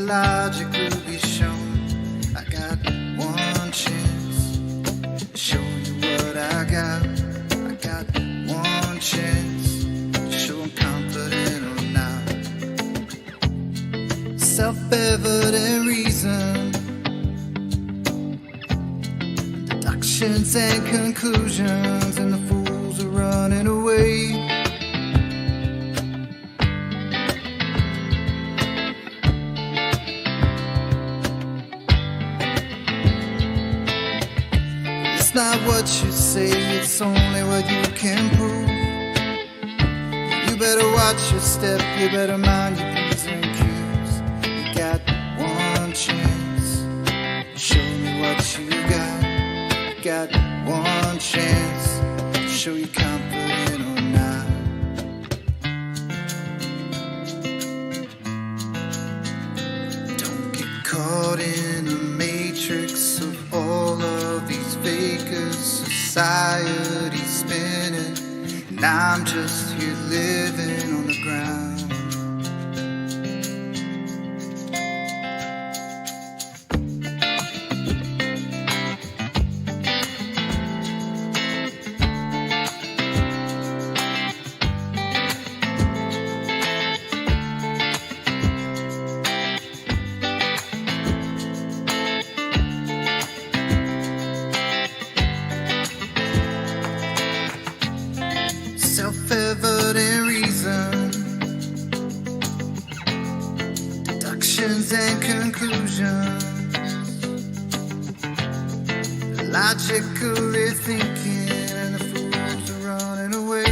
logically be shown. I got one chance to show you what I got. I got one chance to show I'm confident or not. Self-evident reason, deductions and conclusions, and the fools are running away. It's not what you say, it's only what you can prove. You better watch your step, you better mind your P's and Q's. You got one chance, show me what you got. You got one chance, show you confident or not. Don't get caught in the matrix of all of these fakers. Society's spinning, and I'm just here living on the ground. Self-evident reason, deductions and conclusions, logically thinking, and the fools are running away.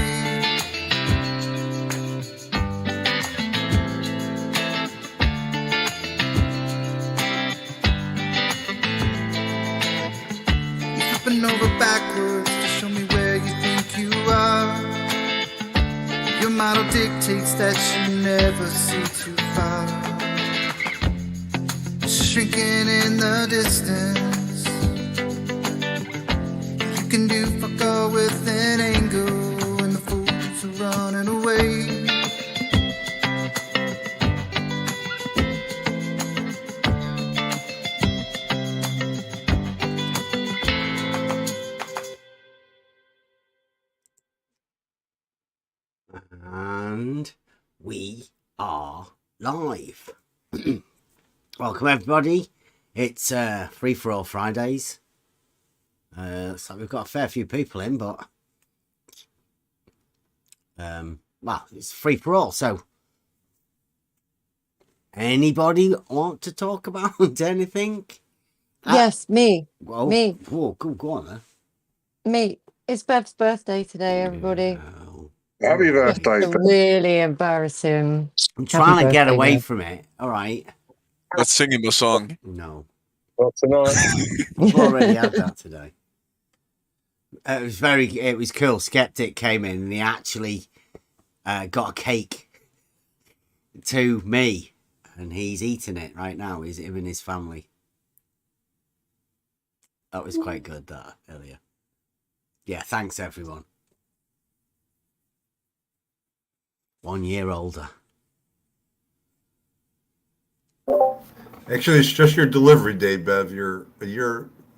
You're flipping over backwards to show me where you think you are. Your model dictates that you never see too far. Shrinking in the distance, you can do fuck all with an angle, and the fools are running away. And we are live. Welcome everybody. It's Free for All Fridays. So we've got a fair few people in, but well, it's free for all. So anybody want to talk about anything? Yes, me. Well, Me. Whoa, go on then. Me. It's Bev's birthday today, everybody. Happy birthday, To really embarrass him. I'm trying to get birthday, away Bev. from it. All right. Let's sing him a song. No. Not tonight. I've already had that today. It was cool. Skeptic came in and he actually got a cake to me, and he's eating it right now. He's him and his family. That was quite good, that earlier. Yeah, thanks everyone. 1 year older. Actually, it's just your delivery date, Bev. Your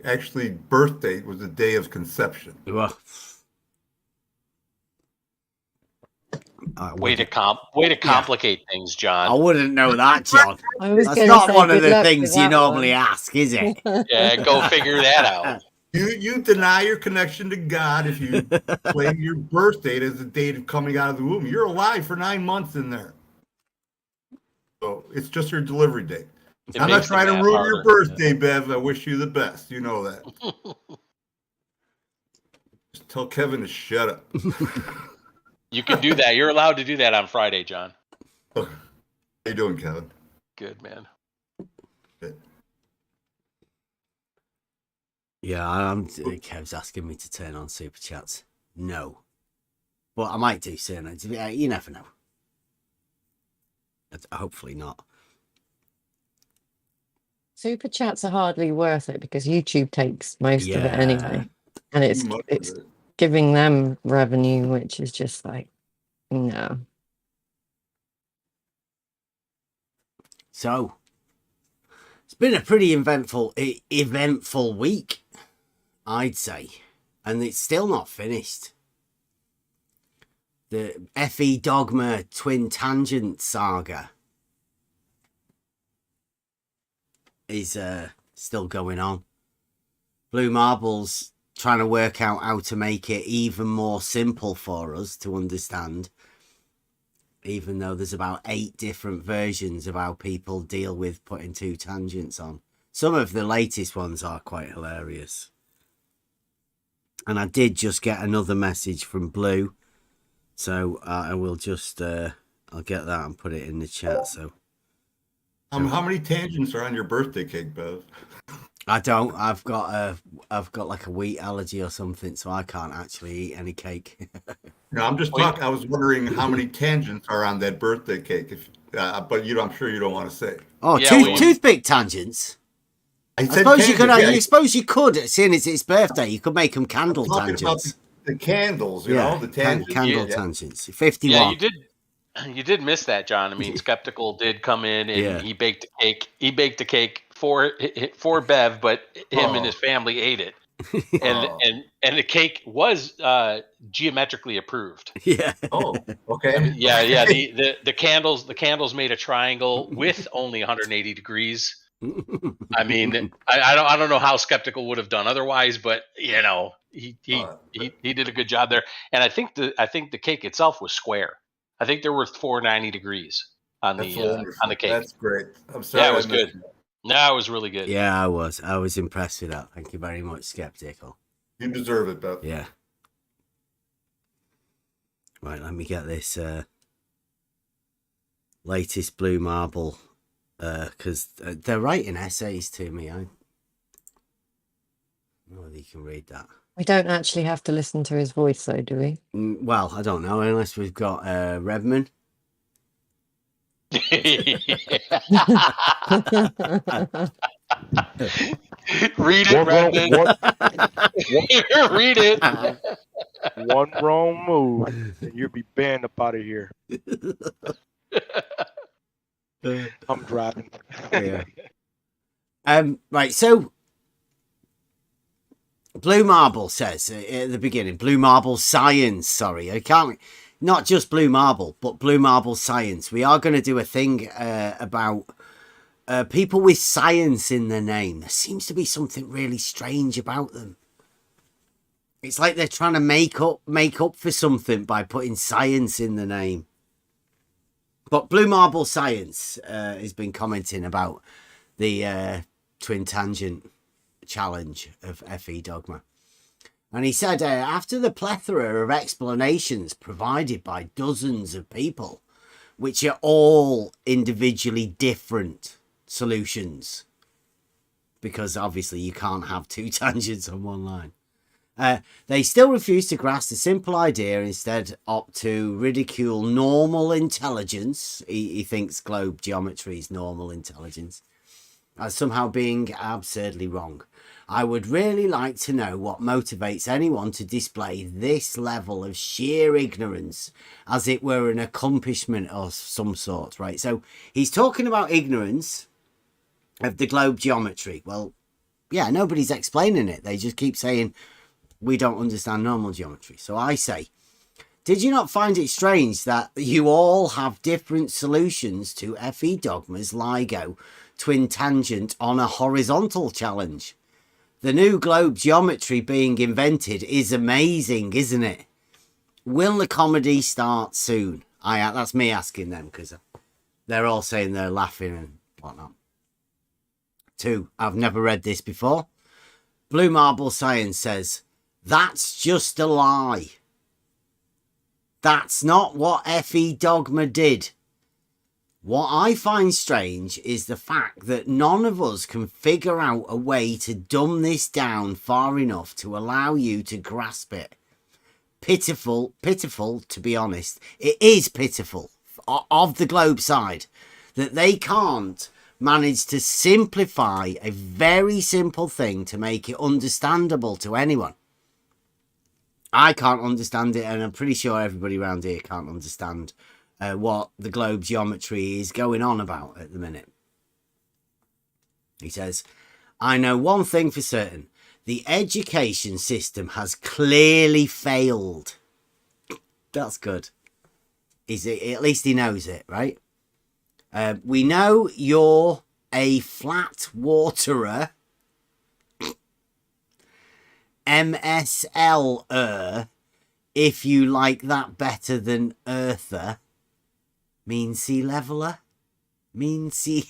actually birth date was the day of conception. Well, Way to complicate things, John. I wouldn't know that, John. I was That's gonna not say one of good the luck things with you that normally one. ask, is it? Yeah, go figure that out. You deny your connection to God if you claim your birth date as the date of coming out of the womb. You're alive for 9 months in there. So it's just your delivery date. It I'm not makes the trying to math ruin harder. your birthday, Bev. I wish you the best. You know that. Just tell Kevin to shut up. You can do that. You're allowed to do that on Friday, John. How you doing, Kevin? Good, man. Good. Yeah, Kev's asking me to turn on super chats. No. But I might do soon. You never know. Hopefully not. Super chats are hardly worth it because YouTube takes most of it Yeah. anyway. And it's Too much it's of it. giving them revenue, which is just like, no. So, It's been a pretty eventful week, I'd say, and it's still not finished. The FE Dogma twin tangent saga is still going on. Blue Marble's trying to work out how to make it even more simple for us to understand, even though there's about 8 different versions of how people deal with putting 2 tangents on. Some of the latest ones are quite hilarious. And I did just get another message from Blue, so I will just I'll get that and put it in the chat. So how many tangents are on your birthday cake, Bev? I don't. I've got like a wheat allergy or something, so I can't actually eat any cake. No, I'm just talking. I was wondering how many tangents are on that birthday cake. If, but I'm sure you don't want to say. Oh, Yeah, toothpick tangents. I suppose you could. tangents, You suppose you could, seeing it's its birthday, you could make them candle talking about tangents. the candles, you know, the tangents. Candle tangents. 51. Yeah, you did miss that, John. I mean, Skeptical did come in and he baked a cake. He baked a cake for Bev, but him and his family ate it. And the cake was geometrically approved. Yeah. Oh, okay. I mean, yeah. The candles made a triangle with only 180 degrees. I mean, I don't know how Skeptical would have done otherwise, but you know, he did a good job there. And I think the cake itself was square. I think there were 490 degrees on the cake. That's great. I'm sorry. Yeah, it was good. No, it was really good. Yeah, I was impressed with that. Thank you very much, Skeptical. You deserve it, Beth. Yeah. Right, let me get this latest Blue Marble, because they're writing essays to me. I don't know whether you can read that. We don't actually have to listen to his voice, though, do we? Well, I don't know, unless we've got Redman. Read it, Redman. Read it. One wrong move, and you'll be banned up out of here. I'm driving. Yeah. Right, so Blue Marble says at the beginning, Blue Marble Science, sorry, I can't, not just Blue Marble, but Blue Marble Science. We are going to do a thing about people with science in their name. There seems to be something really strange about them. It's like they're trying to make up for something by putting science in the name. But Blue Marble Science has been commenting about the twin tangent challenge of FE Dogma. And he said, after the plethora of explanations provided by dozens of people, which are all individually different solutions, because obviously you can't have 2 tangents on one line, they still refuse to grasp the simple idea, instead opt to ridicule normal intelligence. He thinks globe geometry is normal intelligence, as somehow being absurdly wrong. I would really like to know what motivates anyone to display this level of sheer ignorance, as it were an accomplishment of some sort, right? So he's talking about ignorance of the globe geometry. Well, yeah, nobody's explaining it. They just keep saying, we don't understand normal geometry. So I say, did you not find it strange that you all have different solutions to FE Dogma's LIGO twin tangent on a horizontal challenge? The new globe geometry being invented is amazing, isn't it? Will the comedy start soon? That's me asking them, because they're all saying they're laughing and whatnot. 2, I've never read this before. Blue Marble Science says, that's just a lie. That's not what FE Dogma did. What I find strange is the fact that none of us can figure out a way to dumb this down far enough to allow you to grasp it. Pitiful, to be honest. It is pitiful of the globe side that they can't manage to simplify a very simple thing to make it understandable to anyone. I can't understand it, and I'm pretty sure everybody around here can't understand what the globe geometry is going on about at the minute. He says, I know one thing for certain. The education system has clearly failed. That's good. At least he knows it, right? We know you're a flat waterer. MSL if you like that better than earther. Mean sea leveler? Mean sea...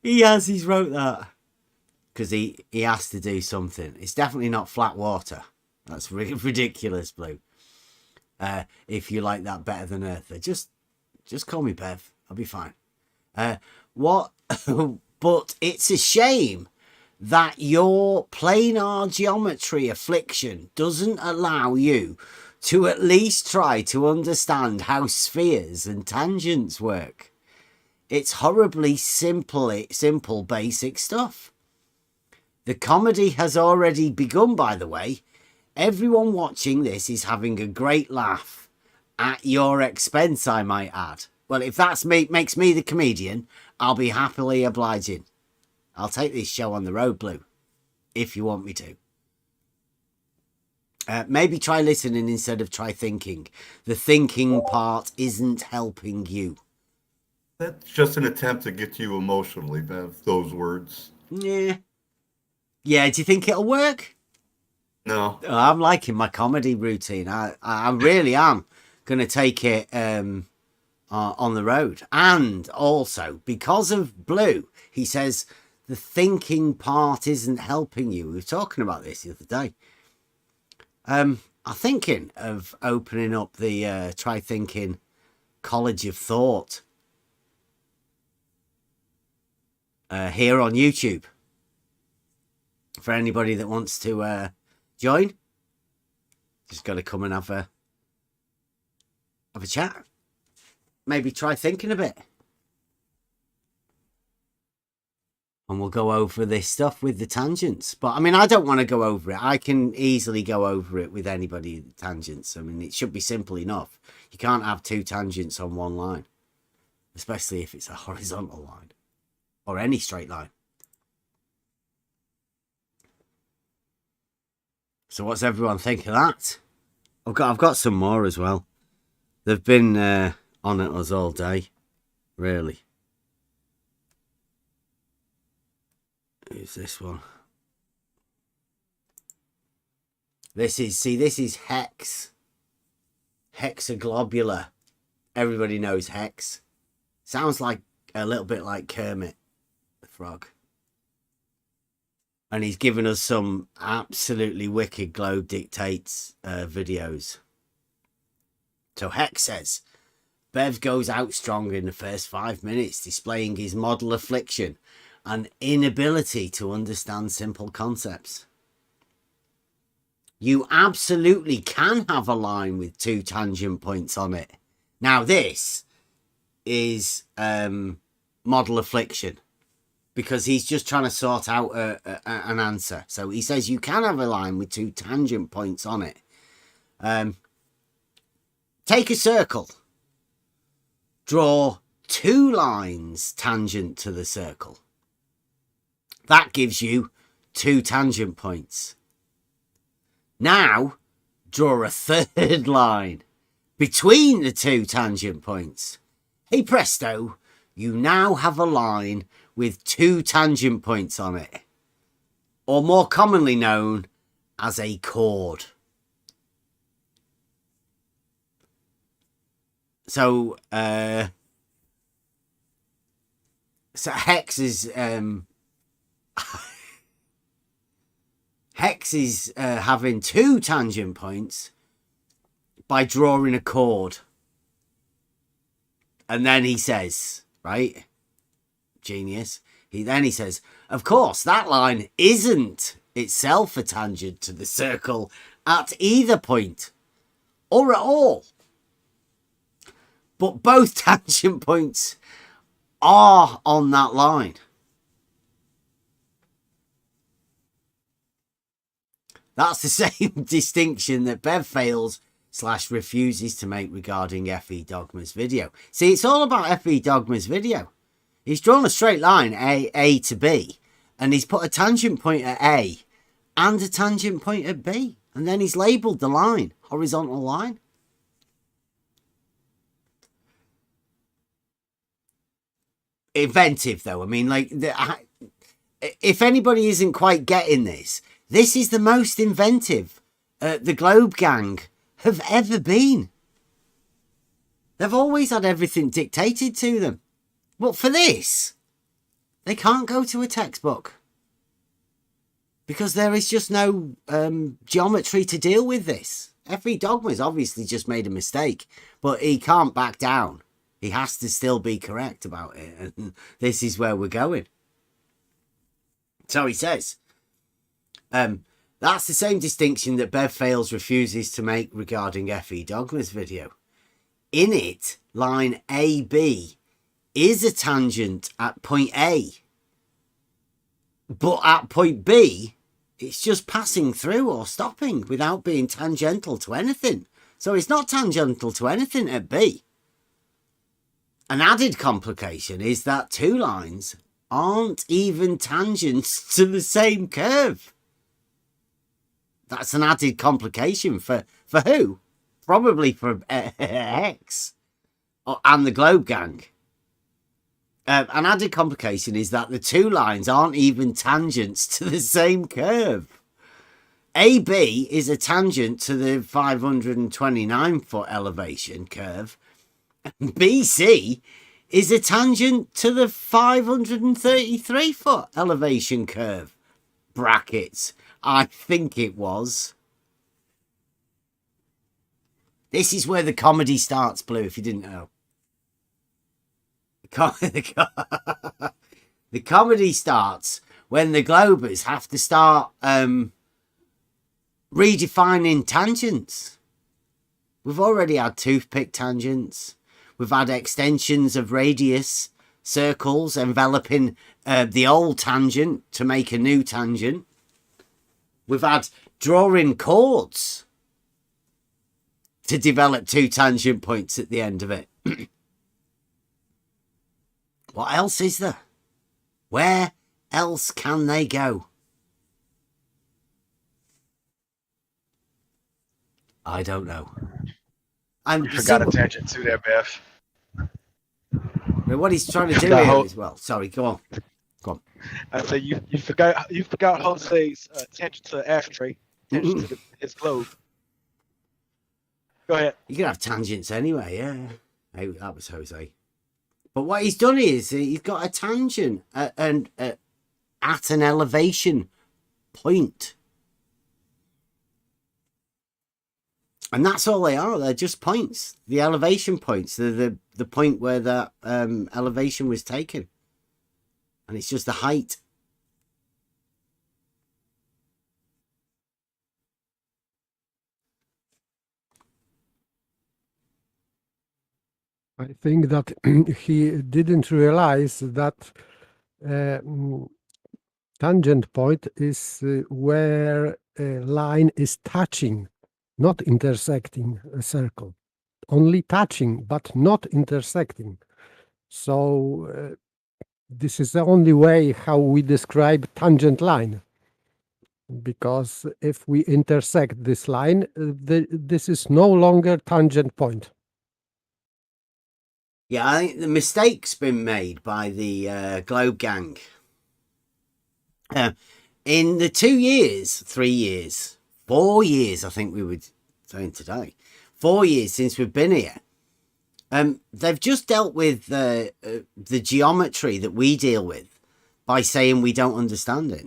He's wrote that. Because he has to do something. It's definitely not flat water. That's ridiculous, Blue. If you like that better than earther. Just call me Bev. I'll be fine. What? But it's a shame that your planar geometry affliction doesn't allow you to at least try to understand how spheres and tangents work. It's horribly simple basic stuff. The comedy has already begun, by the way. Everyone watching this is having a great laugh at your expense, I might add. Well, if that makes me the comedian, I'll be happily obliging. I'll take this show on the road, Blue, if you want me to. Maybe try listening instead of try thinking. The thinking part isn't helping you. That's just an attempt to get you emotionally, Bev, those words. Yeah. Yeah, do you think it'll work? No. Oh, I'm liking my comedy routine. I really am going to take it on the road. And also, because of Blue, he says the thinking part isn't helping you. We were talking about this the other day. I'm thinking of opening up the Try Thinking College of Thought here on YouTube. For anybody that wants to join, just got to come and have a chat. Maybe try thinking a bit. And we'll go over this stuff with the tangents. But, I mean, I don't want to go over it. I can easily go over it with anybody, tangents. I mean, it should be simple enough. You can't have two tangents on one line. Especially if it's a horizontal line. Or any straight line. So what's everyone think of that? I've got some more as well. They've been on at us all day. Really. Who's this one? This is Hex. Hexaglobular. Everybody knows Hex. Sounds like a little bit like Kermit the Frog. And he's given us some absolutely wicked Globe Dictates videos. So Hex says, Bev goes out strong in the first 5 minutes, displaying his model affliction and inability to understand simple concepts. You absolutely can have a line with two tangent points on it. Now this is model affliction. Because he's just trying to sort out an answer. So he says you can have a line with two tangent points on it. Take a circle. Draw two lines tangent to the circle. That gives you two tangent points. Now, draw a third line between the two tangent points. Hey presto, you now have a line with two tangent points on it, or more commonly known as a chord. So Hex is having two tangent points by drawing a chord, and then he says, right? Genius. He says, of course, that line isn't itself a tangent to the circle at either point or at all. But both tangent points are on that line. That's the same distinction that Bev fails / refuses to make regarding FE Dogma's video. See, it's all about FE Dogma's video. He's drawn a straight line, A to B, and he's put a tangent point at A and a tangent point at B. And then he's labelled the line, horizontal line. Inventive, though. I mean, like, if anybody isn't quite getting this, this is the most inventive the Globe Gang have ever been. They've always had everything dictated to them. But for this, they can't go to a textbook. Because there is just no geometry to deal with this. F.E. Dogma's obviously just made a mistake. But he can't back down. He has to still be correct about it. And this is where we're going. So he says, that's the same distinction that Bev Fails refuses to make regarding F.E. Dogma's video. In it, line AB is a tangent at point A. But at point B, it's just passing through or stopping without being tangential to anything. So it's not tangential to anything at B. An added complication is that two lines aren't even tangents to the same curve. That's an added complication for who? Probably for X and the Globe Gang. An added complication is that the two lines aren't even tangents to the same curve. AB is a tangent to the 529-foot elevation curve. And BC is a tangent to the 533-foot elevation curve. Brackets. I think it was. This is where the comedy starts, Blue, if you didn't know. The comedy starts when the Globers have to start redefining tangents. We've already had toothpick tangents. We've had extensions of radius, circles enveloping the old tangent to make a new tangent. We've had drawing chords to develop two tangent points at the end of it. What else is there? Where else can they go? I don't know. You forgot a tangent to that, Beth. What he's trying to do here as well. Sorry, go on. I say you forgot Jose's tangent to ashtray, tangent to his globe. Go ahead. You can have tangents anyway, yeah. Hey, that was Jose. But what he's done is he's got a tangent at an elevation point. And that's all they are. They're just points. The elevation points. They're the point where that elevation was taken. And it's just the height. I think that he didn't realize that tangent point is where a line is touching, not intersecting a circle. Only touching, but not intersecting. So this is the only way how we describe tangent line. Because if we intersect this line, this is no longer tangent point. Yeah, I think the mistake's been made by the Globe Gang. In the 2 years, 3 years, 4 years, I think we were saying today, 4 years since we've been here, they've just dealt with the geometry that we deal with by saying we don't understand it.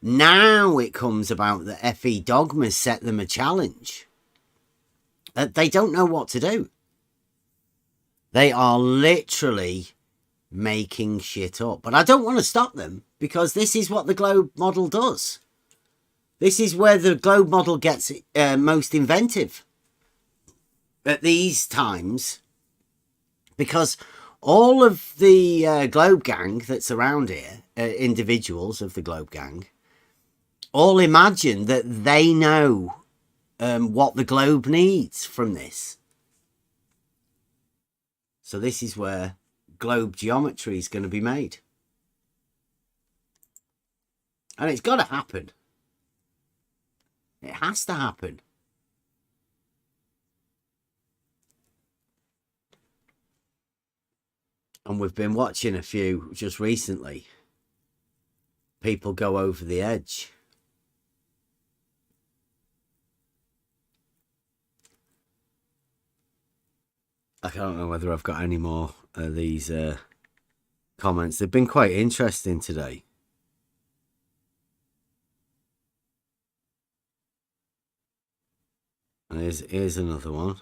Now it comes about that F.E. Dogmas set them a challenge. They don't know what to do. They are literally making shit up. But I don't want to stop them because this is what the globe model does. This is where the globe model gets most inventive at these times. Because all of the Globe Gang that's around here, individuals of the Globe Gang, all imagine that they know what the globe needs from this. So this is where globe geometry is going to be made. And it's got to happen. It has to happen. And we've been watching a few just recently. People go over the edge. I don't know whether I've got any more of these comments. They've been quite interesting today. And here's another one.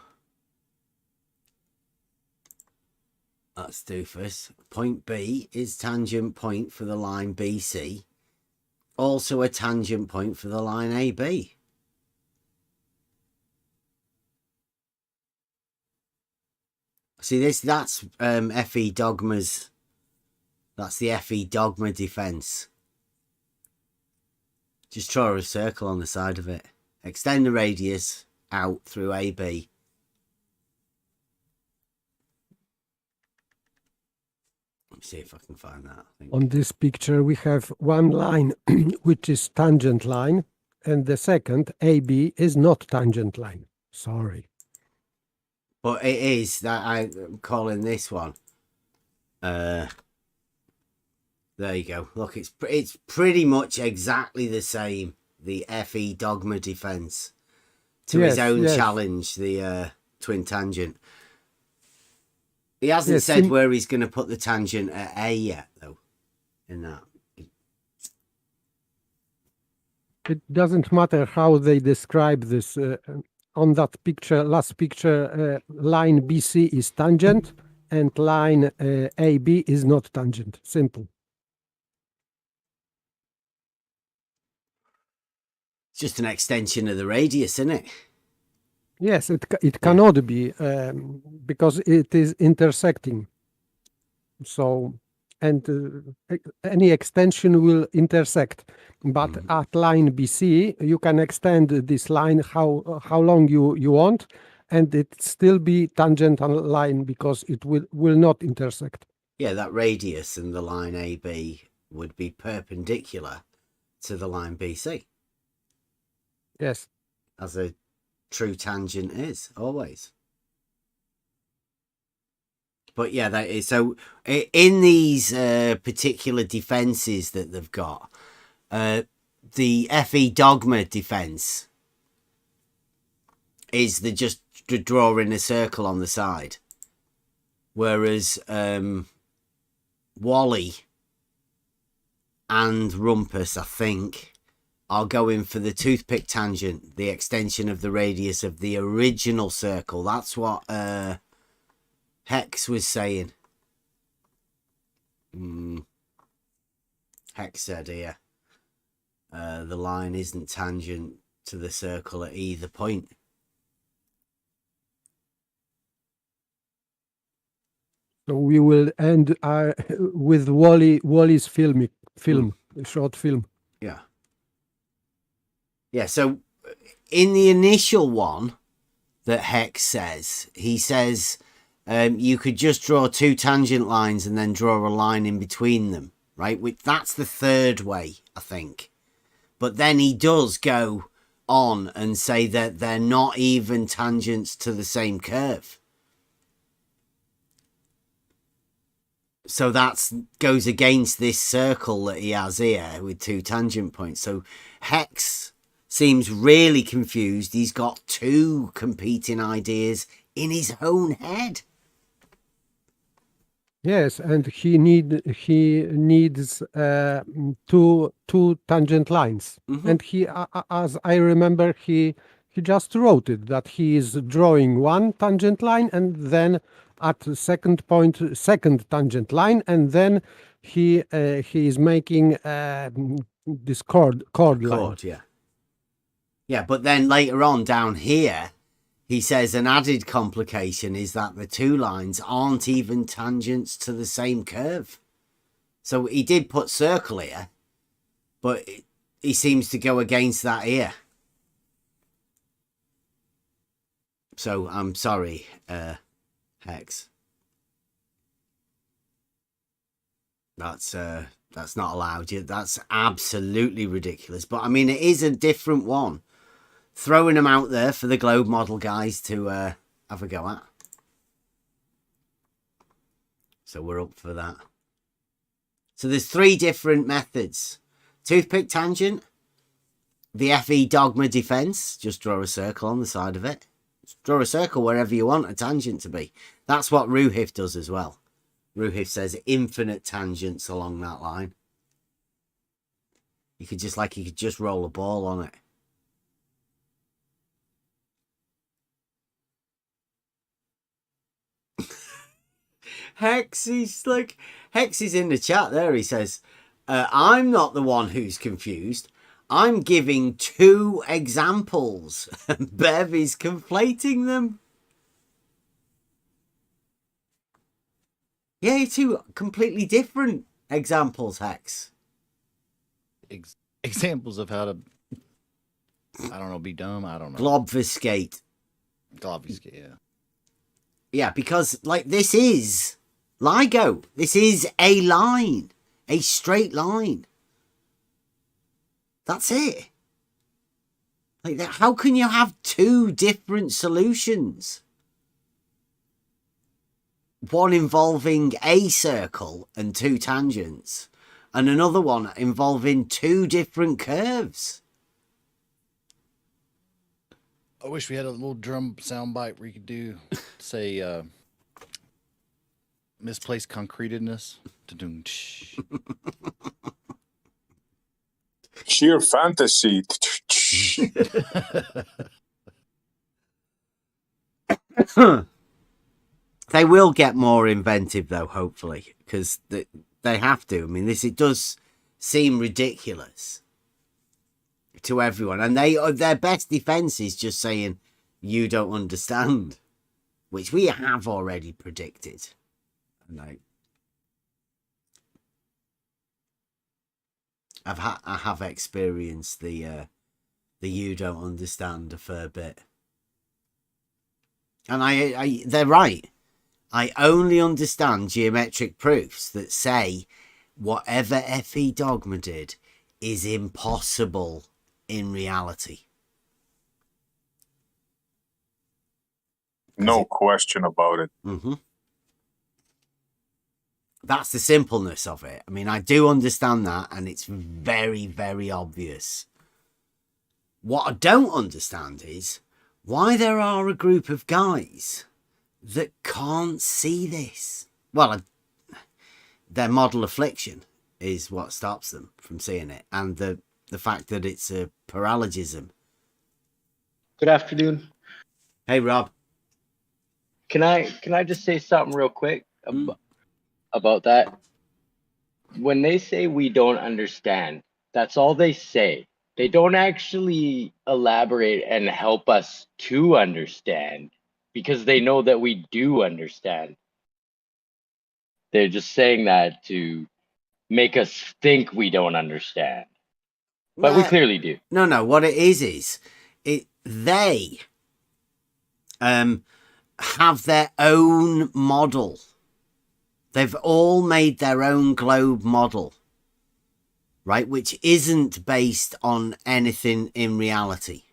That's doofus. Point B is tangent point for the line BC. Also a tangent point for the line AB. See that's FE dogmas. That's the FE dogma defense. Just draw a circle on the side of it. Extend the radius out through AB. Let me see if I can find that. On this picture, we have one line, which is tangent line, and the second, AB, is not tangent line. Sorry. But it is that I'm calling this one. There you go. Look, it's pretty much exactly the same. The FE dogma defense to his own challenge, the twin tangent. He hasn't said where he's going to put the tangent at A yet, though. In that, it doesn't matter how they describe this. On that picture, last picture, line BC is tangent and line AB is not tangent. Simple. it's just an extension of the radius, isn't it? Yes, it cannot be because it is intersecting. So, and any extension will intersect. But at line BC, you can extend this line how long you want, and it still be tangent on line because it will not intersect. Yeah, that radius and the line AB would be perpendicular to the line BC. Yes. As a true tangent is always. But yeah, that is so. In these particular defenses that they've got, the FE dogma defense is just drawing a circle on the side, whereas Wally and Rumpus, I think, are going for the toothpick tangent, the extension of the radius of the original circle. That's what Hex was saying. Hex said here, the line isn't tangent to the circle at either point. So we will end with Wally's short film. Yeah. Yeah, so in the initial one that Hex says, he says you could just draw two tangent lines and then draw a line in between them, right? That's the third way, I think. But then he does go on and say that they're not even tangents to the same curve. So that goes against this circle that he has here with two tangent points. So Hex seems really confused. He's got two competing ideas in his own head. Yes, and he needs two tangent lines. And he, as I remember, he just wrote it that he is drawing one tangent line and then at the second point second tangent line, and then he is making this chord line. Yeah, but then later on down here, he says an added complication is that the two lines aren't even tangents to the same curve. So he did put circle here, but he seems to go against that here. So I'm sorry, Hex. That's not allowed. That's absolutely ridiculous. But I mean, it is a different one. Throwing them out there for the globe model guys to have a go at. So we're up for that. So there's 3 different methods. Toothpick tangent. The FE dogma defense. Just draw a circle on the side of it. Just draw a circle wherever you want a tangent to be. That's what Ruhif does as well. Ruhif says infinite tangents along that line. You could just roll a ball on it. Hex is in the chat there. He says, I'm not the one who's confused. I'm giving 2 examples. Bev is conflating them. Yeah, 2 completely different examples, Hex. Examples of how to, I don't know, be dumb. I don't know. Globfuscate. Globfuscate, yeah. Yeah, because this is LIGO. This is a line, a straight line. That's it. How can you have 2 different solutions? One involving a circle and 2 tangents, and another one involving 2 different curves. I wish we had a little drum soundbite where you could do, say, misplaced concretedness. Sheer fantasy. They will get more inventive, though, hopefully, because they have to. I mean, it does seem ridiculous to everyone, and their best defense is just saying you don't understand, which we have already predicted. And I have experienced the you don't understand a fair bit, and they're right. I only understand geometric proofs that say whatever FE dogma did is impossible in reality. No question about it. Mm-hmm. That's the simpleness of it. I mean, I do understand that, and it's very, very obvious. What I don't understand is why there are a group of guys that can't see this. Well, their model affliction is what stops them from seeing it, and the fact that it's a paralogism. Good afternoon. Hey, Rob. Can I just say something real quick about that? When they say we don't understand, that's all they say. They don't actually elaborate and help us to understand, because they know that we do understand. They're just saying that to make us think we don't understand. But we clearly do. No. What it is they have their own model. They've all made their own globe model, right? Which isn't based on anything in reality.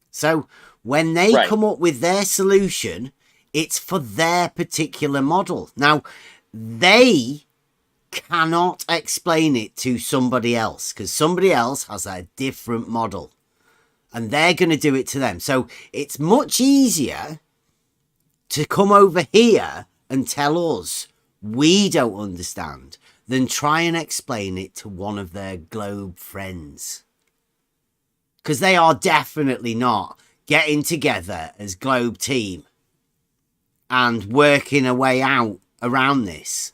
So when they come up with their solution, it's for their particular model. Now, they cannot explain it to somebody else because somebody else has a different model and they're going to do it to them. So it's much easier to come over here and tell us we don't understand than try and explain it to one of their globe friends. Because they are definitely not getting together as globe team and working a way out around this.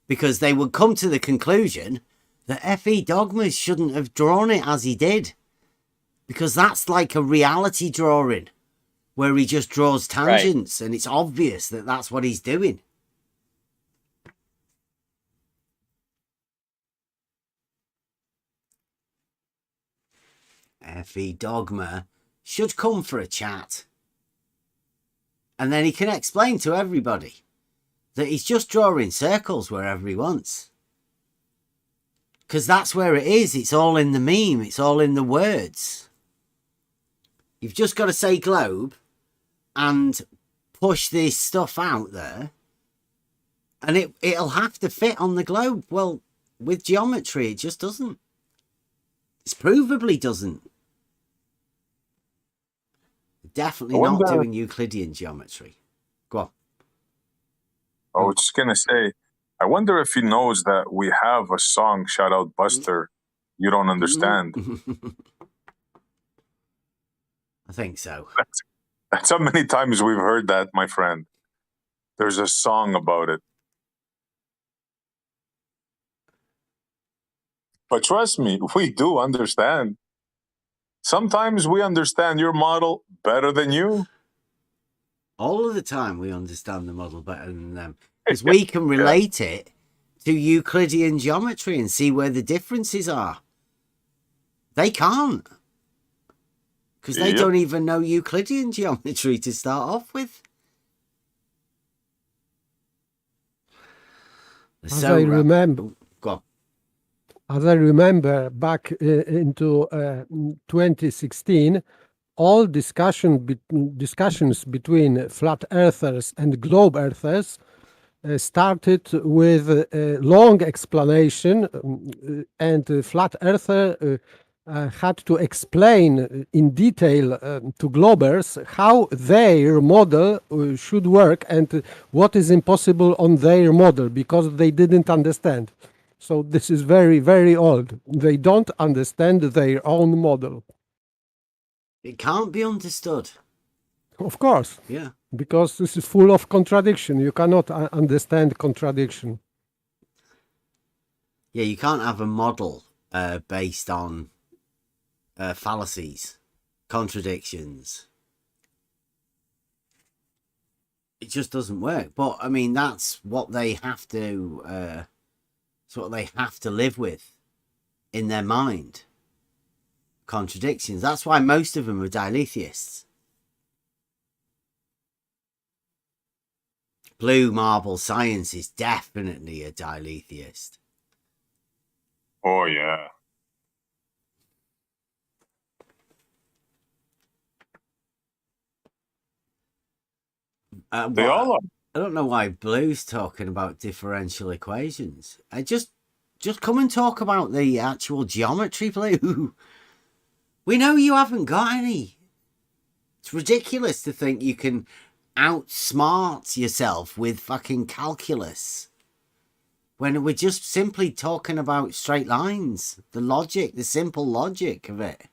Because they would come to the conclusion that F.E. Dogmas shouldn't have drawn it as he did. Because that's like a reality drawing where he just draws tangents and it's obvious that that's what he's doing. F.E. Dogma should come for a chat. And then he can explain to everybody that he's just drawing circles wherever he wants. Because that's where it is. It's all in the meme. It's all in the words. You've just got to say globe and push this stuff out there. And it'll have to fit on the globe. Well, with geometry, it just doesn't. It's provably doesn't. Definitely not doing Euclidean geometry. Go on. I was just gonna say, I wonder if he knows that we have a song, shout out Buster, You Don't Understand. I think so. That's how many times we've heard that, my friend. There's a song about it. But trust me, we do understand. Sometimes we understand your model better than you. All of the time we understand the model better than them. Because we can relate it to Euclidean geometry and see where the differences are. They can't. Because they don't even know Euclidean geometry to start off with. As I remember, go on. As I remember, back into 2016, all discussions between flat earthers and globe earthers started with a long explanation, and flat earther had to explain in detail to globers how their model should work and what is impossible on their model, because they didn't understand. So this is very, very old. They don't understand their own model. It can't be understood. Of course. Yeah. Because this is full of contradiction. You cannot understand contradiction. Yeah, you can't have a model based on fallacies, contradictions. It just doesn't work. But I mean, that's what they have to. It's what they have to live with in their mind. Contradictions. That's why most of them are diletheists. Blue Marble Science is definitely a diletheist. Oh, yeah. They all are. I don't know why Blue's talking about differential equations. I just come and talk about the actual geometry, Blue. We know you haven't got any. It's ridiculous to think you can outsmart yourself with fucking calculus when we're just simply talking about straight lines, the logic, the simple logic of it.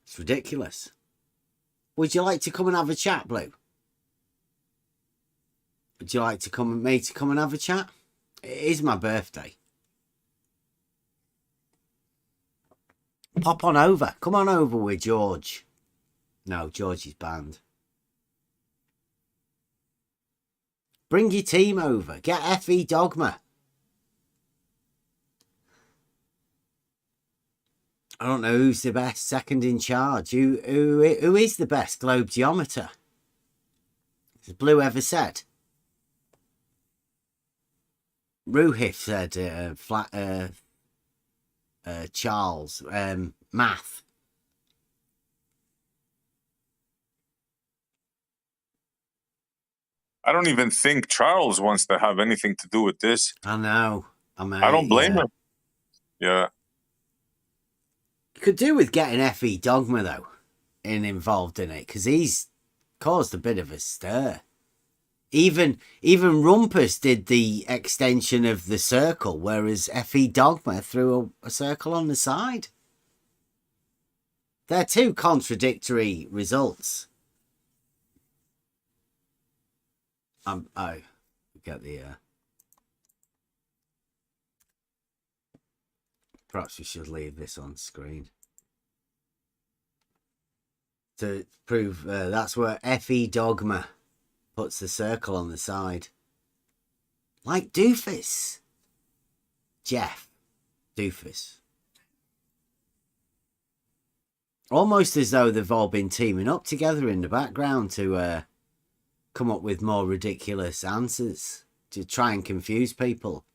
It's ridiculous. Would you like to come and have a chat, Blue? Would you like to come and me to come and have a chat? It is my birthday. Pop on over. Come on over with George. No, George is banned. Bring your team over. Get FE Dogma. I don't know who's the best second in charge. Who is the best globe geometer? Has Blue ever said? Ruhif said Charles. Math. I don't even think Charles wants to have anything to do with this. I know. I don't blame him. Yeah. You could do with getting FE Dogma, though, involved in it, because he's caused a bit of a stir. Even Rumpus did the extension of the circle, whereas FE Dogma threw a circle on the side. They're two contradictory results. I get the... Perhaps we should leave this on screen. To prove that's where FE Dogma puts the circle on the side. Like Doofus. Jeff. Doofus. Almost as though they've all been teaming up together in the background to come up with more ridiculous answers to try and confuse people.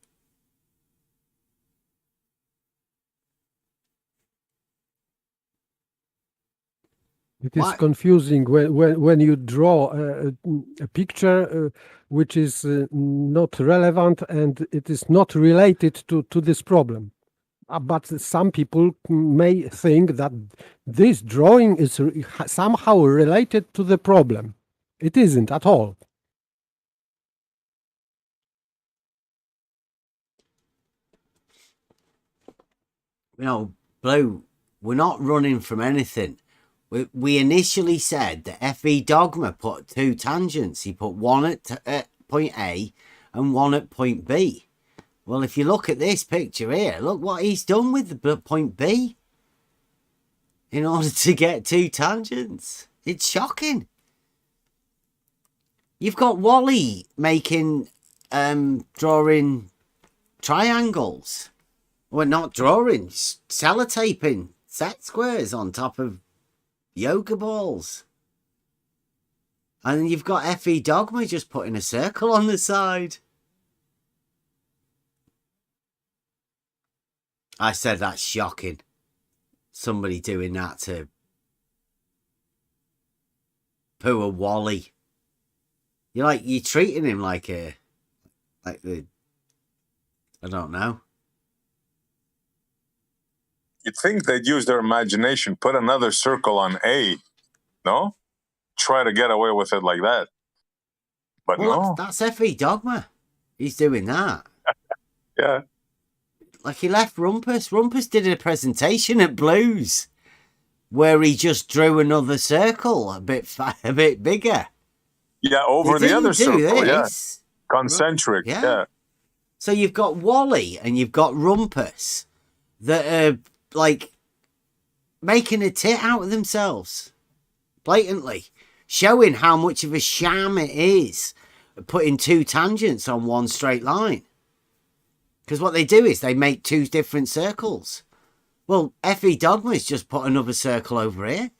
It is confusing when you draw a picture which is not relevant and it is not related to this problem. But some people may think that this drawing is somehow related to the problem. It isn't at all. You know, Blue, we're not running from anything. We initially said that FE Dogma put two tangents. He put one at point A and one at point B. Well, if you look at this picture here, look what he's done with the point B in order to get two tangents. It's shocking. You've got Wally making, drawing triangles. Well, not drawing, sellotaping set squares on top of yoga balls. And then you've got FE Dogma just putting a circle on the side. I said that's shocking. Somebody doing that to poor Wally. You're treating him like I don't know. You'd think they'd use their imagination, put another circle on no? Try to get away with it like that. But no. That's FE Dogma. He's doing that. Yeah. Like he left Rumpus. Rumpus did a presentation at Blues where he just drew another circle a bit bigger. Yeah, over the other circle. Yeah. Concentric. Yeah. Yeah. So you've got Wally and you've got Rumpus that are like making a tit out of themselves blatantly, showing how much of a sham it is putting two tangents on one straight line. Because what they do is they make two different circles. Well, FE Dogma's just put another circle over here.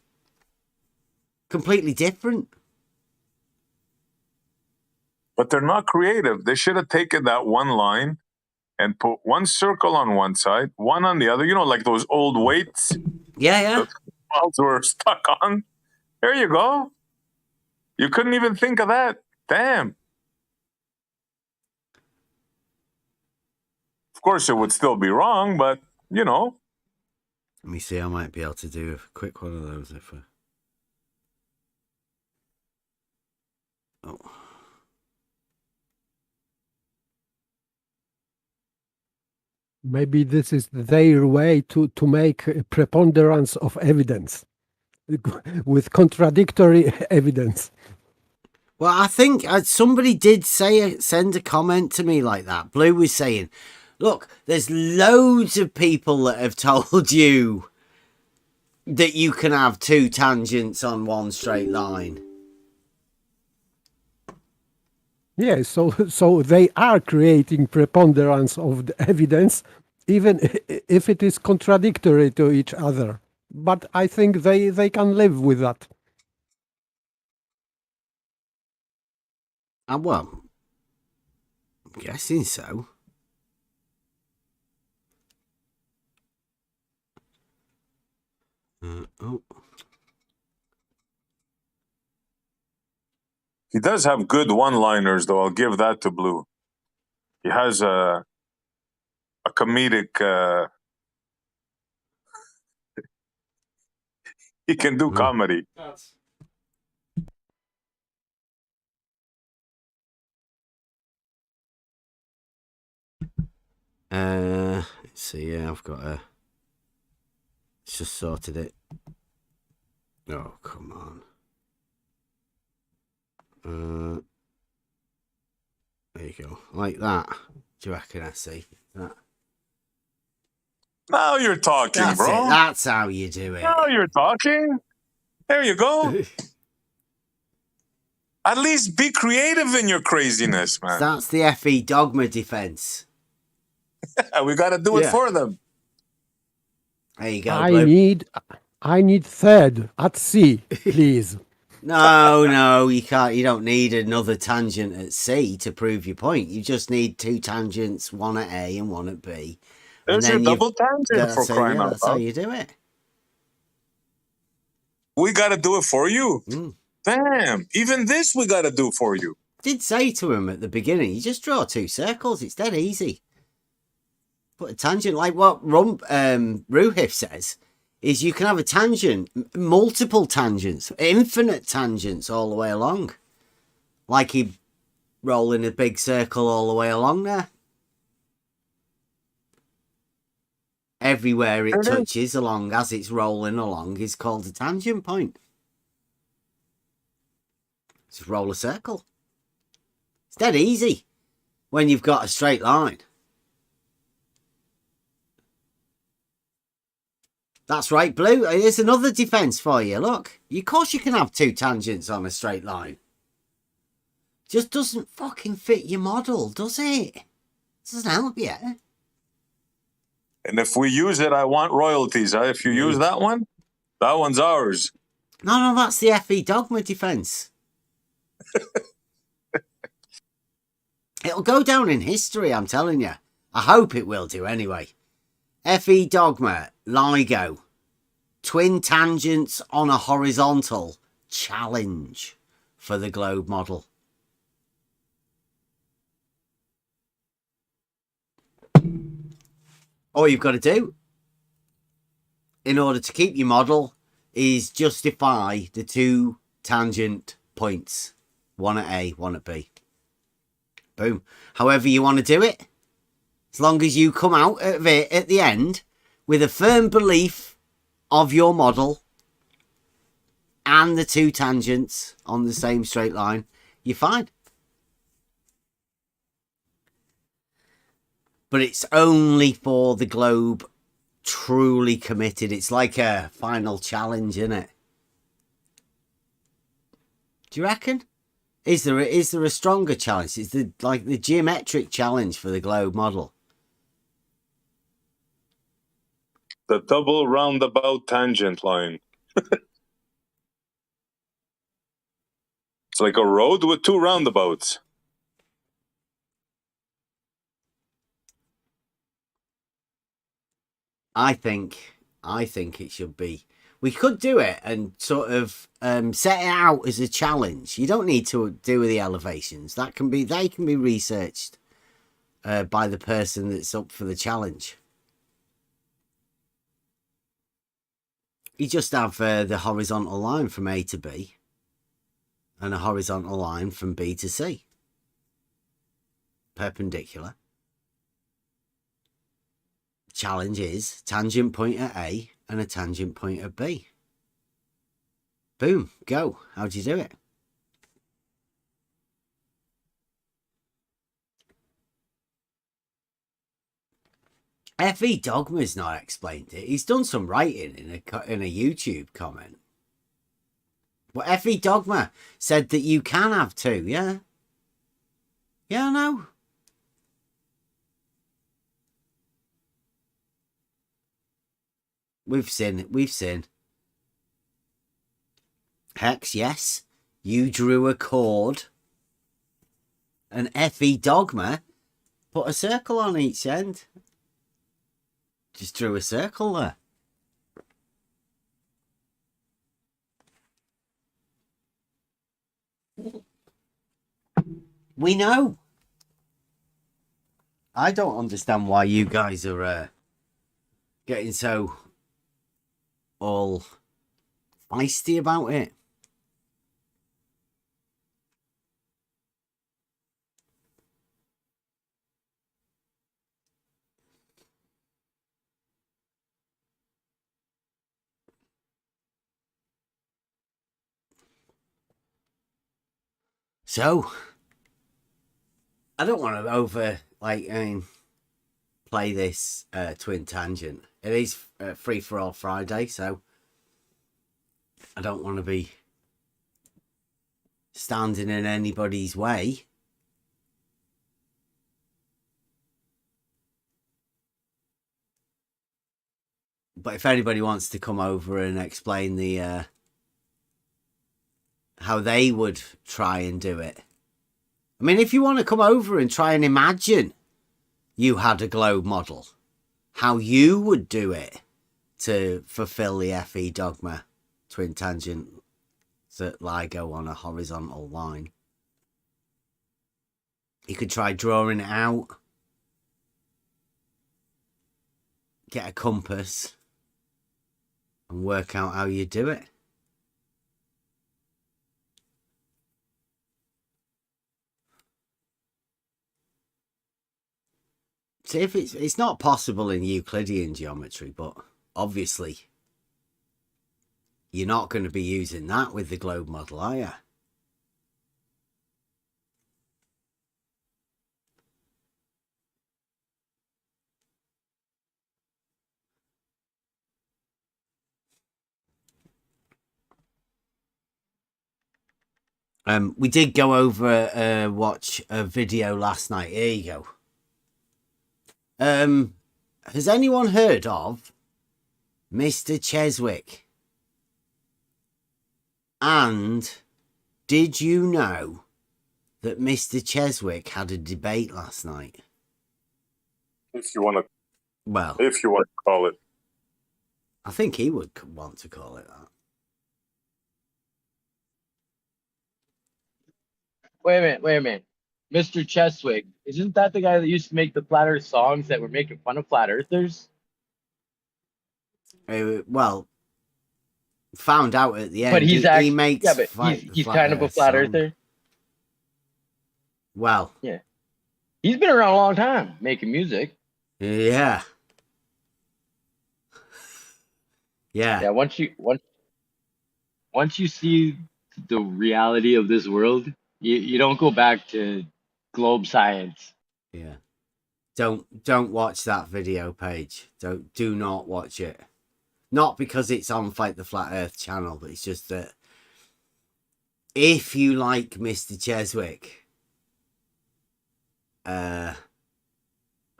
Completely different. But they're not creative. They should have taken that one line and put one circle on one side, one on the other. You know, like those old weights. Yeah. The balls were stuck on. There you go. You couldn't even think of that. Damn. Of course, it would still be wrong, but, you know. Let me see. I might be able to do a quick one of those if I... Oh. Maybe this is their way to make a preponderance of evidence with contradictory evidence. Well, I think somebody did send a comment to me like that. Blue was saying, look, there's loads of people that have told you that you can have two tangents on one straight line. Yeah, so they are creating preponderance of the evidence, even if it is contradictory to each other. But I think they can live with that. Well, I'm guessing so. Oh. He does have good one-liners, though. I'll give that to Blue. He has a comedic... he can do comedy. Let's see. Yeah, I've got a... Just sorted it. Oh, come on. There you go. Like that. Do you reckon I see that? Now you're talking, That's bro. it. That's how you do it. Now you're talking. There you go. At least be creative in your craziness, man. That's the FE Dogma defense. We got to do it for them. There you go. I need third at sea, please. No, you can't. You don't need another tangent at C to prove your point. You just need two tangents, one at A and one at B. There's your double tangent for crying out that's how loud. you do it. We got to do it for you. Mm. Damn. Even this we got to do for you. Did say to him at the beginning, you just draw two circles. It's dead easy. Put a tangent like what Ruhif says is you can have a tangent, multiple tangents, infinite tangents all the way along. Like he rolling a big circle all the way along there. Everywhere it touches along as it's rolling along is called a tangent point. Just roll a circle. It's dead easy when you've got a straight line. That's right, Blue. Here's another defense for you. Look, of course you can have two tangents on a straight line. Just doesn't fucking fit your model, does it? Doesn't help you. And if we use it, I want royalties. If you use that one's ours. No, that's the FE dogma defense. It'll go down in history, I'm telling you. I hope it will do anyway. FE dogma, LIGO. Twin tangents on a horizontal challenge for the globe model. All you've got to do in order to keep your model is justify the two tangent points. One at A, one at B. Boom. However you want to do it. As long as you come out of it at the end with a firm belief of your model and the two tangents on the same straight line, you're fine. But it's only for the globe truly committed. It's like a final challenge, isn't it? Do you reckon? Is there a stronger challenge? It's like the geometric challenge for the globe model. The double roundabout tangent line. It's like a road with two roundabouts. I think it should be. We could do it and sort of set it out as a challenge. You don't need to do the elevations. They can be researched by the person that's up for the challenge. You just have the horizontal line from A to B and a horizontal line from B to C. Perpendicular. Challenge is tangent point at A and a tangent point at B. Boom, go. How do you do it? FE Dogma's not explained it. He's done some writing in a YouTube comment. But FE Dogma said that you can have two, yeah? Yeah, I know. We've seen. Hex, yes. You drew a chord. An FE Dogma put a circle on each end. Just drew a circle there. We know. I don't understand why you guys are getting so all feisty about it. So, I don't want to play this twin tangent. It is free for all Friday, so I don't want to be standing in anybody's way. But if anybody wants to come over and explain the how they would try and do it. I mean, if you want to come over and try and imagine you had a globe model, how you would do it to fulfill the FE dogma, twin tangent that LIGO on a horizontal line. You could try drawing it out, get a compass, and work out how you do it. See, if it's not possible in Euclidean geometry, but obviously you're not going to be using that with the globe model, are you? We did go over watch a video last night. Here you go. Has anyone heard of Mr. Cheswick? And did you know that Mr. Cheswick had a debate last night? If you want to, well, if you want to call it, I think he would want to call it that. Wait a minute. Mr. Cheswick, isn't that the guy that used to make the flat earth songs that were making fun of flat earthers? Well, found out at the end. But he's actually, he makes yeah, but he's kind of a flat earther. Well, yeah, he's been around a long time making music. Yeah. Yeah. Once you see the reality of this world, you don't go back to globe science. Yeah. Don't watch that video page. Do not watch it. Not because it's on Fight the Flat Earth channel, but it's just that if you like Mr. Cheswick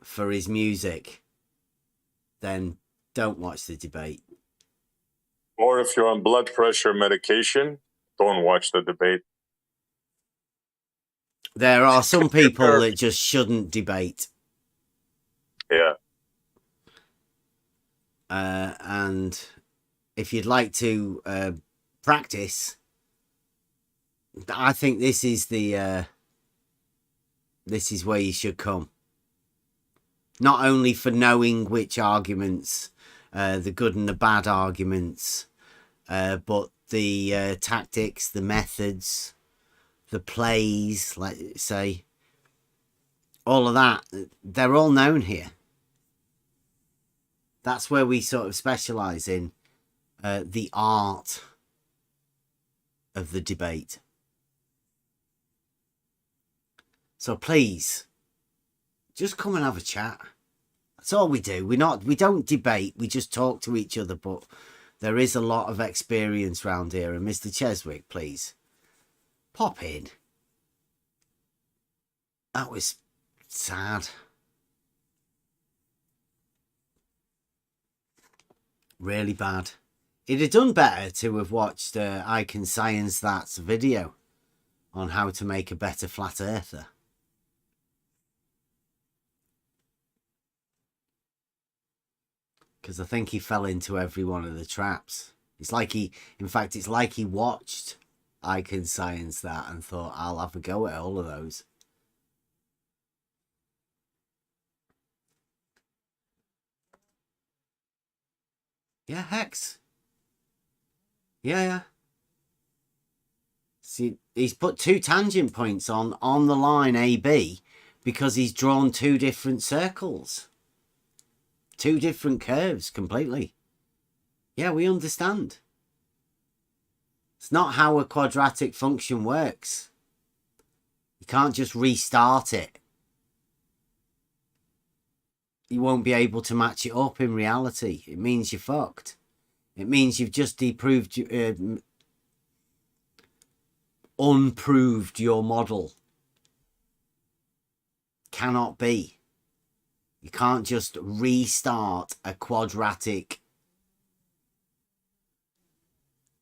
for his music, then don't watch the debate. or if you're on blood pressure medication, don't watch the debate. There are some people that just shouldn't debate. Yeah. And if you'd like to practice, I think this is the this is where you should come. Not only for knowing which arguments, the good and the bad arguments, but the tactics, the methods, the plays, let's say, all of that, they're all known here. That's where we sort of specialize in the art of the debate. So please, just come and have a chat. That's all we do. We don't debate. We just talk to each other. But there is a lot of experience around here. And Mr. Cheswick, please pop in. That was sad. Really bad. It'd have done better to have watched I Can Science That's video on how to make a better flat earther. Because I think he fell into every one of the traps. It's like it's like he watched I Can Science That and thought, I'll have a go at all of those. Yeah, Hex. Yeah. See, he's put 2 tangent points on the line AB because he's drawn 2 different circles. 2 different curves completely. Yeah, we understand. It's not how a quadratic function works. You can't just restart it. You won't be able to match it up in reality. It means you're fucked. It means you've just unproved your model. Cannot be. You can't just restart a quadratic.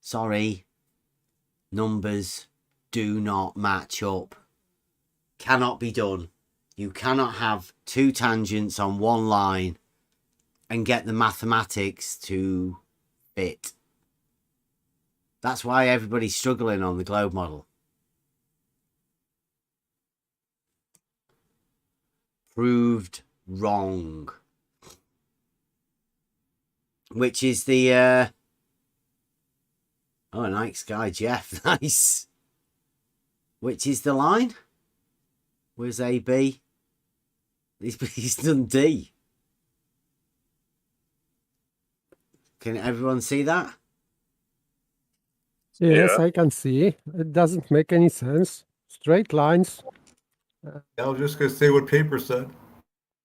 Sorry. numbers do not match up. Cannot be done. You cannot have two tangents on one line and get the mathematics to fit. That's why everybody's struggling on the globe model. Proved wrong. Which is the oh, night sky, Jeff. Nice. Which is the line? Where's AB? He's done D. Can everyone see that? Yes, Yeah. I can see. It doesn't make any sense. Straight lines. I was just gonna say what paper said.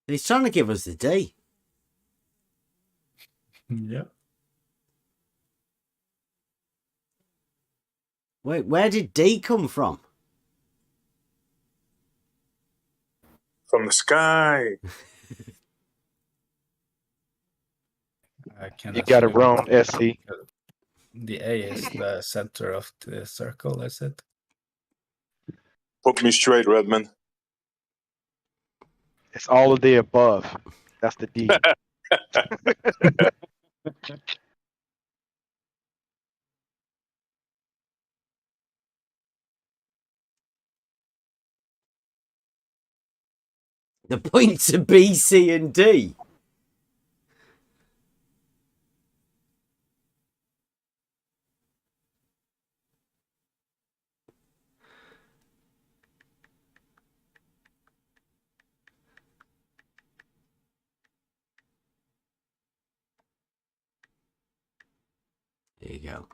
He's trying to give us the D. Yeah. Wait, where did D come from? From the sky. I can You got it actually- wrong, SC. The A is the center of the circle, is it? Put me straight, Redmond. It's all of the above. That's the D. The points are B, C, and D. There you go.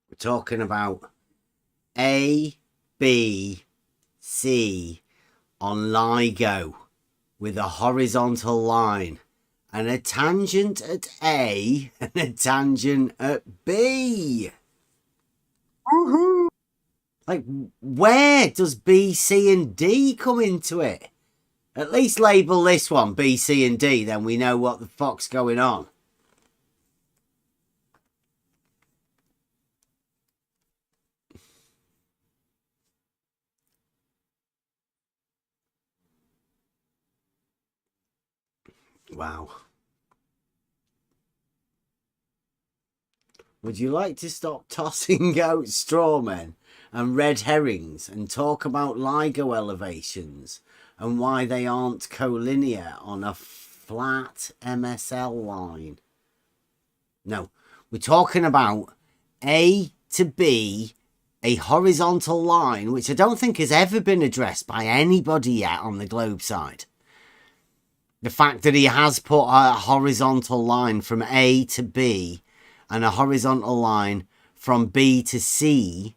We're talking about A, B, C on LIGO with a horizontal line and a tangent at A and a tangent at B. Woohoo! Like, where does B, C, and D come into it? At least label this one B, C, and D, then we know what the fuck's going on. Wow. Would you like to stop tossing out straw men and red herrings and talk about LIGO elevations and why they aren't collinear on a flat MSL line? No, we're talking about A to B, a horizontal line, which I don't think has ever been addressed by anybody yet on the globe side. The fact that he has put a horizontal line from A to B and a horizontal line from B to C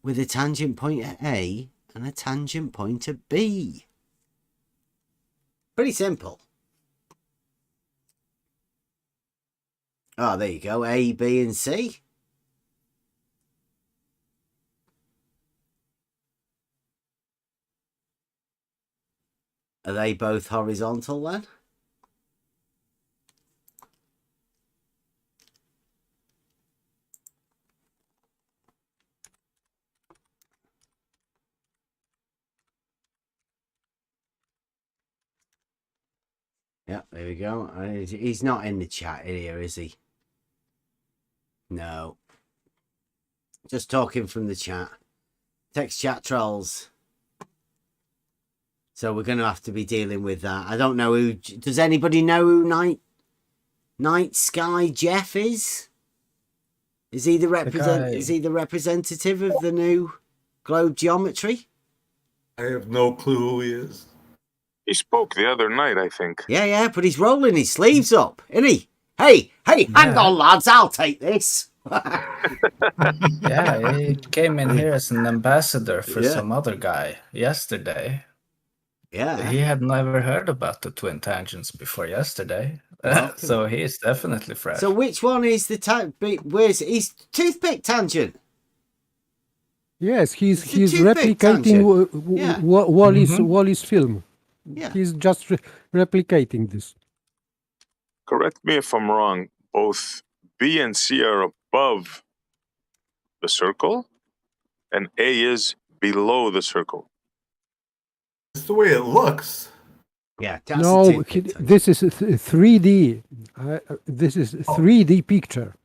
with a tangent point at A and a tangent point at B. Pretty simple. Oh, there you go. A, B, and C. Are they both horizontal then? Yeah, there we go. He's not in the chat here, is he? No. Just talking from the chat. Text chat trolls. So we're going to have to be dealing with that. I don't know who... Does anybody know who Night Sky Jeff is? Is he the representative of the new globe geometry? I have no clue who he is. He spoke the other night, I think. Yeah, but he's rolling his sleeves up, isn't he? Hey, hang on, lads, I'll take this. Yeah, he came in here as an ambassador for some other guy yesterday. Yeah. He had never heard about the twin tangents before yesterday. So he is definitely fresh. So which one is the where's his toothpick tangent? Yes, he's replicating Wally's film. Yeah. He's just replicating this. Correct me if I'm wrong. Both B and C are above the circle, and A is below the circle. It's the way it looks. Yeah, that's No, this is a 3D. This is a 3D picture.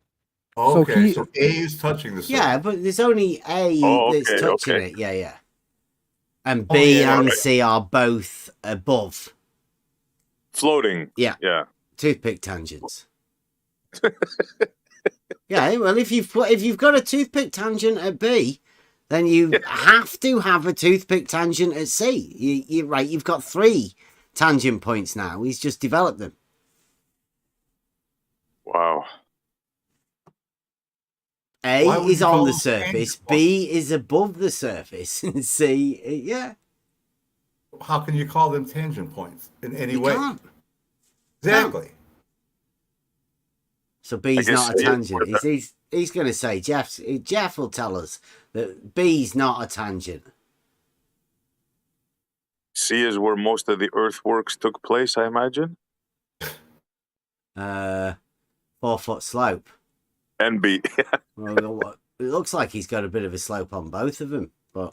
Okay, so A is touching the circle. Yeah, but there's only A that's touching it. Yeah, yeah. And B and C are both above. Floating. Yeah. Yeah. Toothpick tangents. Yeah, well, if you've got a toothpick tangent at B, then you have to have a toothpick tangent at C. You're right. You've got 3 tangent points now. He's just developed them. Wow. A is on the surface, B is above the surface, and C, yeah. How can you call them tangent points in any way? Can't. Exactly. So B's not a tangent. He's going to say, Jeff will tell us that B's not a tangent. C is where most of the earthworks took place, I imagine. 4-foot slope. And B. Well, it looks like he's got a bit of a slope on both of them, but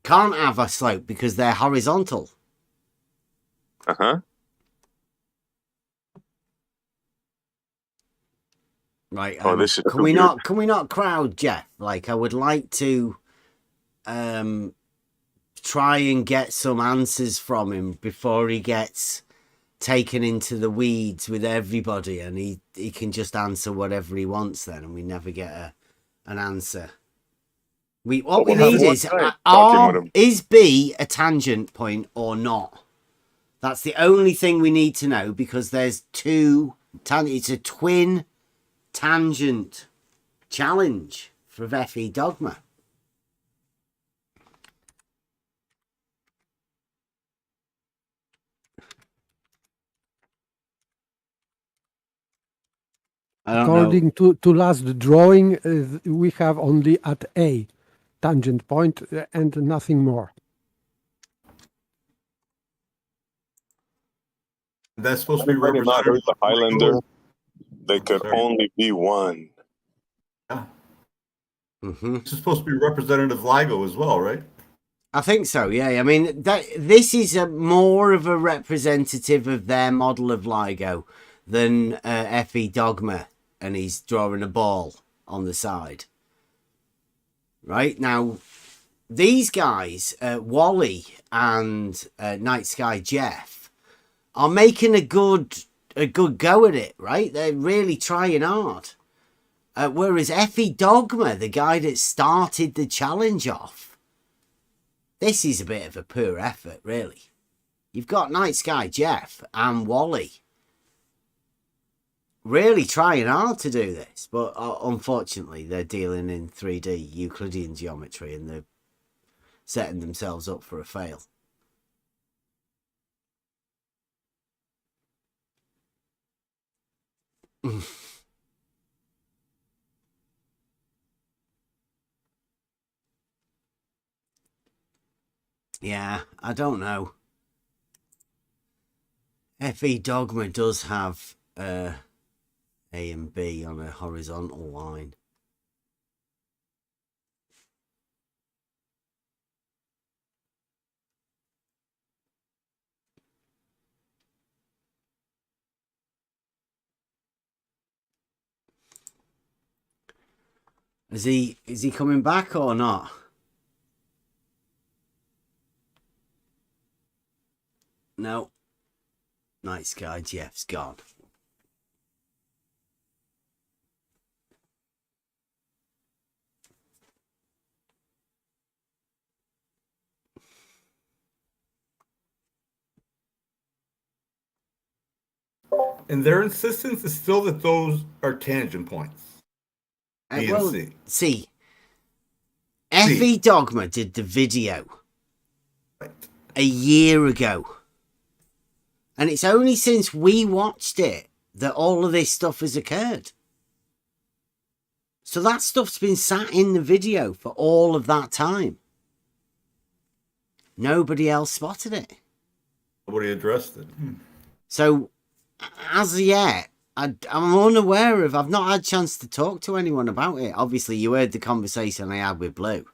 can't have a slope because they're horizontal. Right. This is can we not crowd Jeff? Like, I would like to try and get some answers from him before he gets taken into the weeds with everybody, and he can just answer whatever he wants then, and we never get an answer. What we need is B a tangent point or not? That's the only thing we need to know, because there's 2 it's a twin tangent challenge for FE Dogma. According to last drawing, we have only at A tangent point and nothing more. That's supposed to be not heard the Highlander. They could Sorry. only be one. Yeah. This is supposed to be representative LIGO as well, right? I think so, yeah. I mean, this is more of a representative of their model of LIGO than FE Dogma, and he's drawing a ball on the side. Right? Now, these guys, Wally and Night Sky Jeff, are making a good go at it, right? They're really trying hard. Whereas FE Dogma, the guy that started the challenge off, this is a bit of a poor effort, really. You've got Night Sky Jeff and Wally really trying hard to do this, but unfortunately they're dealing in 3D Euclidean geometry, and they're setting themselves up for a fail. Yeah, I don't know. FE Dogma does have A and B on a horizontal line. Is he coming back or not? No. Night Sky Jeff's gone. And their insistence is still that those are tangent points. B and C. FE Dogma did the video a year ago. And it's only since we watched it that all of this stuff has occurred. So that stuff's been sat in the video for all of that time. Nobody else spotted it. Nobody addressed it. So, as yet, I'm unaware of. I've not had a chance to talk to anyone about it. Obviously, you heard the conversation I had with Blue.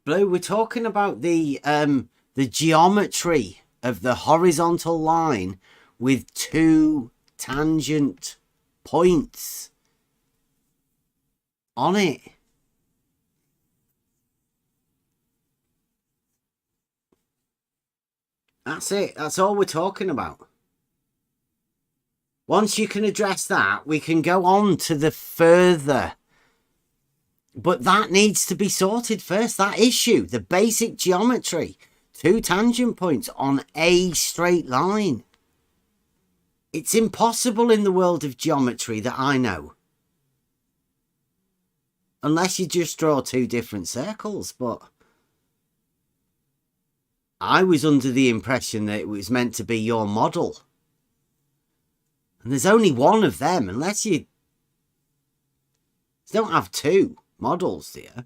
Blue, we're talking about the geometry of the horizontal line with 2 tangent points on it. That's it. That's all we're talking about. Once you can address that, we can go on to the further. But that needs to be sorted first. That issue, the basic geometry, 2 tangent points on a straight line. It's impossible in the world of geometry that I know. Unless you just draw 2 different circles. But I was under the impression that it was meant to be your model. And there's only one of them, unless you don't have 2 models here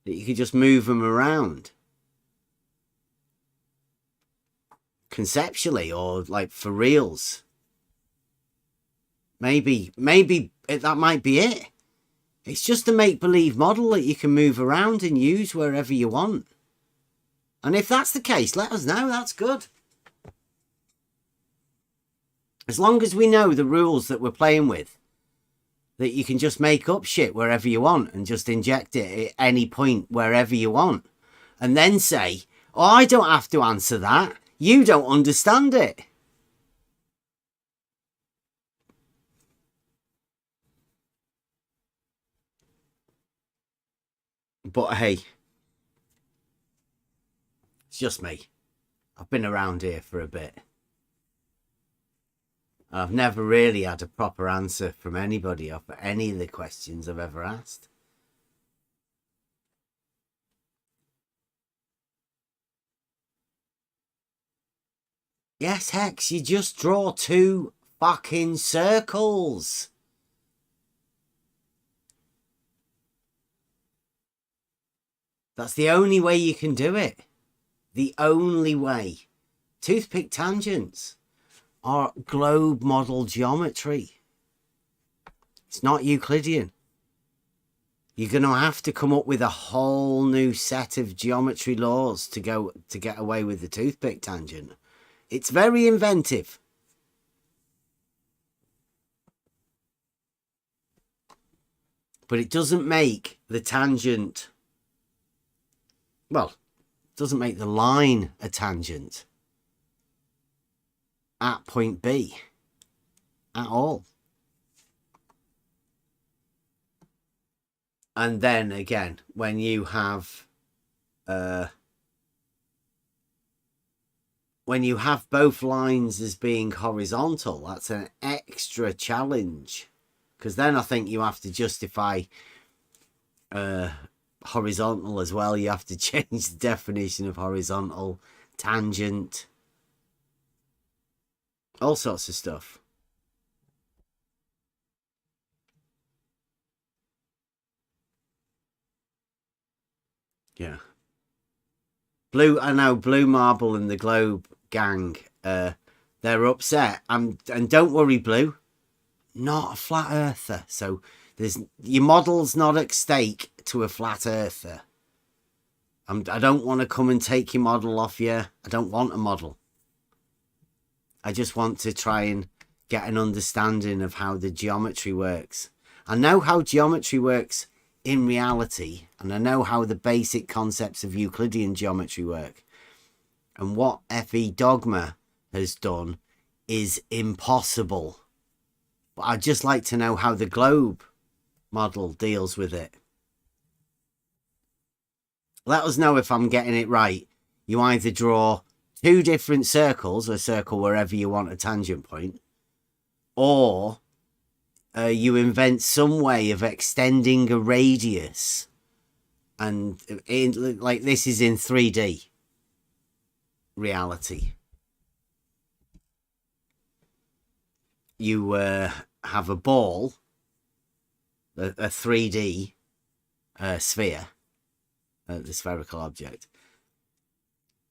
that you could just move them around conceptually, or like for reals. Maybe that might be it. It's just a make-believe model that you can move around and use wherever you want. And if that's the case, let us know. That's good. As long as we know the rules that we're playing with, that you can just make up shit wherever you want and just inject it at any point wherever you want. And then say, oh, I don't have to answer that. You don't understand it. But hey, it's just me. I've been around here for a bit. I've never really had a proper answer from anybody for any of the questions I've ever asked. Yes, Hex, you just draw 2 fucking circles. That's the only way you can do it. The only way. Toothpick tangents are globe model geometry. It's not Euclidean. You're going to have to come up with a whole new set of geometry laws to get away with the toothpick tangent. It's very inventive. But it doesn't make the tangent, well, it doesn't make the line a tangent at point B at all. And then again, when you have both lines as being horizontal, that's an extra challenge, because then I think you have to justify horizontal as well. You have to change the definition of horizontal, tangent, all sorts of stuff. Yeah. I know Blue Marble and the Globe gang, they're upset. And don't worry, Blue, not a flat earther. So your model's not at stake to a flat earther. I don't want to come and take your model off you. I don't want a model. I just want to try and get an understanding of how the geometry works. I know how geometry works in reality, and I know how the basic concepts of Euclidean geometry work. And what FE Dogma has done is impossible. But I'd just like to know how the globe model deals with it. Let us know if I'm getting it right. You either draw 2 different circles, a circle wherever you want a tangent point, or you invent some way of extending a radius, and like this is in 3D reality. You have a ball, a 3D sphere, the spherical object,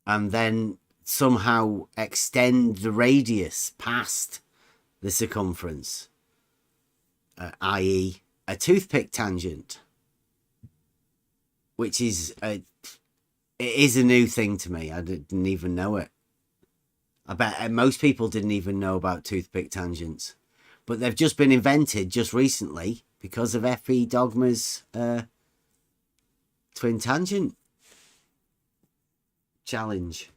and then somehow extend the radius past the circumference, i.e. a toothpick tangent, which is it is a new thing to me. I didn't even know it. I bet most people didn't even know about toothpick tangents, but they've just been invented just recently because of F.E. Dogma's twin tangent challenge.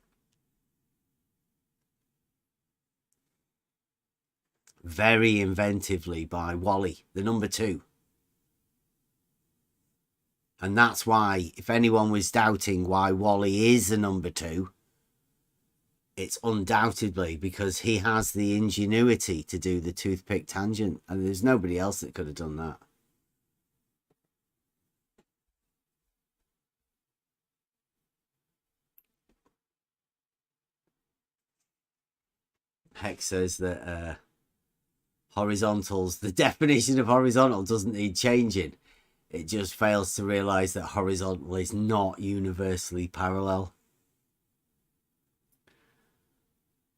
Very inventively by Wally, the number 2. And that's why, if anyone was doubting why Wally is the number 2, it's undoubtedly because he has the ingenuity to do the toothpick tangent. And there's nobody else that could have done that. Hex says that horizontals, the definition of horizontal doesn't need changing. It just fails to realise that horizontal is not universally parallel.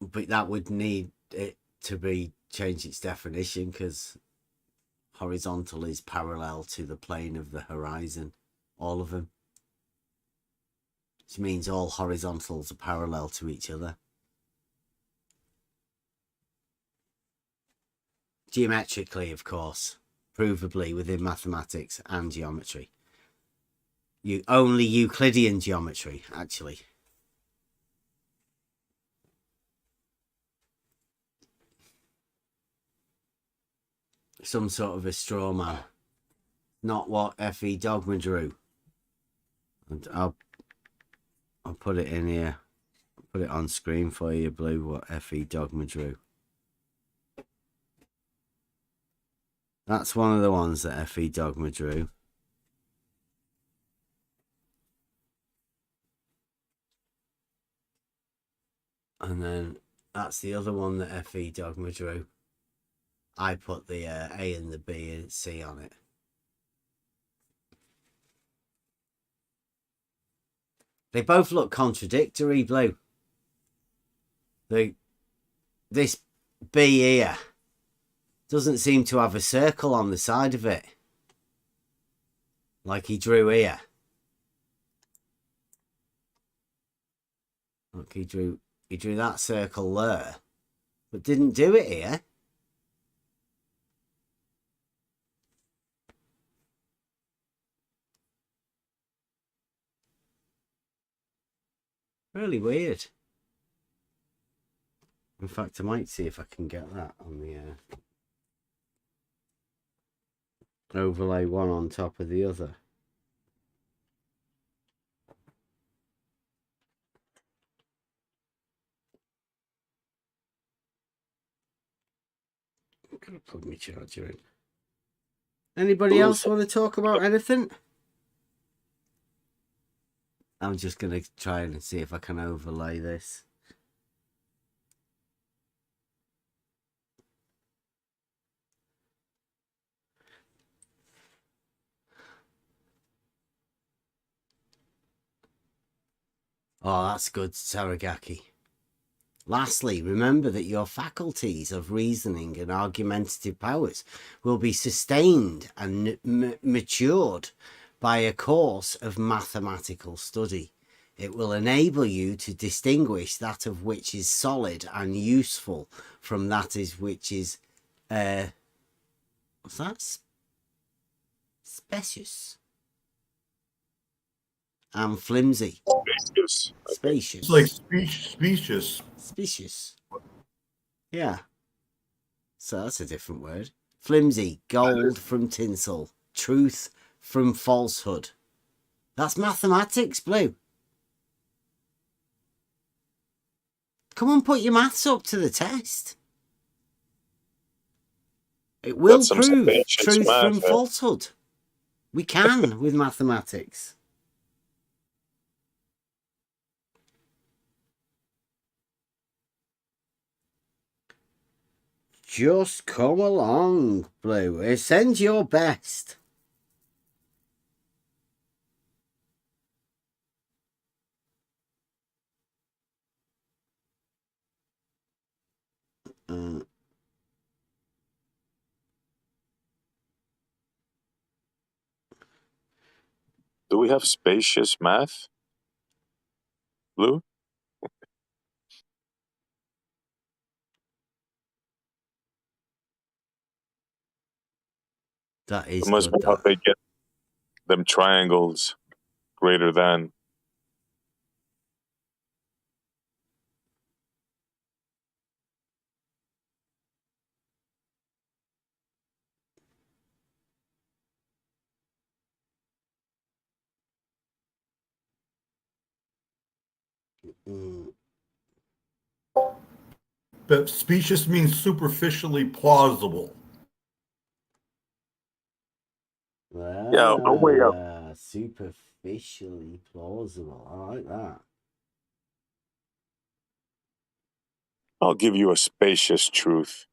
But that would need it to be change its definition, because horizontal is parallel to the plane of the horizon. All of them. Which means all horizontals are parallel to each other. Geometrically, of course. Provably within mathematics and geometry. Only Euclidean geometry, actually. Some sort of a straw man. Not what F.E. Dogma drew. And I'll put it in here. I'll put it on screen for you, Blue, what F.E. Dogma drew. That's one of the ones that F.E. Dogma drew. And then that's the other one that F.E. Dogma drew. I put the A and the B and C on it. They both look contradictory, Blue. This B here doesn't seem to have a circle on the side of it, like he drew here. Look, he drew that circle there, but didn't do it here. Really weird. In fact, I might see if I can get that on the overlay one on top of the other. I'm gonna plug my charger in. Anybody else want to talk about anything? I'm just gonna try and see if I can overlay this. Oh, that's good, Saragaki. Lastly, remember that your faculties of reasoning and argumentative powers will be sustained and matured by a course of mathematical study. It will enable you to distinguish that of which is solid and useful from that is which is, what's that? Specious. And flimsy. Spacious. It's like specious. Specious. Yeah. So that's a different word. Flimsy. Gold from tinsel. Truth from falsehood. That's mathematics, Blue. Come on, put your maths up to the test. It will prove truth from falsehood. We can with mathematics. Just come along, Blue. Send your best. Do we have spacious math? Blue? That is It must good. be how they get them triangles greater than. But specious means superficially plausible. Yeah, no way up. Superficially plausible. I like that. I'll give you a spacious truth.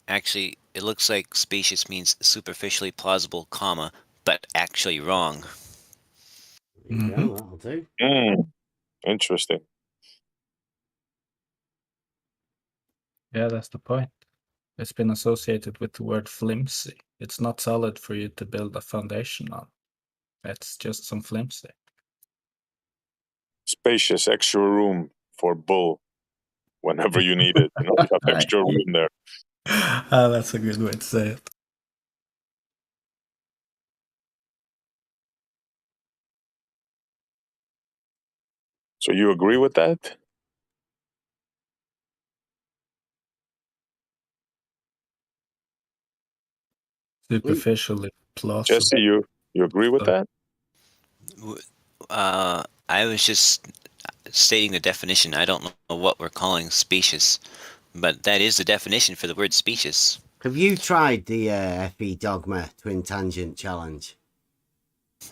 Actually, it looks like specious means superficially plausible, comma, but actually wrong. There you go, that'll do. Interesting. Yeah, that's the point. It's been associated with the word flimsy. It's not solid for you to build a foundation on. It's just some flimsy. Spacious, extra room for bull whenever you need it. You know, you have extra room there. That's a good way to say it. So you agree with that? Superficially plausible. Jesse, you agree with that? I was just stating the definition. I don't know what we're calling specious, but that is the definition for the word specious. Have you tried the FE Dogma Twin Tangent Challenge?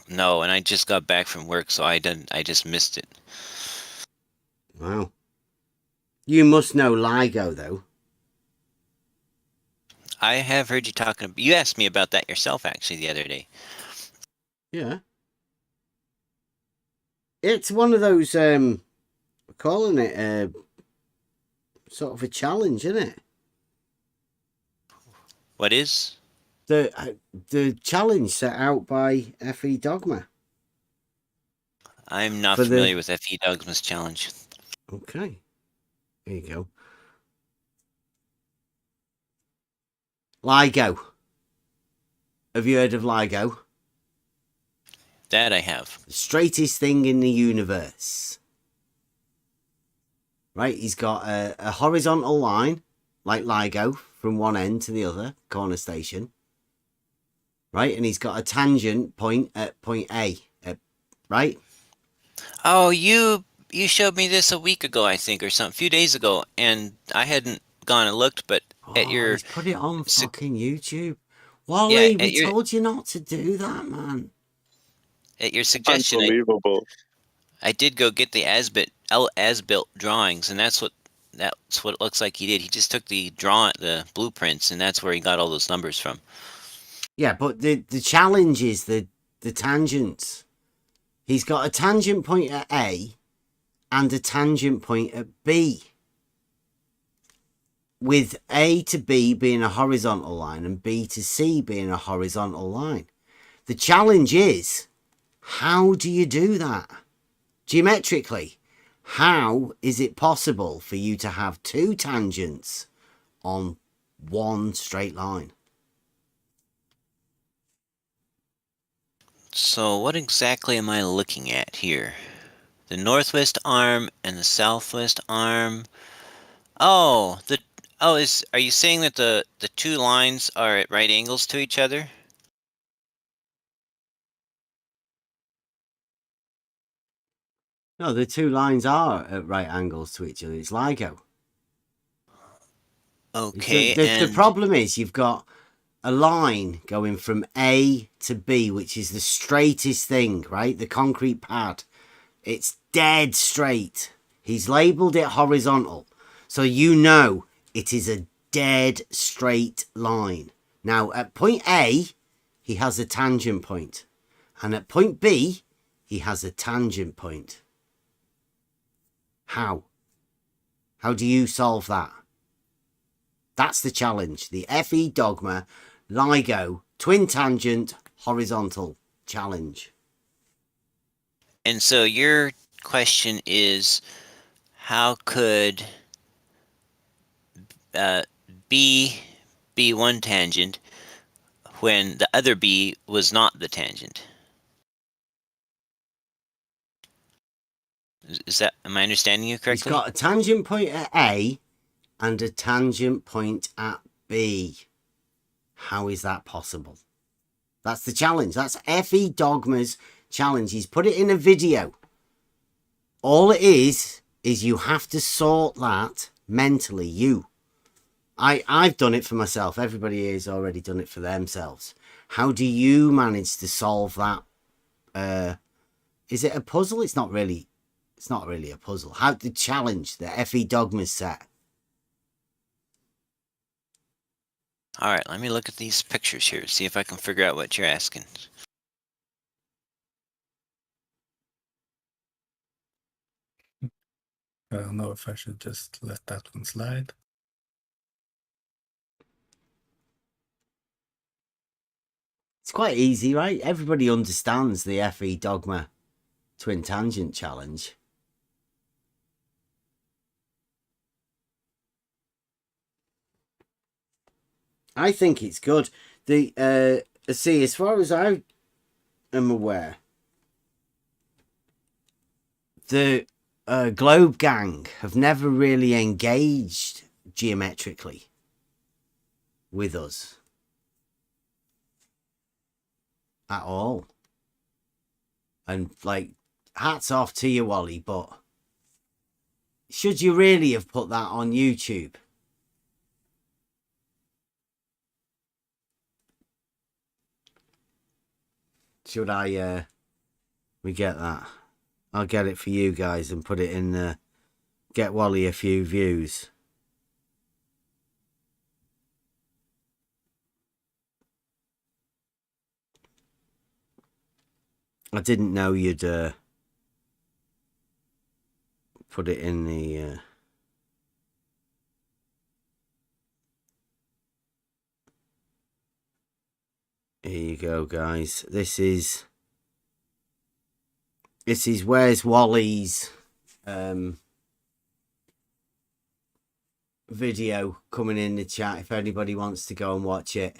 No, and I just got back from work, so I just missed it. Wow. You must know LIGO, though. I have heard you talking. You asked me about that yourself, actually, the other day. Yeah. It's one of those, we're calling it a sort of a challenge, isn't it? What is? The challenge set out by FE Dogma. I'm not familiar with FE Dogma's challenge. Okay. There you go. LIGO. Have you heard of LIGO? That I have. The straightest thing in the universe. Right, he's got a horizontal line, like LIGO, from one end to the other, corner station. Right, and he's got a tangent point at point A, right? Oh, you showed me this a week ago, I think, or something, a few days ago, and I hadn't gone and looked, but at your... He's put it on fucking YouTube. Wally, yeah, we told you not to do that, man. At your suggestion, unbelievable. I did go get the as-built drawings, and that's what it looks like he did. He just took the blueprints, and that's where he got all those numbers from. Yeah, but the challenge is the tangents. He's got a tangent point at A and a tangent point at B. With A to B being a horizontal line and B to C being a horizontal line. The challenge is, how do you do that? Geometrically, how is it possible for you to have two tangents on one straight line? So what exactly am I looking at here? The northwest arm and the southwest arm. Oh, are you saying that the two lines are at right angles to each other? No, the two lines are at right angles to each other. It's LIGO. Okay, the problem is you've got a line going from A to B, which is the straightest thing, right? The concrete pad. It's dead straight. He's labelled it horizontal. So you know it is a dead straight line. Now, at point A, he has a tangent point. And at point B, he has a tangent point. How? How do you solve that? That's the challenge. The FE dogma, LIGO, twin tangent, horizontal challenge. And so your question is, how could B be one tangent when the other B was not the tangent? Is that, am I understanding you correctly? He's got a tangent point at A and a tangent point at B. How is that possible? That's the challenge. That's FE Dogma's challenge. He's put it in a video. All it is you have to sort that mentally. I've done it for myself. Everybody here has already done it for themselves. How do you manage to solve that? Is it a puzzle? It's not really a puzzle. How to challenge the FE Dogma's set? All right, let me look at these pictures here, see if I can figure out what you're asking. I don't know if I should just let that one slide. It's quite easy, right? Everybody understands the FE Dogma twin tangent challenge. I think it's good. See, as far as I am aware, the Globe Gang have never really engaged geometrically with us at all. And like, hats off to you, Wally, but should you really have put that on YouTube? Should I we get that? I'll get it for you guys and put it in get Wally a few views. I didn't know you'd put it in the here you go, guys. This is Where's Wally's video coming in the chat if anybody wants to go and watch it.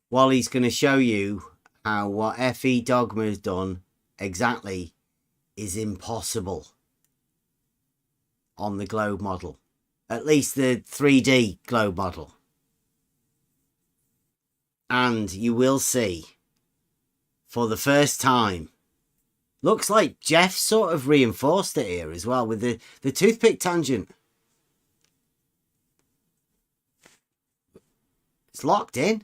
Wally's going to show you how what FE Dogma has done exactly is impossible on the globe model. At least the 3D globe model. And you will see, for the first time, looks like Jeff sort of reinforced it here as well with the toothpick tangent. It's locked in.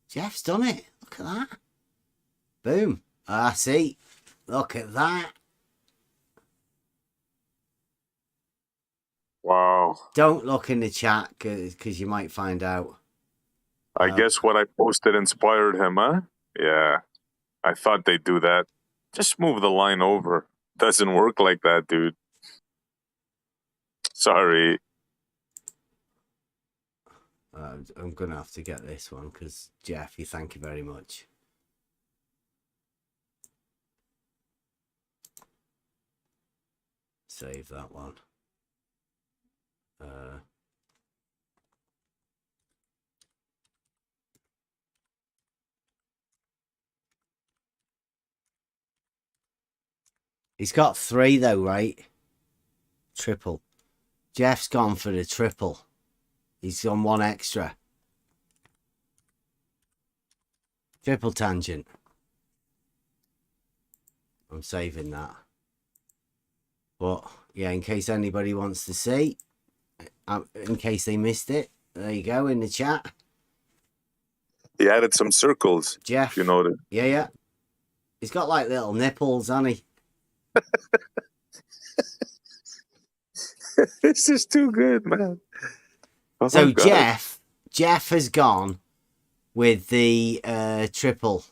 Jeff's done it. Look at that. Boom. Ah, see. Look at that. Wow. Don't look in the chat because you might find out. I guess what I posted inspired him, huh? Yeah. I thought they'd do that. Just move the line over. Doesn't work like that, dude. Sorry. I'm going to have to get this one because, Jeff, thank you very much. Save that one. He's got 3 though, right? Triple. Jeff's gone for the triple. He's on 1 extra. Triple tangent. I'm saving that. But yeah, in case anybody wants to see, in case they missed it, there you go in the chat. He added some circles. Jeff, you noted. Yeah. He's got like little nipples, hasn't he? This is too good, man. Oh, so God. Jeff has gone with the triple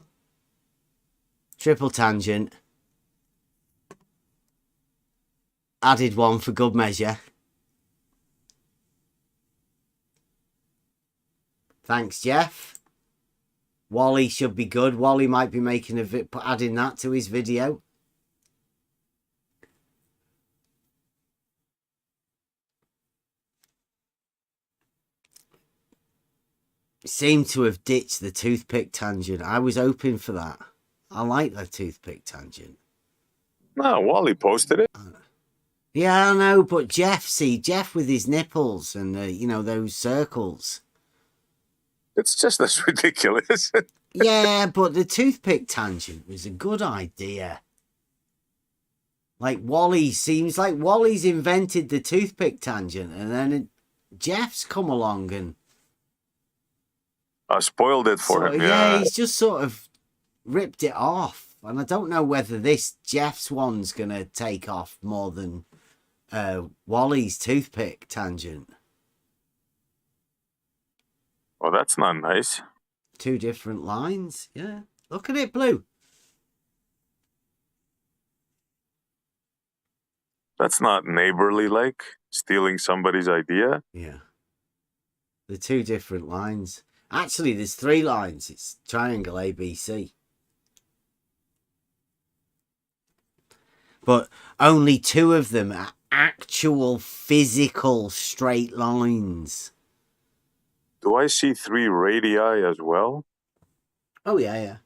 tangent. Added one for good measure. Thanks, Jeff. Wally should be good. Wally might be making adding that to his video. Seem to have ditched the toothpick tangent. I was hoping for that. I like the toothpick tangent. No, Wally posted it. Yeah, I know, but Jeff with his nipples and those circles. It's just as ridiculous. Yeah, but the toothpick tangent was a good idea. Like seems like Wally's invented the toothpick tangent, and then Jeff's come along and I spoiled it for him. Yeah, he's just sort of ripped it off, and I don't know whether this Jeff's one's gonna take off more than Wally's toothpick tangent. Well, that's not nice. 2 different lines. Yeah, look at it, Blue. That's not neighborly like stealing somebody's idea. Yeah. The 2 different lines. Actually, there's 3 lines. It's triangle ABC. But only 2 of them are actual physical straight lines. Do I see 3 radii as well? Oh, yeah.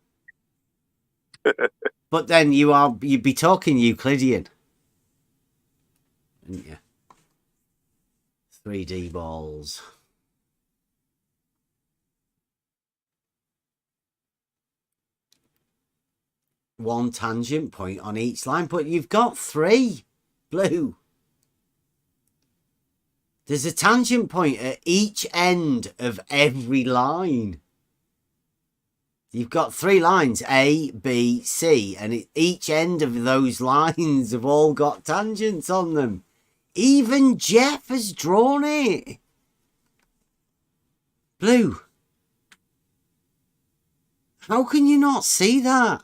But then you'd be talking Euclidean. Wouldn't you? 3D balls. One tangent point on each line, but you've got 3, Blue. There's a tangent point at each end of every line. You've got 3 lines, A, B, C, and each end of those lines have all got tangents on them. Even Jeff has drawn it. Blue. How can you not see that?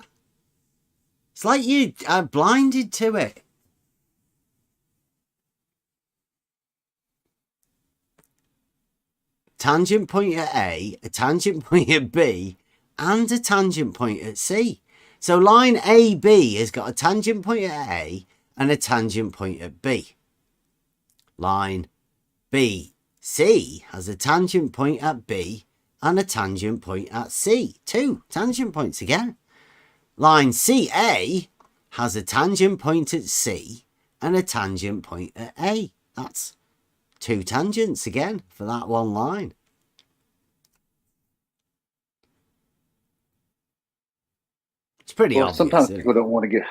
It's like you are blinded to it. Tangent point at A, a tangent point at B, and a tangent point at C. So line AB has got a tangent point at A and a tangent point at B. Line BC has a tangent point at B and a tangent point at C. 2 tangent points again. Line CA has a tangent point at C and a tangent point at A. That's 2 tangents again for that one line. It's pretty obvious. Sometimes people don't want to get.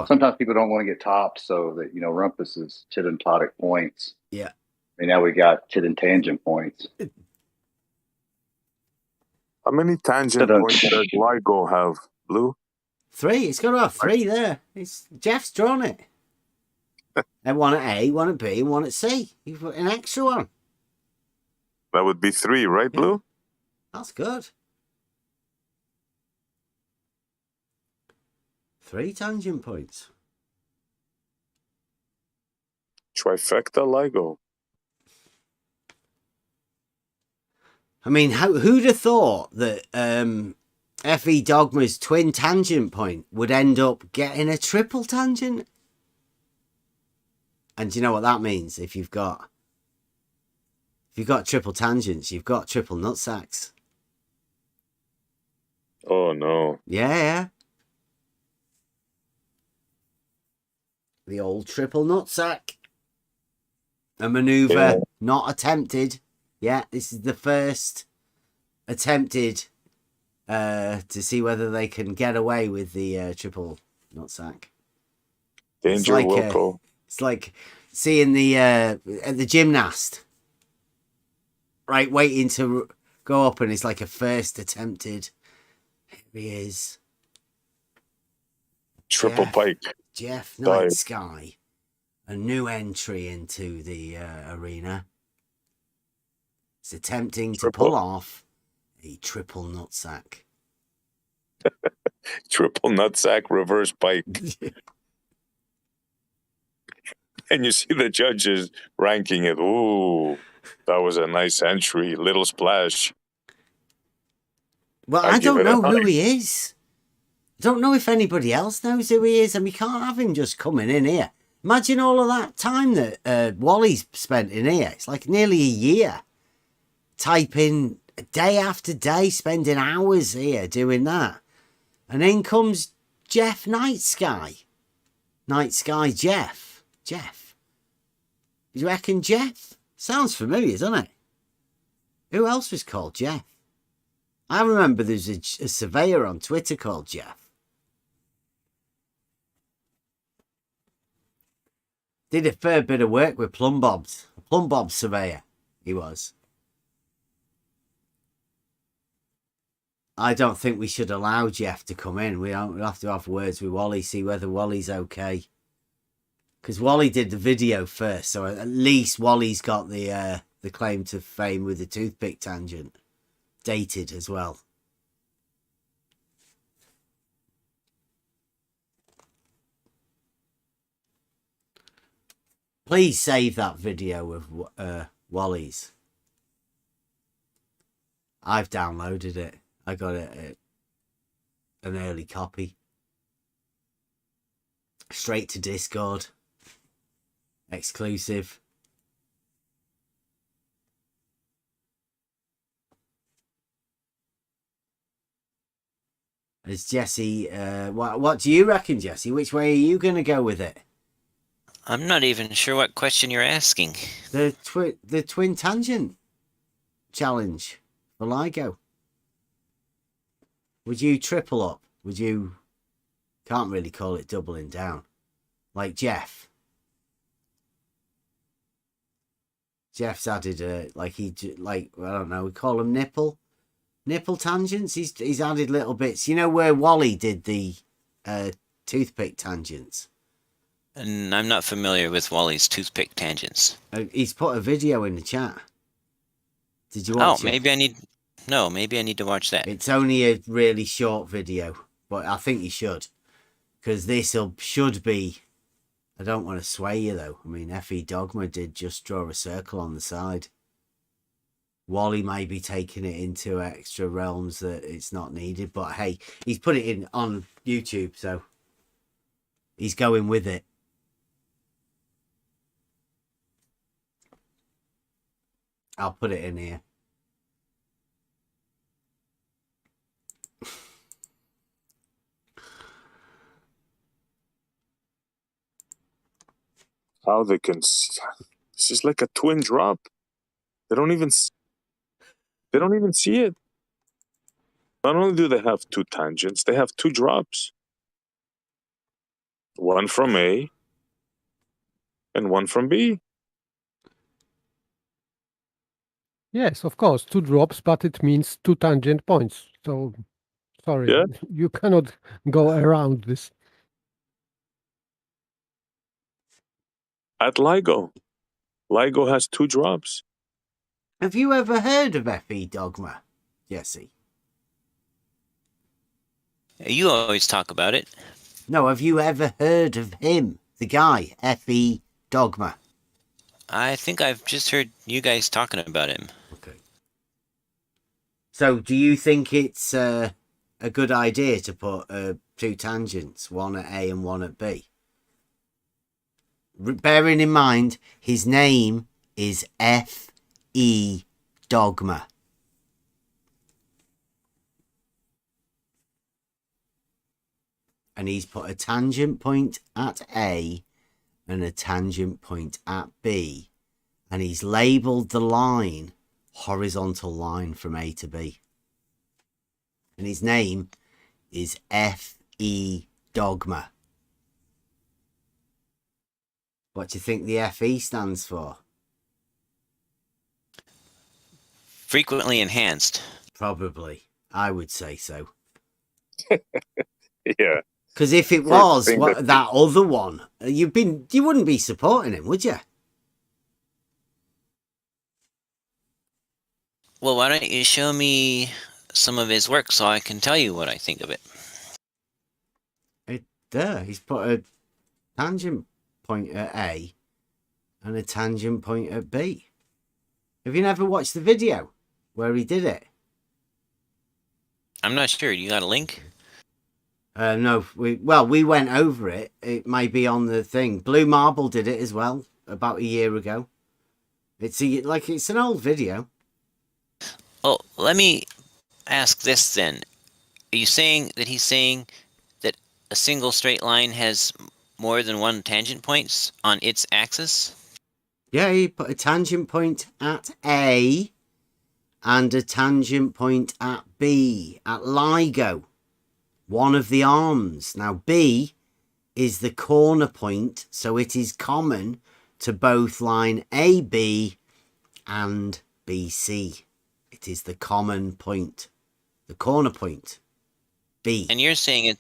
Sometimes people don't want to get topped, so that rumpus is tangential points. Yeah. And now we got tangent points. How many tangent points does LIGO have, Blue? 3. It's got to have 3 there. Jeff's drawn it. And 1 at A, 1 at B, and 1 at C. You've got an extra one. That would be 3, right, Blue? That's good. 3 tangent points. Trifecta LIGO. I mean, who'd have thought that FE Dogma's twin tangent point would end up getting a triple tangent? And do you know what that means? If you've got triple tangents, you've got triple nutsacks. Oh no. Yeah. The old triple nutsack. A maneuver not attempted. Yeah, this is the first attempted to see whether they can get away with the triple nutsack. Danger, Wilco. It's like seeing the gymnast, right, waiting to go up, and it's like a first attempted. Here he is. Triple pike. Jeff Night Sky, a new entry into the arena. It's attempting to pull off A triple nutsack. Triple nutsack, reverse pike. And you see the judges ranking it. Ooh, that was a nice entry. Little splash. Well, I I give don't it a know who 9. he is. I don't know if anybody else knows who he is, and we can't have him just coming in here. Imagine all of that time that Wally's spent in here. It's like nearly a year. Typing day after day, spending hours here doing that. And in comes Jeff Night Sky. Night Sky Jeff. Jeff. You reckon Jeff? Sounds familiar, doesn't it? Who else was called Jeff? I remember there's a surveyor on Twitter called Jeff. Did a fair bit of work with Plumb Bob's. A Plumb Bob surveyor, he was. I don't think we should allow Jeff to come in. We'll have to have words with Wally, see whether Wally's okay. Because Wally did the video first, so at least Wally's got the claim to fame with the toothpick tangent. Dated as well. Please save that video of Wally's. I've downloaded it. I got it an early copy. Straight to Discord. Exclusive. As Jesse, what do you reckon, Jesse? Which way are you going to go with it? I'm not even sure what question you're asking. The twin tangent challenge for LIGO. Would you triple up? Would you? Can't really call it doubling down, like Jeff. Jeff's added I don't know. We call them nipple tangents. He's added little bits. You know where Wally did the toothpick tangents. And I'm not familiar with Wally's toothpick tangents. He's put a video in the chat. Did you watch it? Maybe I need to watch that. It's only a really short video, but I think you should. Because this should be... I don't want to sway you, though. I mean, FE Dogma did just draw a circle on the side. Wally may be taking it into extra realms that it's not needed. But hey, he's put it in on YouTube, so... he's going with it. I'll put it in here. How they can... This is like a twin drop. They don't even see it. Not only do they have two tangents, they have two drops. One from A and one from B. Yes, of course, two drops, but it means two tangent points. So, sorry, Yeah. you cannot go around this. At LIGO. LIGO has two drops. Have you ever heard of FE Dogma, Jesse? You always talk about it. No, have you ever heard of him, the guy, FE Dogma? I think I've just heard you guys talking about him. Okay. So, do you think it's a good idea to put two tangents, one at A and one at B? Bearing in mind, his name is FE Dogma. And he's put a tangent point at A and a tangent point at B. And he's labelled the line horizontal line from A to B. And his name is FE Dogma. What do you think the FE stands for? Frequently enhanced. Probably. I would say so. Yeah. Because if it was that other one, you wouldn't be supporting him, would you? Well, why don't you show me some of his work so I can tell you what I think of it. He's put a tangent point at A and a tangent point at B. Have you never watched the video where he did it? I'm not sure. You got a link? No, we went over it. It may be on the thing. Blue Marble did it as well about a year ago. It's an old video. Well, let me ask this then. Are you saying that he's saying that a single straight line has more than one tangent points on its axis? Yeah, he put a tangent point at A and a tangent point at B, at LIGO, one of the arms. Now, B is the corner point, so it is common to both line AB and BC. It is the common point, the corner point, B. And you're saying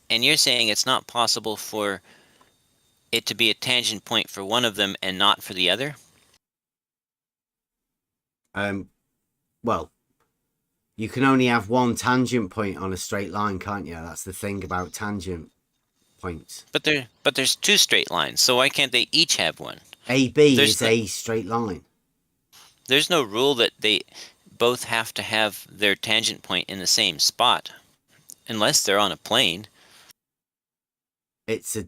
it's not possible for it to be a tangent point for one of them and not for the other? Well, you can only have one tangent point on a straight line, can't you? That's the thing about tangent points. But there's two straight lines, so why can't they each have one? AB is a straight line. There's no rule that they both have to have their tangent point in the same spot, unless they're on a plane. It's a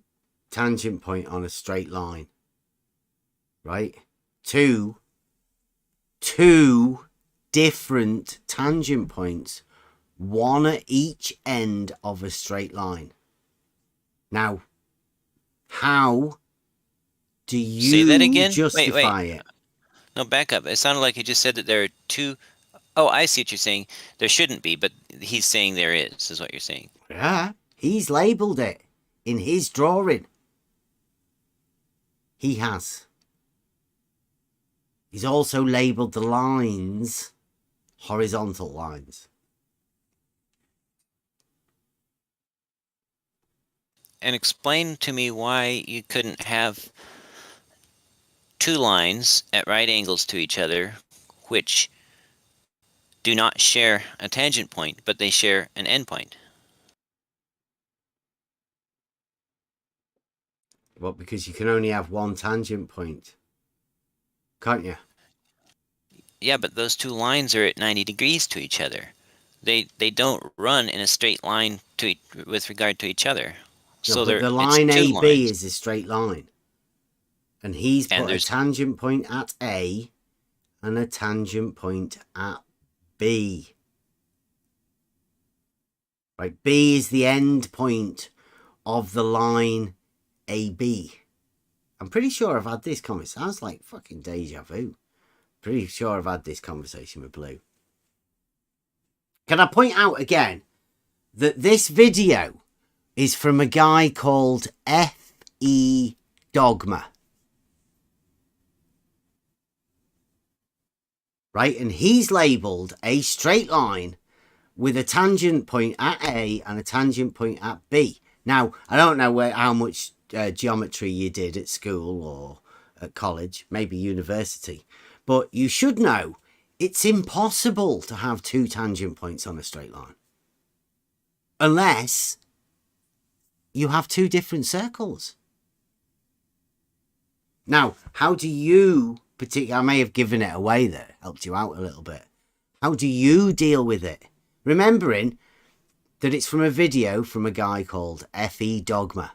tangent point on a straight line, right? Two different tangent points, one at each end of a straight line. Now, how do you say that again? justify Wait. it? No, back up. It sounded like you just said that there are two. Oh, I see what you're saying. There shouldn't be, but he's saying there is what you're saying. Yeah, he's labelled it in his drawing. He has. He's also labelled the lines horizontal lines. And explain to me why you couldn't have two lines at right angles to each other, which do not share a tangent point, but they share an endpoint. Well, because you can only have one tangent point, can't you? Yeah, but those two lines are at 90 degrees to each other. They don't run in a straight line with regard to each other. No, So but the line AB is a straight line. And he's put a tangent point at A and a tangent point at B. Right, B is the end point of the line AB. I'm pretty sure I've had this conversation. Sounds like fucking deja vu. Pretty sure I've had this conversation with Blue. Can I point out again that this video is from a guy called F.E. Dogma. Right, and he's labelled a straight line with a tangent point at A and a tangent point at B. Now, I don't know how much geometry you did at school or at college, maybe university, but you should know it's impossible to have two tangent points on a straight line. Unless you have two different circles. Now, how do you, I may have given it away there, helped you out a little bit. How do you deal with it? Remembering that it's from a video from a guy called F.E. Dogma.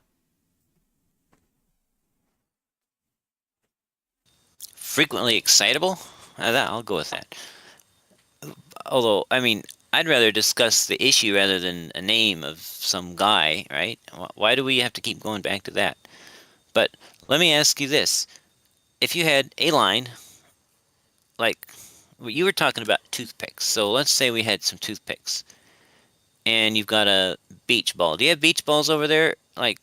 Frequently excitable? I'll go with that. Although, I mean, I'd rather discuss the issue rather than a name of some guy, right? Why do we have to keep going back to that? But let me ask you this. If you had a line, like you were talking about toothpicks. So let's say we had some toothpicks. And you've got a beach ball. Do you have beach balls over there? Like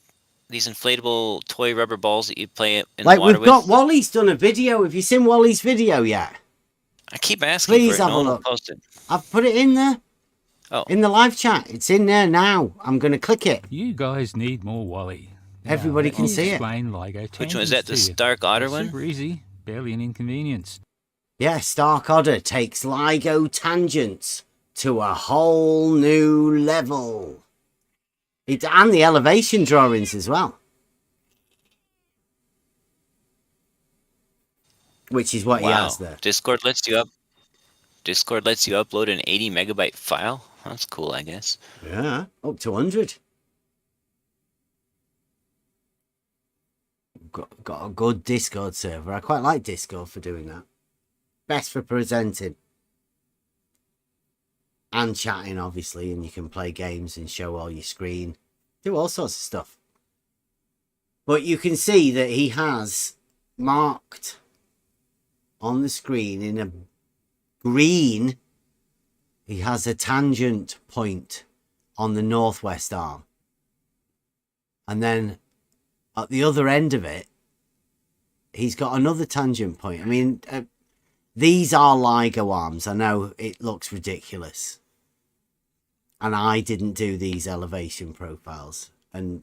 these inflatable toy rubber balls that you play in the water with? Like we've got Wally's done a video. Have you seen Wally's video yet? I keep asking Please for it. have No a one will look. post it. I've put it in there. Oh. In the live chat. It's in there now. I'm going to click it. You guys need more Wally. Everybody can see it. Explain LIGO Which one is that? The Stark Otter one? Super easy. Barely an inconvenience. Yeah, Stark Otter takes LIGO tangents to a whole new level. And the elevation drawings as well. Which is what he has there. Discord lets you upload an 80 megabyte file. That's cool, I guess. Yeah, up to 100. Got a good Discord server. I quite like Discord for doing that. Best for presenting. And chatting, obviously, and you can play games and show all your screen. Do all sorts of stuff. But you can see that he has marked on the screen in a green, he has a tangent point on the northwest arm. And then at the other end of it, he's got another tangent point. I mean, these are LIGO arms. I know it looks ridiculous. And I didn't do these elevation profiles. And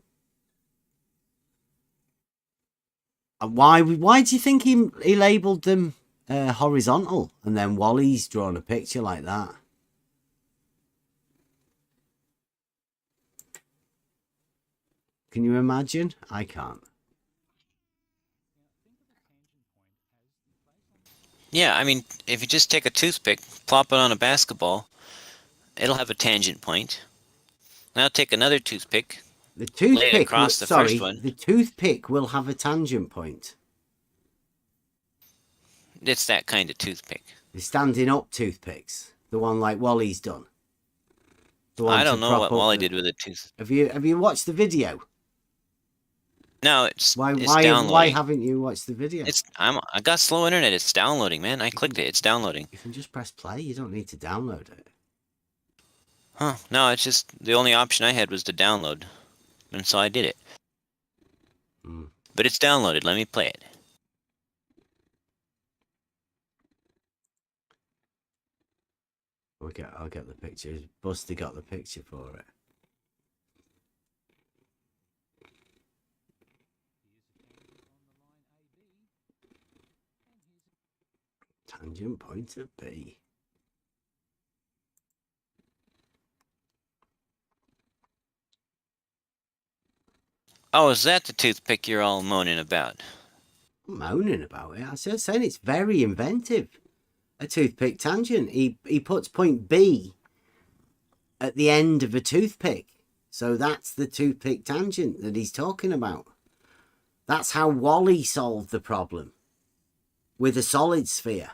why do you think he labelled them horizontal? And then Wally's drawn a picture like that. Can you imagine? I can't. Yeah, I mean, if you just take a toothpick, plop it on a basketball, it'll have a tangent point. Now take another toothpick, The lay it toothpick, across the first one. the toothpick will have a tangent point. It's that kind of toothpick. The standing up toothpicks, the one like Wally's done. The one I don't to know prop what up Wally the- did with a tooth. Have you watched the video? No, it's Why downloading. haven't you watched the video? I got slow internet. It's downloading, man. I clicked it. It's downloading. You can just press play. You don't need to download it. Huh? No, it's just the only option I had was to download, and so I did it. But it's downloaded. Let me play it. I'll get the picture. Busty got the picture for it. Tangent point of B. Oh, is that the toothpick you're all moaning about? I'm moaning about it. I was just saying it's very inventive. A toothpick tangent. He puts point B at the end of a toothpick. So that's the toothpick tangent that he's talking about. That's how Wally solved the problem with a solid sphere.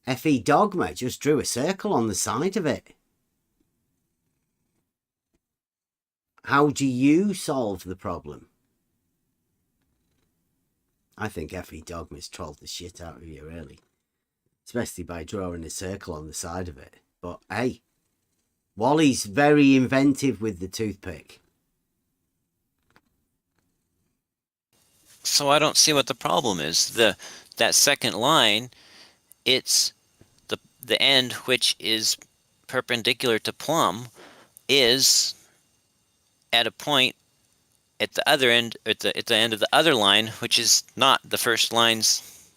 FE Dogma just drew a circle on the side of it. How do you solve the problem? I think FE Dogma's trolled the shit out of you, really. Especially by drawing a circle on the side of it. But hey, Wally's very inventive with the toothpick. So I don't see what the problem is. That second line, it's the end which is perpendicular to plumb is at a point at the other end, at the end of the other line, which is not the first line's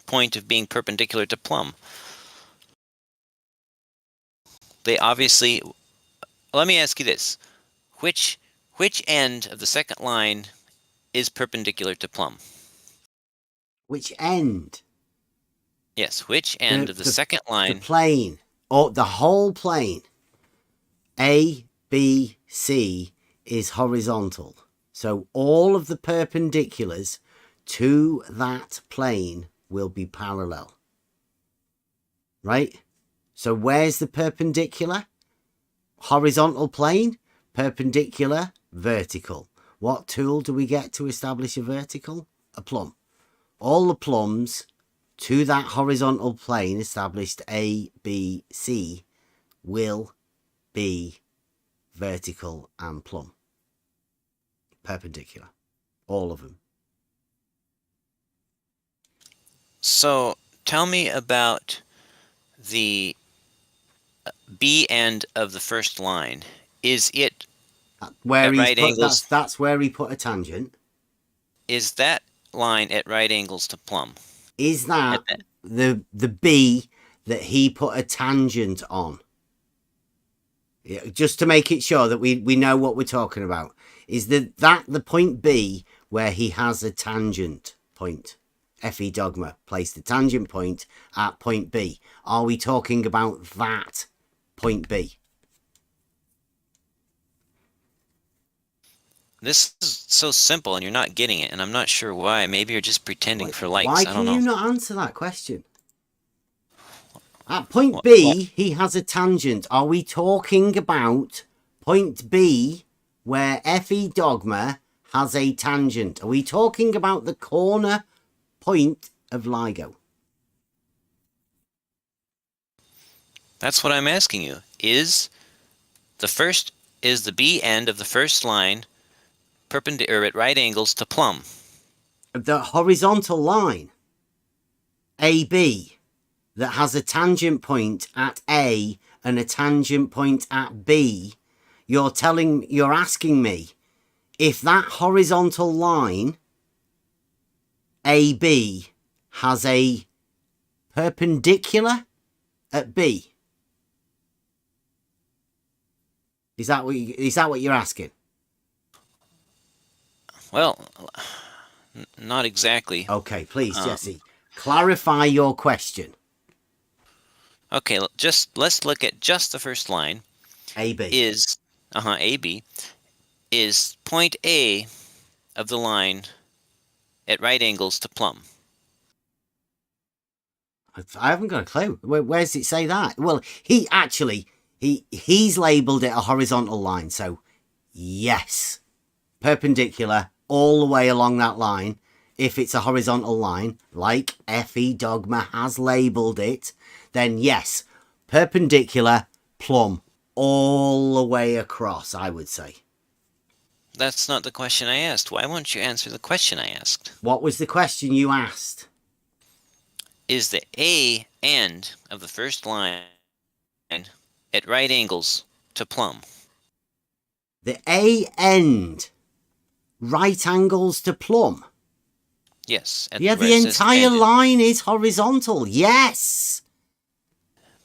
point of being perpendicular to plumb. They obviously. Let me ask you this: which end of the second line is perpendicular to plumb? Which end? Yes, which end of the second line? The plane, or the whole plane. A, B, C is horizontal. So all of the perpendiculars to that plane will be parallel. Right? So where's the perpendicular? Horizontal plane, perpendicular, vertical. What tool do we get to establish a vertical? A plumb. All the plumbs to that horizontal plane established A, B, C will be vertical and plumb. Perpendicular. All of them. So tell me about the B end of the first line. Is it where at right angles? That's where he put a tangent. Is that line at right angles to plumb? Is that the B that he put a tangent on? Yeah, just to make it sure that we know what we're talking about. Is that the point B where he has a tangent point? FE Dogma placed the tangent point at point B. Are we talking about that point B? This is so simple and you're not getting it, and I'm not sure why. Maybe you're just pretending for likes. Why I don't can know. you not answer that question? At point B, he has a tangent. Are we talking about point B where FE Dogma has a tangent? Are we talking about the corner point of LIGO? That's what I'm asking you. Is the B end of the first line perpendicular at right angles to plumb? The horizontal line AB that has a tangent point at A and a tangent point at B, you're asking me if that horizontal line AB has a perpendicular at B. Is that what you're asking? Well, not exactly. Okay, please, Jesse, clarify your question. Okay, let's look at just the first line. AB. AB is point A of the line at right angles to plumb. I haven't got a clue. Where does it say that? Well, he's labelled it a horizontal line, so yes, perpendicular all the way along that line. If it's a horizontal line, like FE Dogma has labelled it, then yes, perpendicular, plumb, all the way across, I would say. That's not the question I asked. Why won't you answer the question I asked? What was the question you asked? Is the A end of the first line at right angles to plumb? The A end, right angles to plumb? Yes. Yeah, the entire line is horizontal. Yes.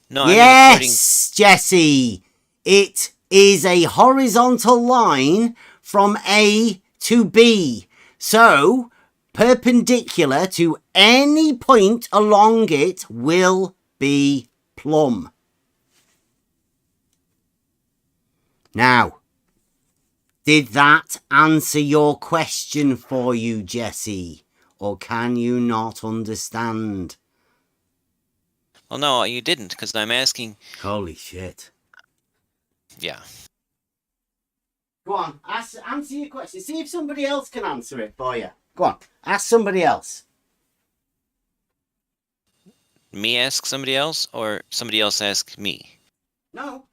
No, yes, Jesse. It is a horizontal line from A to B. So, perpendicular to any point along it will be plumb. Now, did that answer your question for you, Jesse? Or can you not understand? Well, no, you didn't, because I'm asking... Holy shit. Yeah. Go on, answer your question. See if somebody else can answer it for you. Go on, ask somebody else. Me ask somebody else, or somebody else ask me? No.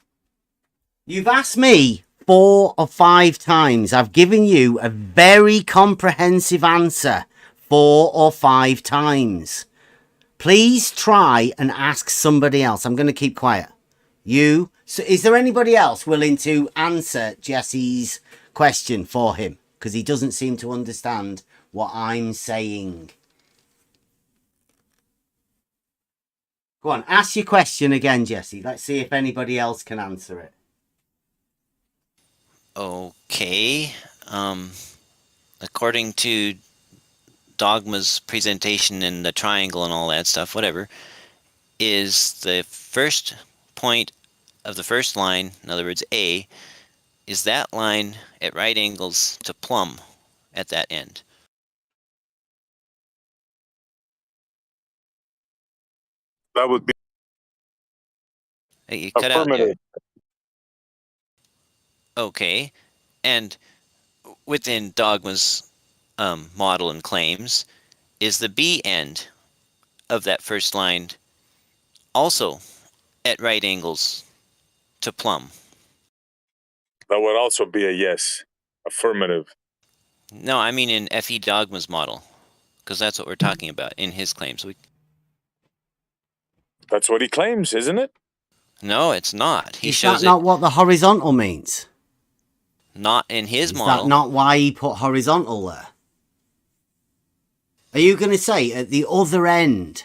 You've asked me 4 or 5 times. I've given you a very comprehensive answer 4 or 5 times. Please try and ask somebody else. I'm going to keep quiet. So is there anybody else willing to answer Jesse's question for him? Because he doesn't seem to understand what I'm saying. Go on, ask your question again, Jesse. Let's see if anybody else can answer it. Okay. According to Dogma's presentation and the triangle and all that stuff, whatever, is the first point of the first line, in other words, A, is that line at right angles to plumb at that end? That would be You cut out there. affirmative. Okay. And within Dogma's model and claims, is the B end of that first line also at right angles to plumb? That would also be a yes. Affirmative. No, I mean in FE Dogma's model, because that's what we're talking about in his claims. That's what he claims, isn't it? No, it's not. Is that not what the horizontal means? Not in his model. Is that not why he put horizontal there? Are you going to say at the other end,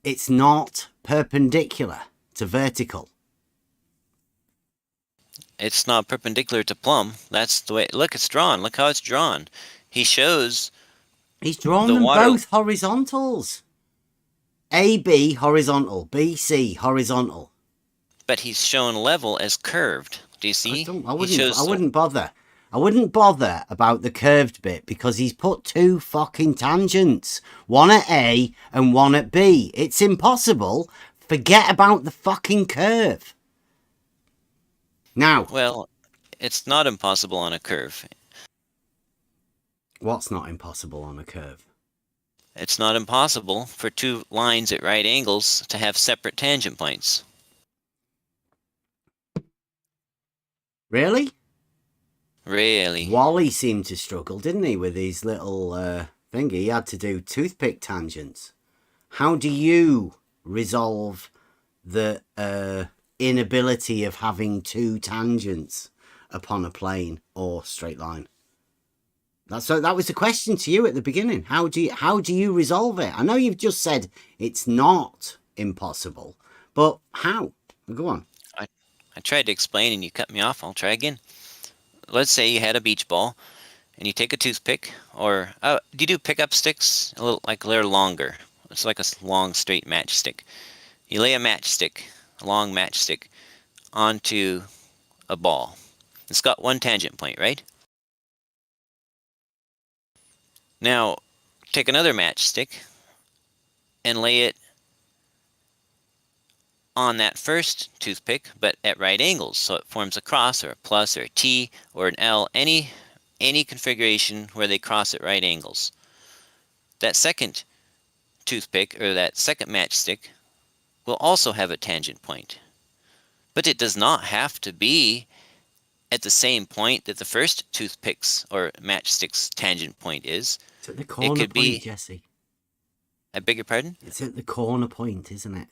it's not perpendicular to vertical. It's not perpendicular to plumb. That's the way. Look, it's drawn. Look how it's drawn. He shows. He's drawn the them water. both horizontals. AB horizontal, BC horizontal. But he's shown level as curved. Do you see? I wouldn't bother. I wouldn't bother about the curved bit because he's put two fucking tangents. One at A and one at B. It's impossible. Forget about the fucking curve. Now. Well, it's not impossible on a curve. What's not impossible on a curve? It's not impossible for two lines at right angles to have separate tangent points. Really? Really? Wally seemed to struggle, didn't he, with his little thingy? He had to do toothpick tangents. How do you resolve the inability of having two tangents upon a plane or straight line? That was the question to you at the beginning. How do you resolve it? I know you've just said it's not impossible, but how? Go on. I tried to explain and you cut me off. I'll try again. Let's say you had a beach ball and you take a toothpick, or do you do pickup sticks? A little like they're longer. It's like a long straight matchstick. You lay a long matchstick, onto a ball. It's got one tangent point, right? Now, take another matchstick and lay it on that first toothpick, but at right angles, so it forms a cross or a plus or a T or an L, any configuration where they cross at right angles. That second toothpick, or that second matchstick, will also have a tangent point. But it does not have to be at the same point that the first toothpick's or matchstick's tangent point is. It's at the corner point, Jesse. I beg your pardon? It's at the corner point, isn't it?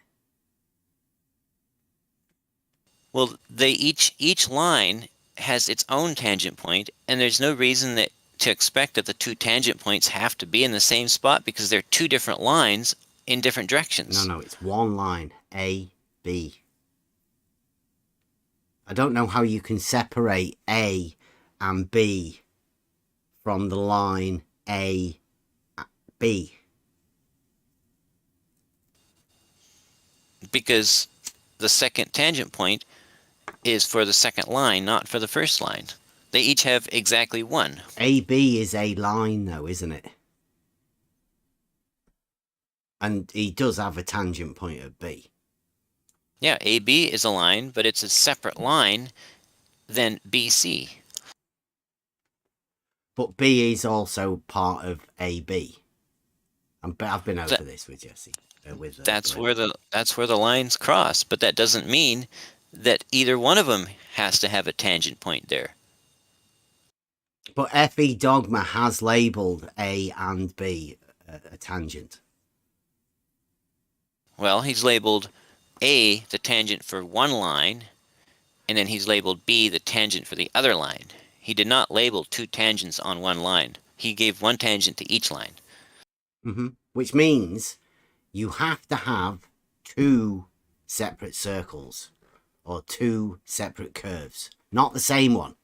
Well, each line has its own tangent point, and there's no reason to expect that the two tangent points have to be in the same spot because they're two different lines in different directions. No, it's one line, A, B. I don't know how you can separate A and B from the line A, B. Because the second tangent point is for the second line, not for the first line. They each have exactly one. AB is a line, though, isn't it? And he does have a tangent point at B. Yeah, AB is a line, but it's a separate line than BC. But B is also part of AB. I've been over this with Jesse. That's where the lines cross, but that doesn't mean that either one of them has to have a tangent point there. But FE Dogma has labelled A and B a tangent. Well, he's labelled A the tangent for one line, and then he's labelled B the tangent for the other line. He did not label two tangents on one line. He gave one tangent to each line. Mm-hmm. Which means you have to have two separate circles or two separate curves. Not the same one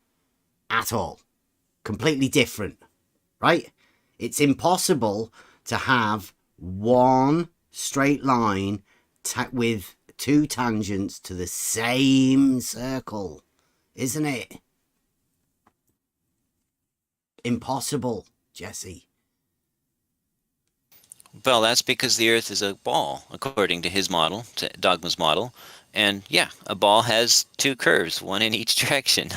at all. Completely different, right? It's impossible to have one straight line with two tangents to the same circle, isn't it? Impossible, Jesse. Well, that's because the Earth is a ball, according to his model, to Dogma's model. And yeah, a ball has two curves, one in each direction.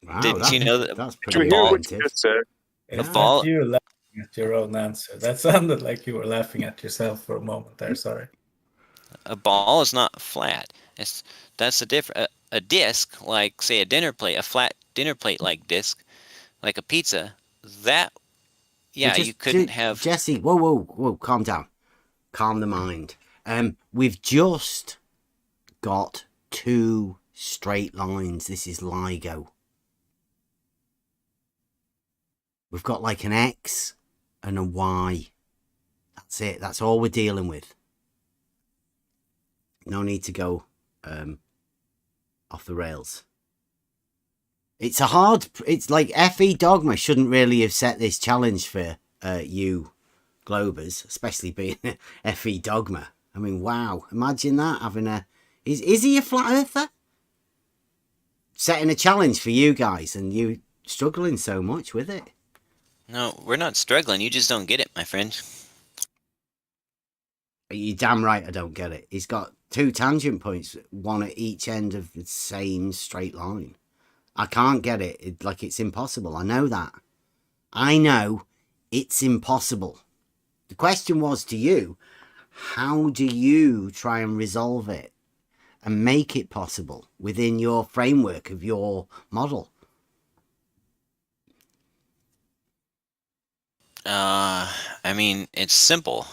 Wow, Didn't you know that? That's Did you hear what you just said? It's ball- not you laughing at your own answer. That sounded like you were laughing at yourself for a moment there. Sorry. A ball is not flat. That's a disc, like say a dinner plate, a flat dinner plate like disc, like a pizza. That, yeah, you couldn't have. Jesse, whoa, calm down, calm the mind. We've just got two straight lines. This is LIGO. We've got like an X and a Y That's it. That's all we're dealing with. No need to go off the rails. It's like FE Dogma shouldn't really have set this challenge for you Globers, especially being FE Dogma. I mean, wow. Imagine that, having a... Is he a flat earther? Setting a challenge for you guys and you struggling so much with it. No, we're not struggling. You just don't get it, my friend. You're damn right I don't get it. He's got 2 tangent points, one at each end of the same straight line. I can't get it. It's impossible. I know that. I know it's impossible. The question was to you, how do you try and resolve it and make it possible within your framework of your model? I mean, it's simple,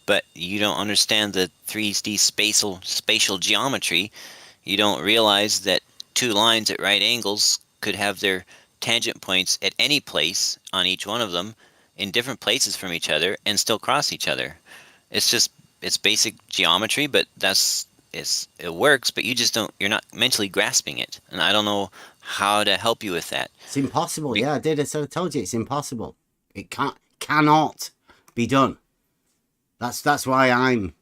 but you don't understand the 3D spatial geometry. You don't realize that 2 lines at right angles could have their tangent points at any place on each one of them in different places from each other and still cross each other. It's basic geometry, but it works, but you're not mentally grasping it. And I don't know how to help you with that. It's impossible. Yeah, I did. I sort of told you it's impossible. It cannot be done. That's why I'm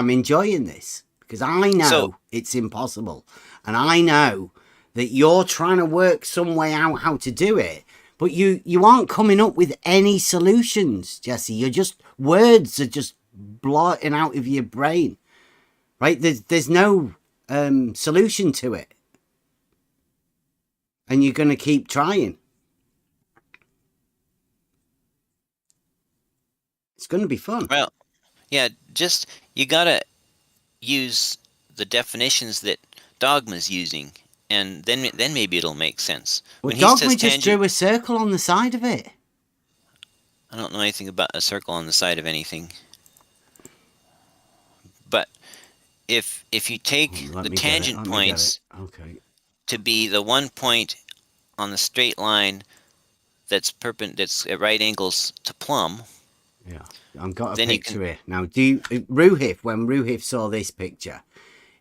enjoying this, because I know it's impossible, and I know that you're trying to work some way out how to do it, but you aren't coming up with any solutions, Jesse. Words are just blotting out of your brain, right? There's no solution to it, and you're going to keep trying. It's going to be fun. Well, yeah, you gotta use the definitions that Dogma's using, and then maybe it'll make sense. Well, When Dogma just drew a circle on the side of it. I don't know anything about a circle on the side of anything. But if you take the tangent points to be the one point on the straight line that's at right angles to plumb. Yeah, I've got a picture here. Now, when Ruhif saw this picture,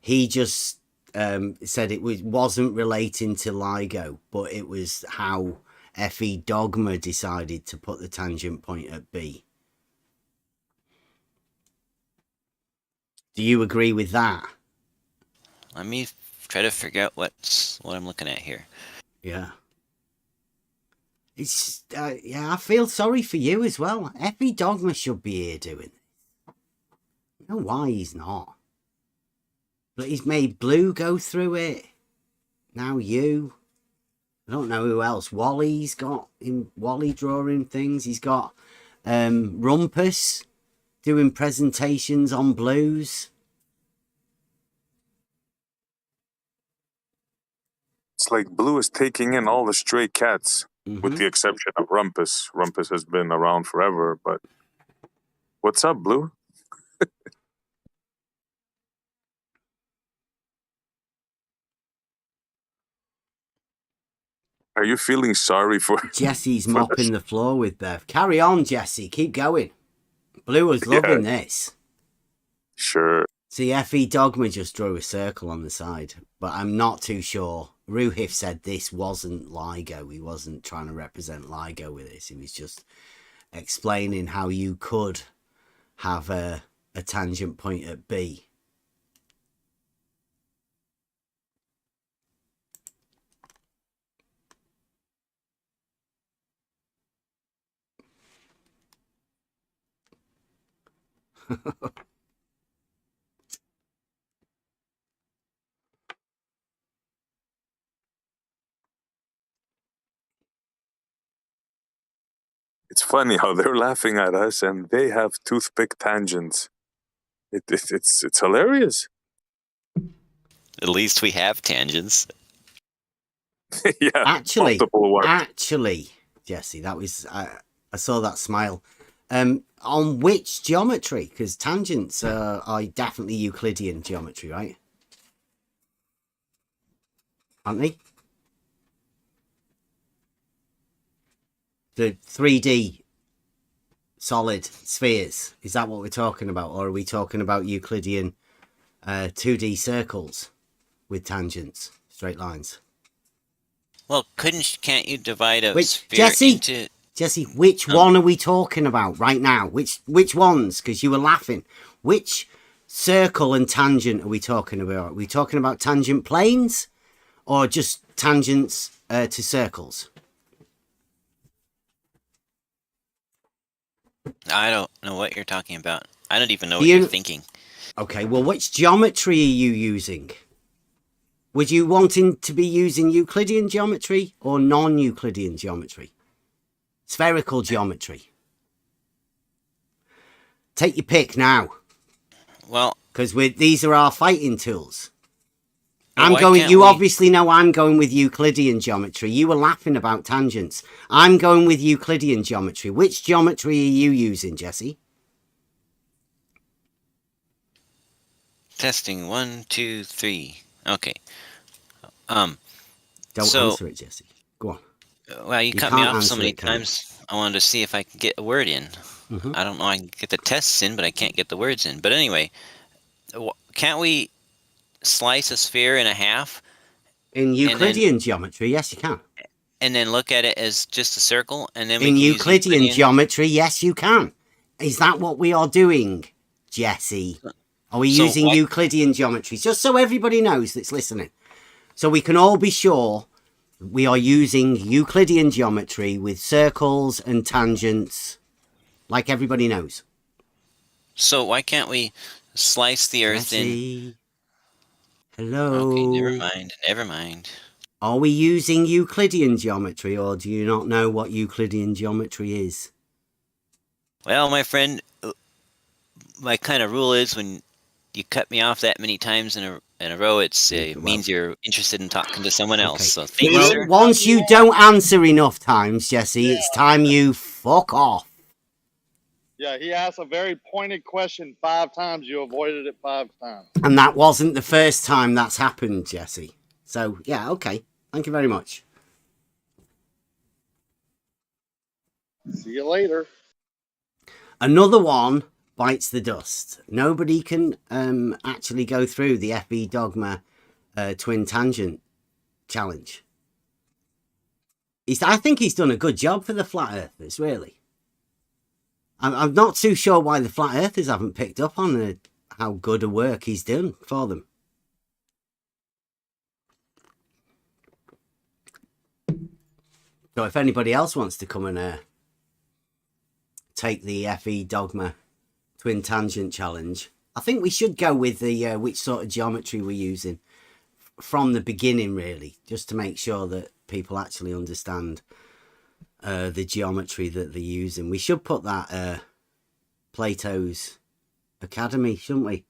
he just said it wasn't relating to LIGO, but it was how FE Dogma decided to put the tangent point at B. Do you agree with that? Let me try to figure out what I'm looking at here. Yeah. It's yeah, I feel sorry for you as well. FE Dogma should be here doing this. I don't know why he's not. But he's made Blue go through it. Now you. I don't know who else. Wally's got Wally drawing things. He's got Rumpus doing presentations on blues. It's like Blue is taking in all the stray cats, with the exception of Rumpus. Rumpus has been around forever, but what's up, Blue? Are you feeling sorry for Jesse's mopping the floor with Bev. Carry on, Jesse. Keep going. Blue was loving this. Sure. See, FE Dogma just drew a circle on the side, but I'm not too sure. Ruhif said this wasn't LIGO. He wasn't trying to represent LIGO with this. He was just explaining how you could have a tangent point at B. It's funny how they're laughing at us and they have toothpick tangents. It's hilarious. At least we have tangents. Yeah, actually, Jesse, that was I saw that smile. On which geometry? Because tangents are definitely Euclidean geometry, right? Aren't they? The 3D solid spheres. Is that what we're talking about? Or are we talking about Euclidean 2D circles with tangents, straight lines? Well, can't you divide a sphere Jesse, into... Jesse, which one are we talking about right now? Which ones? Because you were laughing. Which circle and tangent are we talking about? Are we talking about tangent planes or just tangents to circles? I don't know what you're talking about. I don't even know what you're thinking. Okay, well, which geometry are you using? Would you wanting to be using Euclidean geometry or non-Euclidean geometry? Spherical geometry. Take your pick now. Well, because these are our fighting tools. Well, You obviously know I'm going with Euclidean geometry. You were laughing about tangents. I'm going with Euclidean geometry. Which geometry are you using, Jesse? Testing 1, 2, 3. Okay. Don't answer it, Jesse. Go on. Well, you cut me off so many times. I wanted to see if I could get a word in. I don't know. I can get the tests in, but I can't get the words in. But anyway, can't we slice a sphere in half? In Euclidean geometry, yes, you can. And then look at it as just a circle, and then in Euclidean geometry, yes, you can. Is that what we are doing, Jesse? Are we using Euclidean geometry? Just so everybody knows that's listening. So we can all be sure we are using Euclidean geometry with circles and tangents, like everybody knows. So why can't we slice the Earth in? Hello. Okay, never mind. Are we using Euclidean geometry, or do you not know what Euclidean geometry is? Well, my friend, my kind of rule is when you cut me off that many times in a row, it means you're interested in talking to someone else. So thank you, sir. Once you don't answer enough times, Jesse, it's time you fuck off. Yeah, he asked a very pointed question 5 times. You avoided it 5 times. And that wasn't the first time that's happened, Jesse. So, yeah, okay. Thank you very much. See you later. Another one bites the dust. Nobody can actually go through the FE Dogma twin tangent challenge. I think he's done a good job for the flat earthers, really. I'm not too sure why the flat earthers haven't picked up on how good a work he's done for them. So if anybody else wants to come and take the FE Dogma twin tangent challenge, I think we should go with the which sort of geometry we're using from the beginning, really, just to make sure that people actually understand the geometry that they're using. We should put that Plato's Academy, shouldn't we?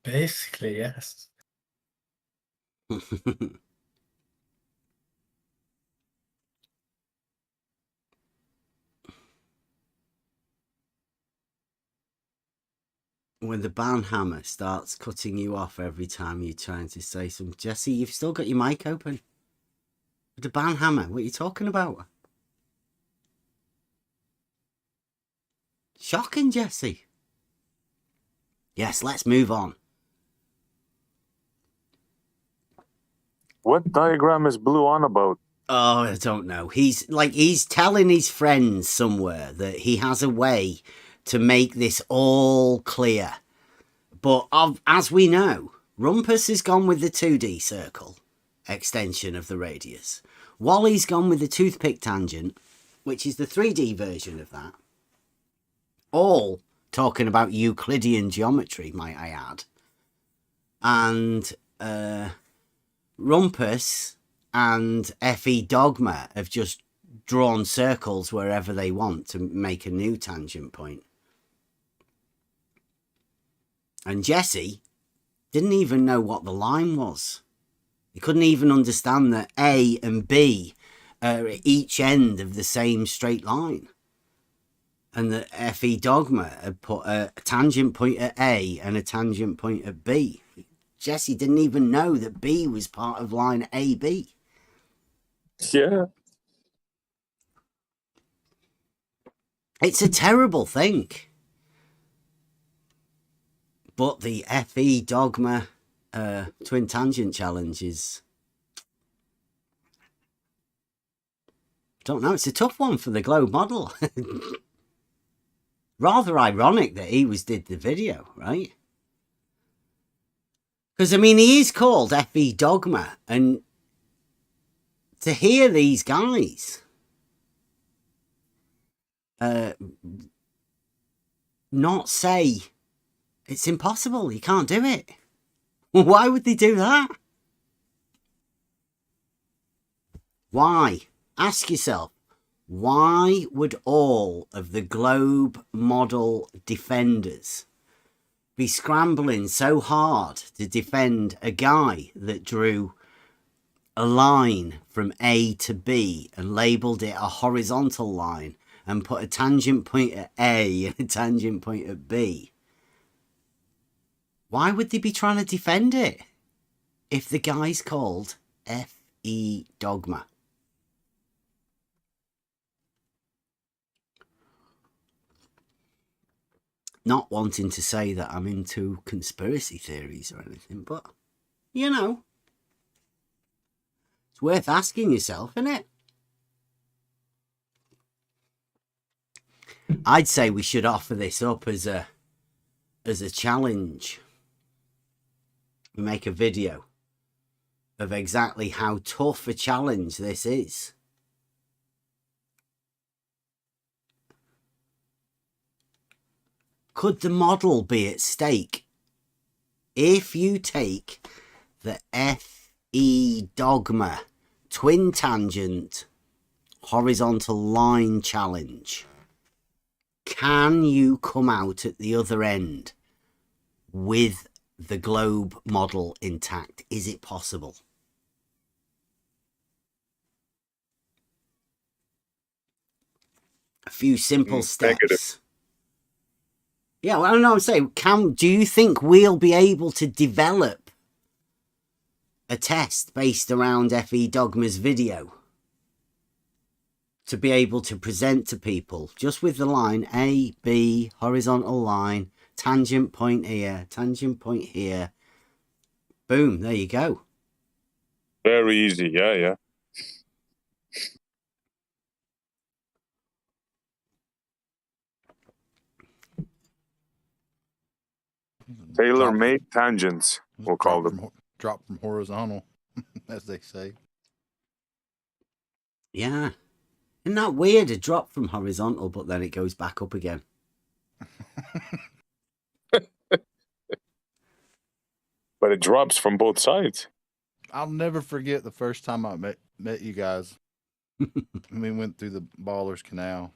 Basically, yes. When the banhammer starts cutting you off every time you're trying to say something. Jesse, you've still got your mic open. The banhammer, what are you talking about? Shocking, Jesse. Yes, let's move on. What diagram is Blue on about? Oh, I don't know. He's telling his friends somewhere that he has a way to make this all clear. But as we know, Rumpus has gone with the 2D circle extension of the radius. Wally's gone with the toothpick tangent, which is the 3D version of that. All talking about Euclidean geometry, might I add. And Rumpus and FE Dogma have just drawn circles wherever they want to make a new tangent point. And Jesse didn't even know what the line was. He couldn't even understand that A and B are at each end of the same straight line. And that FE Dogma had put a tangent point at A and a tangent point at B. Jesse didn't even know that B was part of line AB. Yeah. It's a terrible thing. But the FE dogma twin tangent challenge is... Don't know, it's a tough one for the globe model. Rather ironic that he did the video, right? Because, I mean, he is called FE Dogma, and to hear these guys not say it's impossible, you can't do it. Why would they do that? Why? Ask yourself, why would all of the globe model defenders be scrambling so hard to defend a guy that drew a line from A to B and labelled it a horizontal line and put a tangent point at A and a tangent point at B? Why would they be trying to defend it if the guy's called FE Dogma? Not wanting to say that I'm into conspiracy theories or anything, but, you know, it's worth asking yourself, isn't it? I'd say we should offer this up as a challenge. We make a video of exactly how tough a challenge this is. Could the model be at stake if you take the FE Dogma twin tangent horizontal line challenge? Can you come out at the other end with the globe model intact? Is it possible? A few simple steps. Negative. Yeah, well, I don't know. I'm saying, do you think we'll be able to develop a test based around FE Dogma's video to be able to present to people just with the line A, B, horizontal line, tangent point here, boom, there you go. Very easy. Yeah. Tailor-made tangents, we'll call them. Drop from horizontal, as they say. Yeah. Isn't that weird? A drop from horizontal, but then it goes back up again. But it drops from both sides. I'll never forget the first time I met you guys. We went through the Ballers Canal.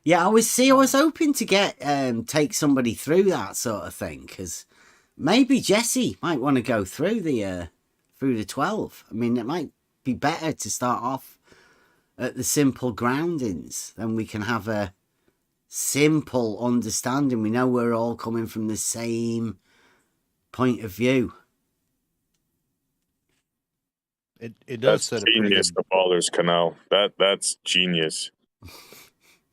Yeah, I was hoping to get take somebody through that sort of thing, because maybe Jesse might want to go through the 12. I mean, it might be better to start off at the simple groundings, then we can have a simple understanding. We know we're all coming from the same point of view. It does set a pretty genius. good... The Ballers Canal. That's genius.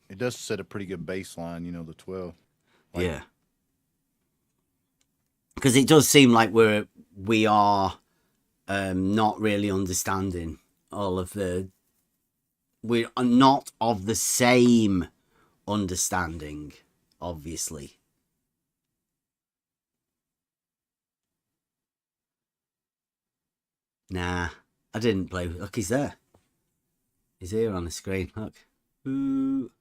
It does set a pretty good baseline, the 12. Yeah. Because it does seem like we are not really understanding all of the... We are not of the same understanding, obviously. Nah, I didn't play. Look, he's there. He's here on the screen. Look. Ooh.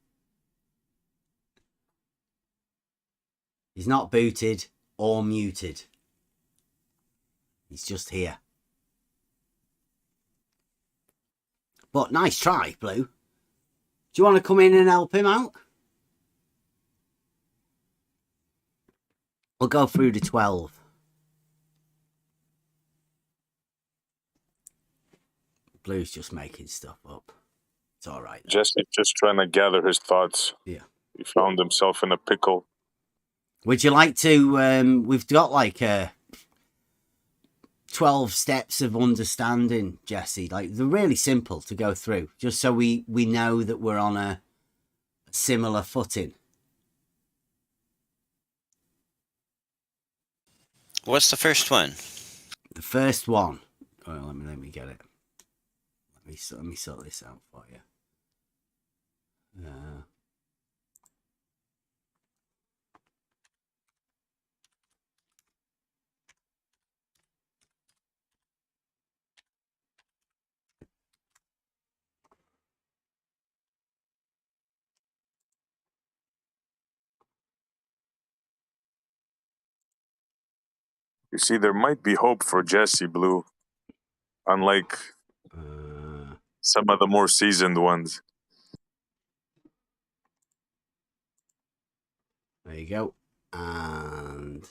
He's not booted or muted. He's just here. But nice try, Blue. Do you want to come in and help him out? We'll go through to 12. Blue's just making stuff up. It's all right. Just trying to gather his thoughts. Yeah. He found himself in a pickle. Would you like to... we've got like 12 steps of understanding, Jesse. Like, they're really simple to go through, just so we know that we're on a similar footing. What's the first one? The first one. Oh, let me get it. Let me sort this out for you. You see, there might be hope for Jesse Blue, unlike some of the more seasoned ones. There you go. And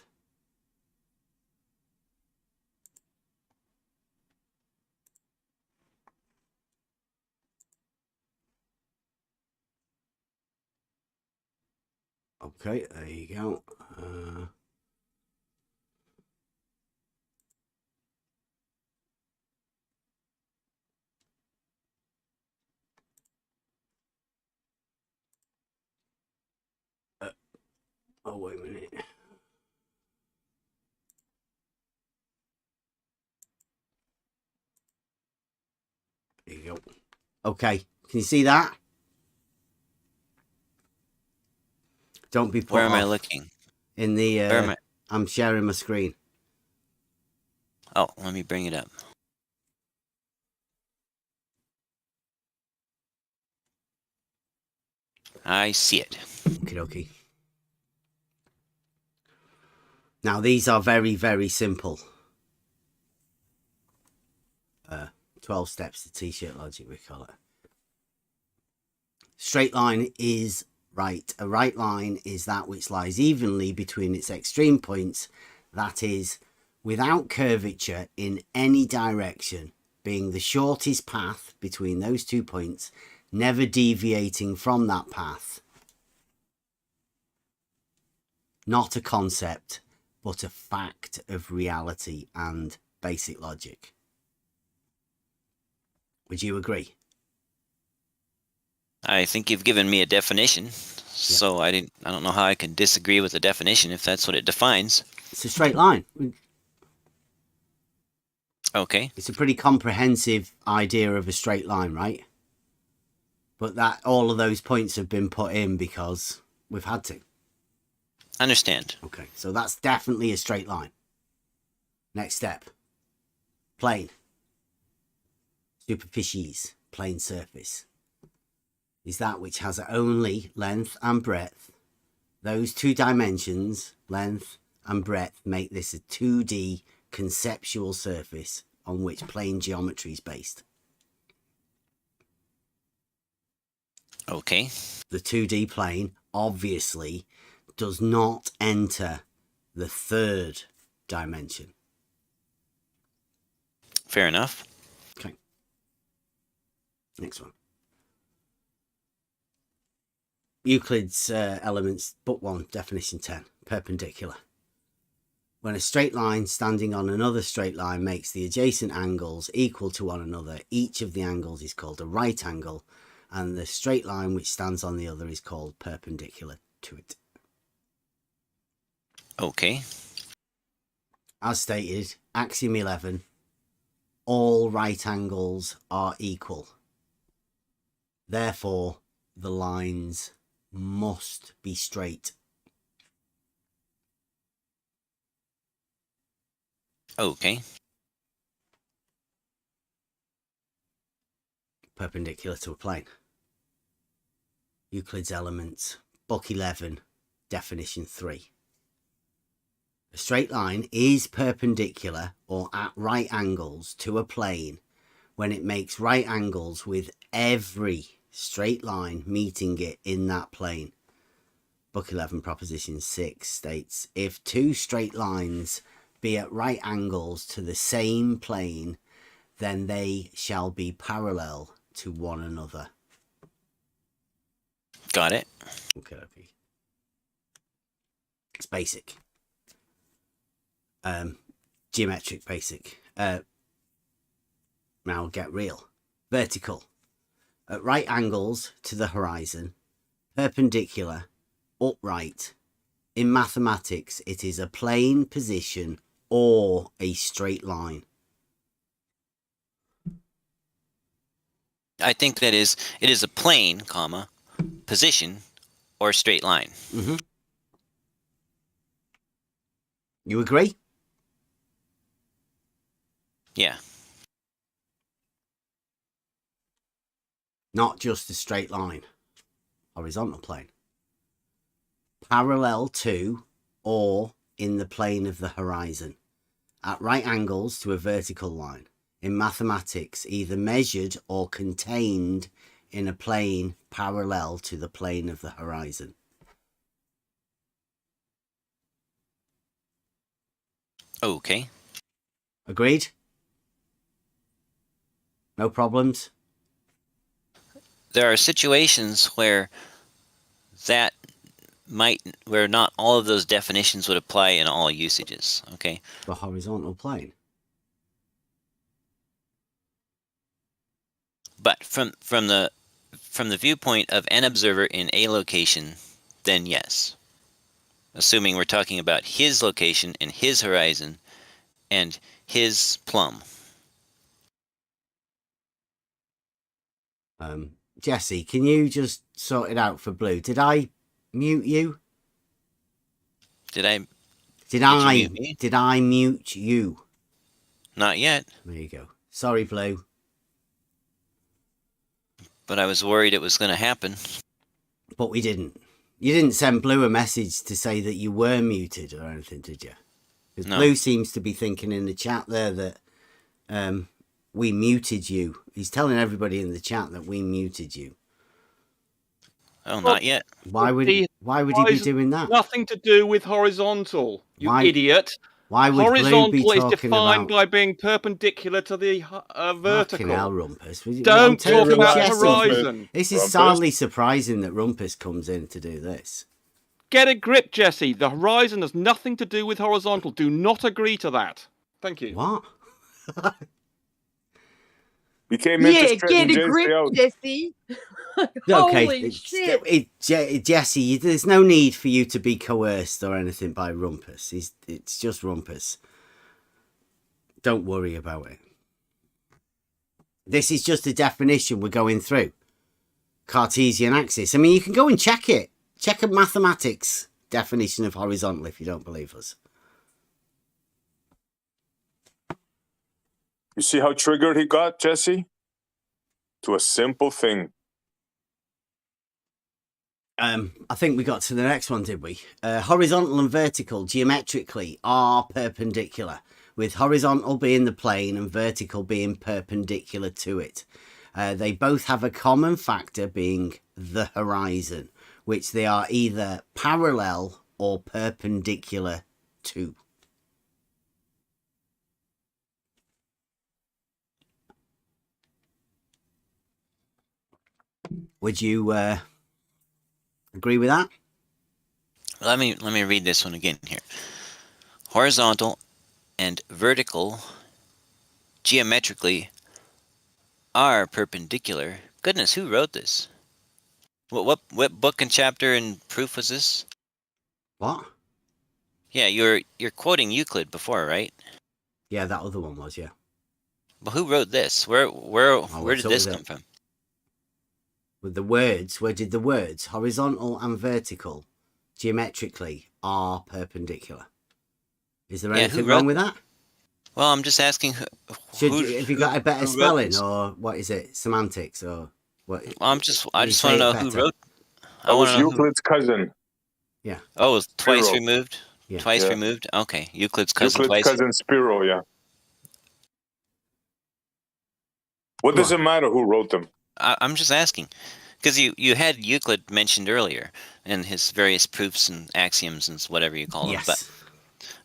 okay, there you go. Oh, wait a minute. There you go. Okay, can you see that? Don't be put Where am I off. looking? In the Where am I? I'm sharing my screen. Oh, let me bring it up. I see it. Okie dokie. Now, these are very, very simple. 12 steps to t-shirt logic, we call it. Straight line is right. A right line is that which lies evenly between its extreme points. That is, without curvature in any direction, being the shortest path between those 2 points, never deviating from that path. Not a concept, but a fact of reality and basic logic. Would you agree? I think you've given me a definition, so I don't know how I can disagree with the definition if that's what it defines. It's a straight line. Okay. It's a pretty comprehensive idea of a straight line, right? But that all of those points have been put in because we've had to. Understand. Okay, so that's definitely a straight line. Next step. Plane. Superficies, plane surface, is that which has only length and breadth. Those 2 dimensions, length and breadth, make this a 2D conceptual surface on which plane geometry is based. Okay. The 2D plane obviously does not enter the 3rd dimension. Fair enough. Okay. Next one. Euclid's Elements, Book 1, Definition 10, perpendicular. When a straight line standing on another straight line makes the adjacent angles equal to one another, each of the angles is called a right angle, and the straight line which stands on the other is called perpendicular to it. Okay. As stated, axiom 11, all right angles are equal. Therefore, the lines must be straight. Okay. Perpendicular to a plane. Euclid's Elements, Book 11, Definition 3. A straight line is perpendicular or at right angles to a plane when it makes right angles with every straight line meeting it in that plane. Book 11, Proposition 6 states, if 2 straight lines be at right angles to the same plane, then they shall be parallel to one another. Got it. Okay. It's basic. Geometric basic. Now get real. Vertical. At right angles to the horizon. Perpendicular. Upright. In mathematics, it is a plane position or a straight line. I think it is a plane, comma, position, or straight line. Mm-hmm. You agree? Yeah. Not just a straight line. Horizontal plane. Parallel to or in the plane of the horizon. At right angles to a vertical line. In mathematics, either measured or contained in a plane parallel to the plane of the horizon. Okay. Agreed? No problems? There are situations where where not all of those definitions would apply in all usages. Okay. The horizontal plane. But from the viewpoint of an observer in a location, then yes. Assuming we're talking about his location and his horizon and his plumb. Jesse, can you just sort it out for Blue? Did I mute you? Did I mute me? Did I mute you? Not yet. There you go. Sorry, Blue. But I was worried it was going to happen. But we didn't. You didn't send Blue a message to say that you were muted or anything, did you? Because No. Blue seems to be thinking in the chat there that we muted you. He's telling everybody in the chat that we muted you. Oh, not yet. Why would he be doing that? Nothing to do with horizontal, you idiot. Why would horizontal Blue be is talking defined about... by being perpendicular to the vertical. Fucking hell, Rumpus. Don't talk about Jesse, horizon. This is sadly surprising that Rumpus comes in to do this. Get a grip, Jesse. The horizon has nothing to do with horizontal. Do not agree to that. Thank you. What? You came in to straighten get a JC grip, out. Jesse. Okay, Holy shit. Jesse, there's no need for you to be coerced or anything by Rumpus. It's just Rumpus. Don't worry about it. This is just a definition we're going through. Cartesian axis. I mean, you can go and check it. Check a mathematics definition of horizontal if you don't believe us. You see how triggered he got, Jesse? To a simple thing. I think we got to the next one, did we? Horizontal and vertical geometrically are perpendicular, with horizontal being the plane and vertical being perpendicular to it. They both have a common factor being the horizon, which they are either parallel or perpendicular to. Would you agree with that? Let me read this one again here. Horizontal and vertical geometrically are perpendicular. Goodness, who wrote this? What book and chapter and proof was this? What? Yeah, you're quoting Euclid before, right? Yeah, that other one was, yeah. But who wrote this? Where did this come from? With the words, where did the words horizontal and vertical geometrically are perpendicular? Is there anything wrong with that? Well, I'm just asking. Have you got a better spelling, or what is it? Semantics, or what? Well, I just want to know who wrote. That was Euclid's cousin. Yeah. Oh, twice Spiro. removed. Yeah. Twice Yeah. removed. Okay, Euclid's cousin. Euclid's Twice. cousin Spiro, yeah. What does it matter who wrote them? I'm just asking, because you had Euclid mentioned earlier and his various proofs and axioms and whatever you call them. Yes.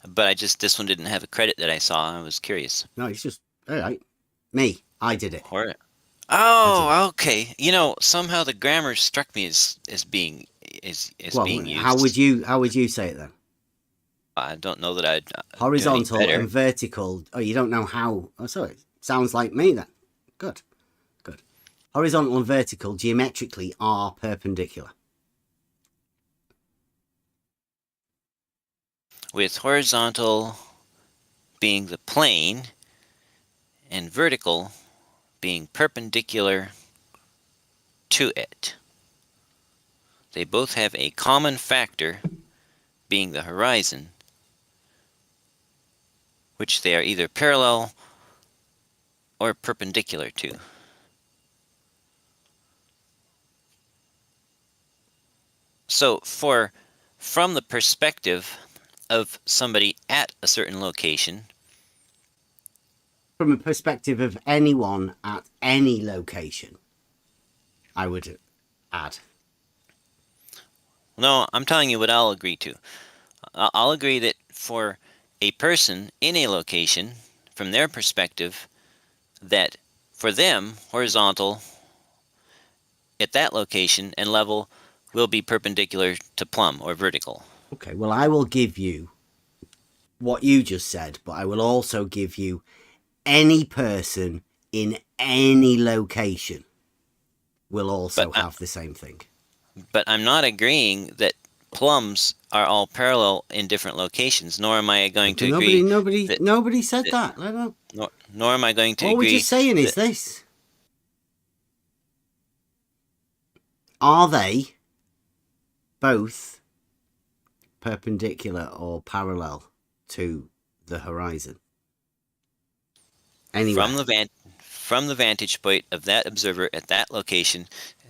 But this one didn't have a credit that I saw. I was curious. No, it's just all right. Me, I did it. Oh, okay. You know, somehow the grammar struck me as being Well, being used. how would you say it then? I don't know that I'd Horizontal do any better. and vertical. Oh, you don't know how. Oh, sorry. Sounds like me then. Good. Good. Horizontal and vertical geometrically are perpendicular. With horizontal being the plane and vertical being perpendicular to it. They both have a common factor being the horizon, which they are either parallel or perpendicular to. So from the perspective of somebody at a certain location, from a perspective of anyone at any location, I would add. No, I'm telling you what I'll agree to. I'll agree that for a person in a location, from their perspective, that for them, horizontal at that location and level will be perpendicular to plumb or vertical. Okay, well, I will give you what you just said, but I will also give you any person in any location will also have the same thing. But I'm not agreeing that plumbs are all parallel in different locations, nor am I going to agree. Nobody said that. Nor am I going to agree. All we're just saying is this. Are they both perpendicular or parallel to the horizon? Anyway. From the vantage point of that observer at that location,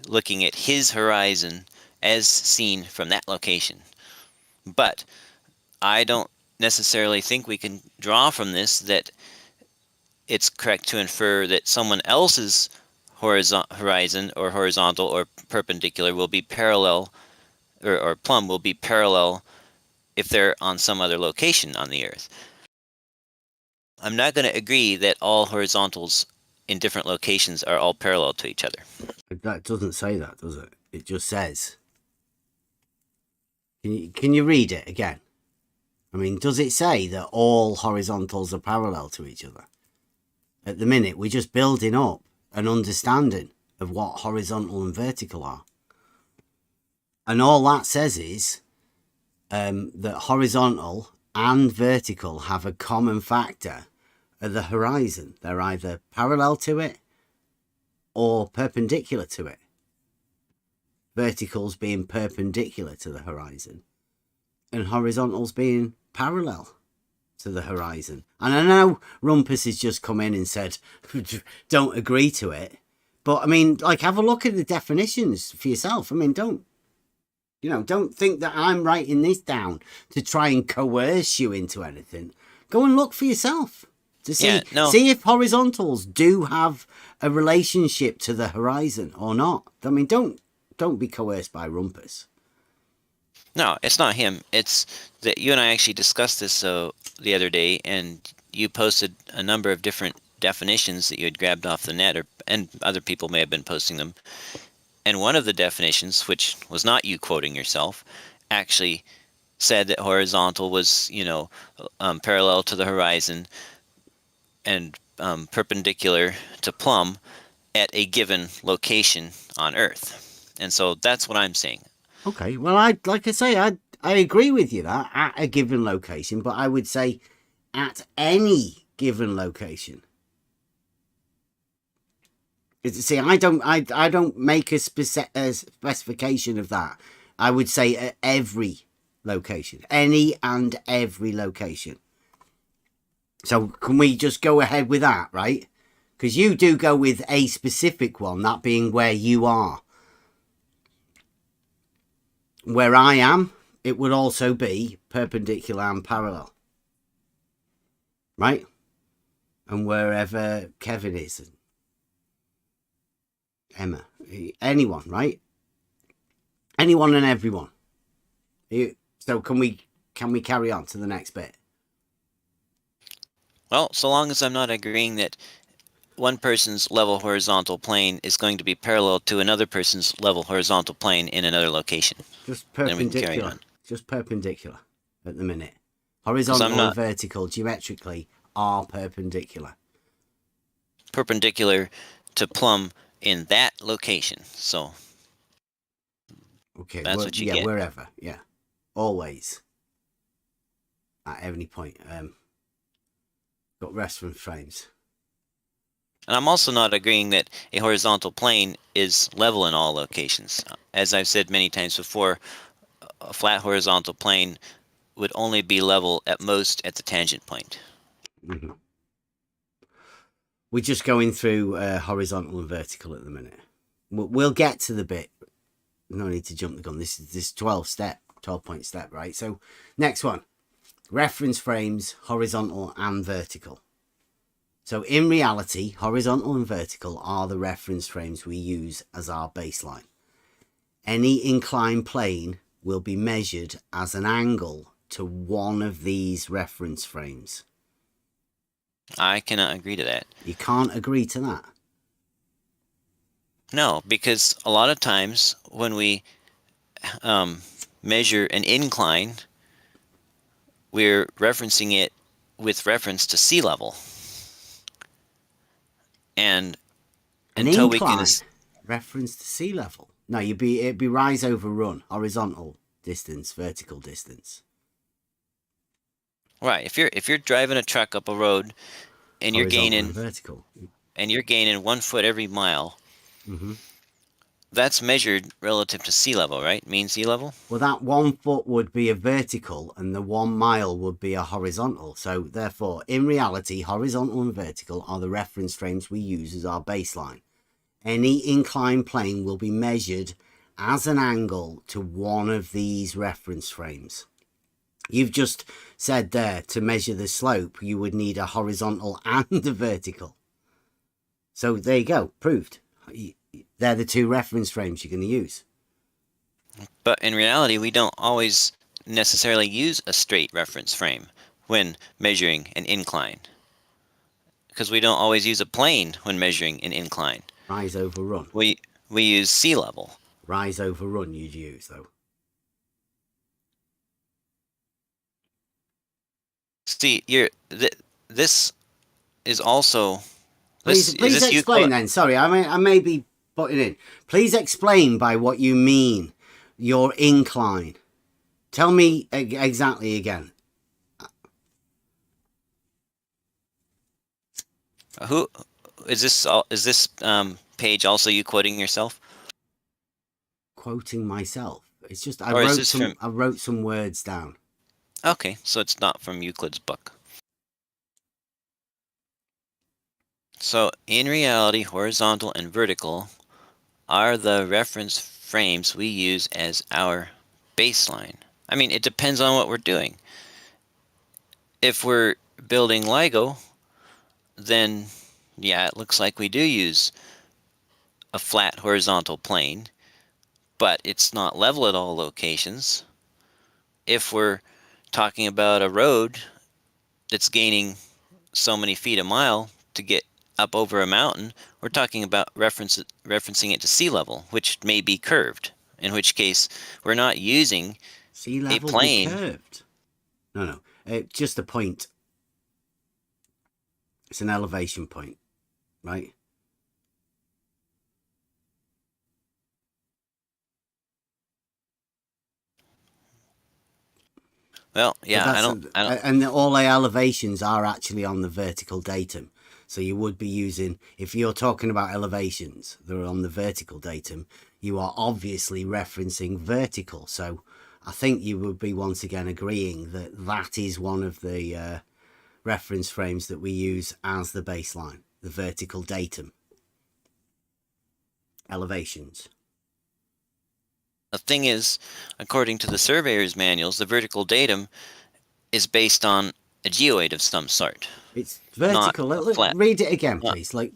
looking at his horizon as seen from that location. But I don't necessarily think we can draw from this that it's correct to infer that someone else's horizon or horizontal or perpendicular will be parallel, or plumb will be parallel if they're on some other location on the Earth. I'm not going to agree that all horizontals in different locations are all parallel to each other. That doesn't say that, does it? It just says. Can you read it again? I mean, does it say that all horizontals are parallel to each other? At the minute, we're just building up an understanding of what horizontal and vertical are. And all that says is that horizontal and vertical have a common factor of the horizon. They're either parallel to it or perpendicular to it. Verticals being perpendicular to the horizon and horizontals being parallel to the horizon. And I know Rumpus has just come in and said, don't agree to it. But I mean, like, have a look at the definitions for yourself. I mean, don't think that I'm writing this down to try and coerce you into anything. Go and look for yourself to see, see if horizontals do have a relationship to the horizon or not. I mean, don't be coerced by Rumpus. No, it's not him. It's that you and I actually discussed this the other day, and you posted a number of different definitions that you had grabbed off the net, and other people may have been posting them. And one of the definitions, which was not you quoting yourself, actually said that horizontal was, parallel to the horizon and perpendicular to plumb at a given location on Earth. And so that's what I'm saying. Okay, well, I agree with you that at a given location, but I would say at any given location. See, I don't make a specification of that. I would say at every location, any and every location. So can we just go ahead with that, right? Because you do go with a specific one, that being where you are. Where I am, it would also be perpendicular and parallel. Right? And wherever Kevin is, and Emma, anyone, right? Anyone and everyone. So can we carry on to the next bit? Well, so long as I'm not agreeing that one person's level horizontal plane is going to be parallel to another person's level horizontal plane in another location. Just perpendicular. Just perpendicular at the minute. Horizontal not and vertical geometrically are perpendicular. perpendicular to plumb in that location. So Okay, that's what you yeah, get. wherever, yeah, always, at any point. Got reference frames. And I'm also not agreeing that a horizontal plane is level in all locations. As I've said many times before, a flat horizontal plane would only be level at most at the tangent point. Mm-hmm. We're just going through horizontal and vertical at the minute. We'll get to the bit. No need to jump the gun. This is this 12-point step, right? So next one, reference frames, horizontal and vertical. So in reality, horizontal and vertical are the reference frames we use as our baseline. Any inclined plane will be measured as an angle to one of these reference frames. I cannot agree to that. You can't agree to that? No, because a lot of times when we measure an incline, we're referencing it with reference to sea level. And an until incline, we can reference to sea level. No, it'd be rise over run, horizontal distance, vertical distance. Right. If you're driving a truck up a road and you're gaining vertical, and you're gaining 1 foot every mile, that's measured relative to sea level, right? Mean sea level. Well, that 1 foot would be a vertical, and the 1 mile would be a horizontal. So, therefore, in reality, horizontal and vertical are the reference frames we use as our baseline. Any inclined plane will be measured as an angle to one of these reference frames. You've just said there, to measure the slope, you would need a horizontal and a vertical. So there you go, proved. They're the two reference frames you're going to use. But in reality, we don't always necessarily use a straight reference frame when measuring an incline. Because we don't always use a plane when measuring an incline. Rise over run. We use sea level. Rise over run you'd use, though. See, this is also... Please explain then. Sorry, I may be putting in. Please explain by what you mean your incline. Tell me exactly again. Who is this? Is this page also you quoting yourself? Quoting myself. It's just I wrote some words down. Okay, so it's not from Euclid's book. So in reality, horizontal and vertical are the reference frames we use as our baseline. I mean, it depends on what we're doing. If we're building Lego, then yeah, it looks like we do use a flat horizontal plane, but it's not level at all locations. If we're talking about a road that's gaining so many feet a mile to get up over a mountain, we're talking about referencing it to sea level, which may be curved, in which case we're not using sea level a plane. Be curved. No, just a point. It's an elevation point, right? Well, yeah, I don't. And all the elevations are actually on the vertical datum. So you would be using, if you're talking about elevations that are on the vertical datum, you are obviously referencing vertical. So I think you would be once again agreeing that that is one of the reference frames that we use as the baseline, the vertical datum. Elevations. The thing is, according to the surveyor's manuals, the vertical datum is based on a geoid of some sort. It's vertical. Read it again, please. Like,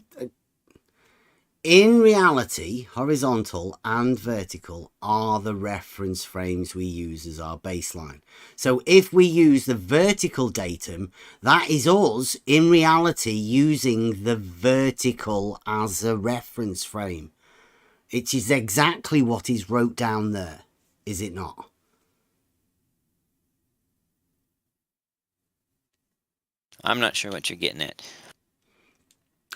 in reality, horizontal and vertical are the reference frames we use as our baseline. So if we use the vertical datum, that is us, in reality, using the vertical as a reference frame. It is exactly what is wrote down there, is it not? I'm not sure what you're getting at.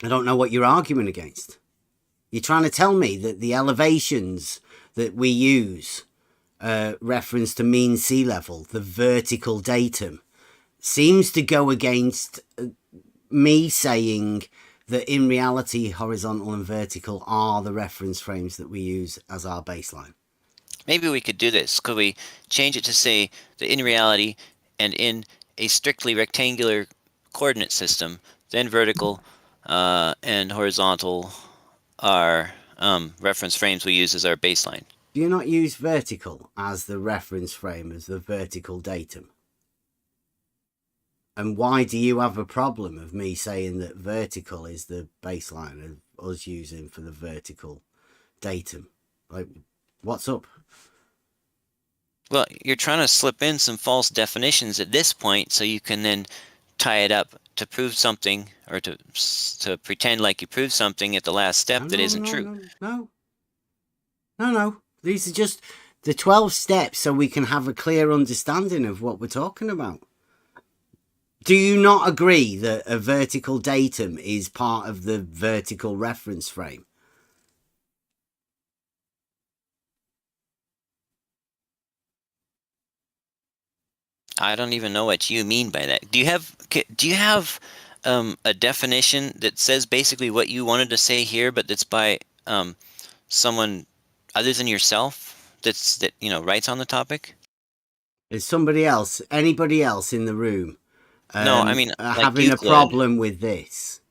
I don't know what you're arguing against. You're trying to tell me that the elevations that we use, reference to mean sea level, the vertical datum, seems to go against me saying that in reality, horizontal and vertical are the reference frames that we use as our baseline. Maybe we could do this. Could we change it to say that in reality and in a strictly rectangular coordinate system, then vertical and horizontal are reference frames we use as our baseline? Do you not use vertical as the reference frame, as the vertical datum? And why do you have a problem of me saying that vertical is the baseline of us using for the vertical datum? Like, what's up? Well, you're trying to slip in some false definitions at this point so you can then tie it up to prove something, or to pretend like you proved something at the last step that isn't true. No. These are just the 12 steps so we can have a clear understanding of what we're talking about. Do you not agree that a vertical datum is part of the vertical reference frame? I don't even know what you mean by that. Do you have a definition that says basically what you wanted to say here, but that's by someone other than yourself that writes on the topic? Is somebody else, anybody else in the room, No, I mean like having a problem with this?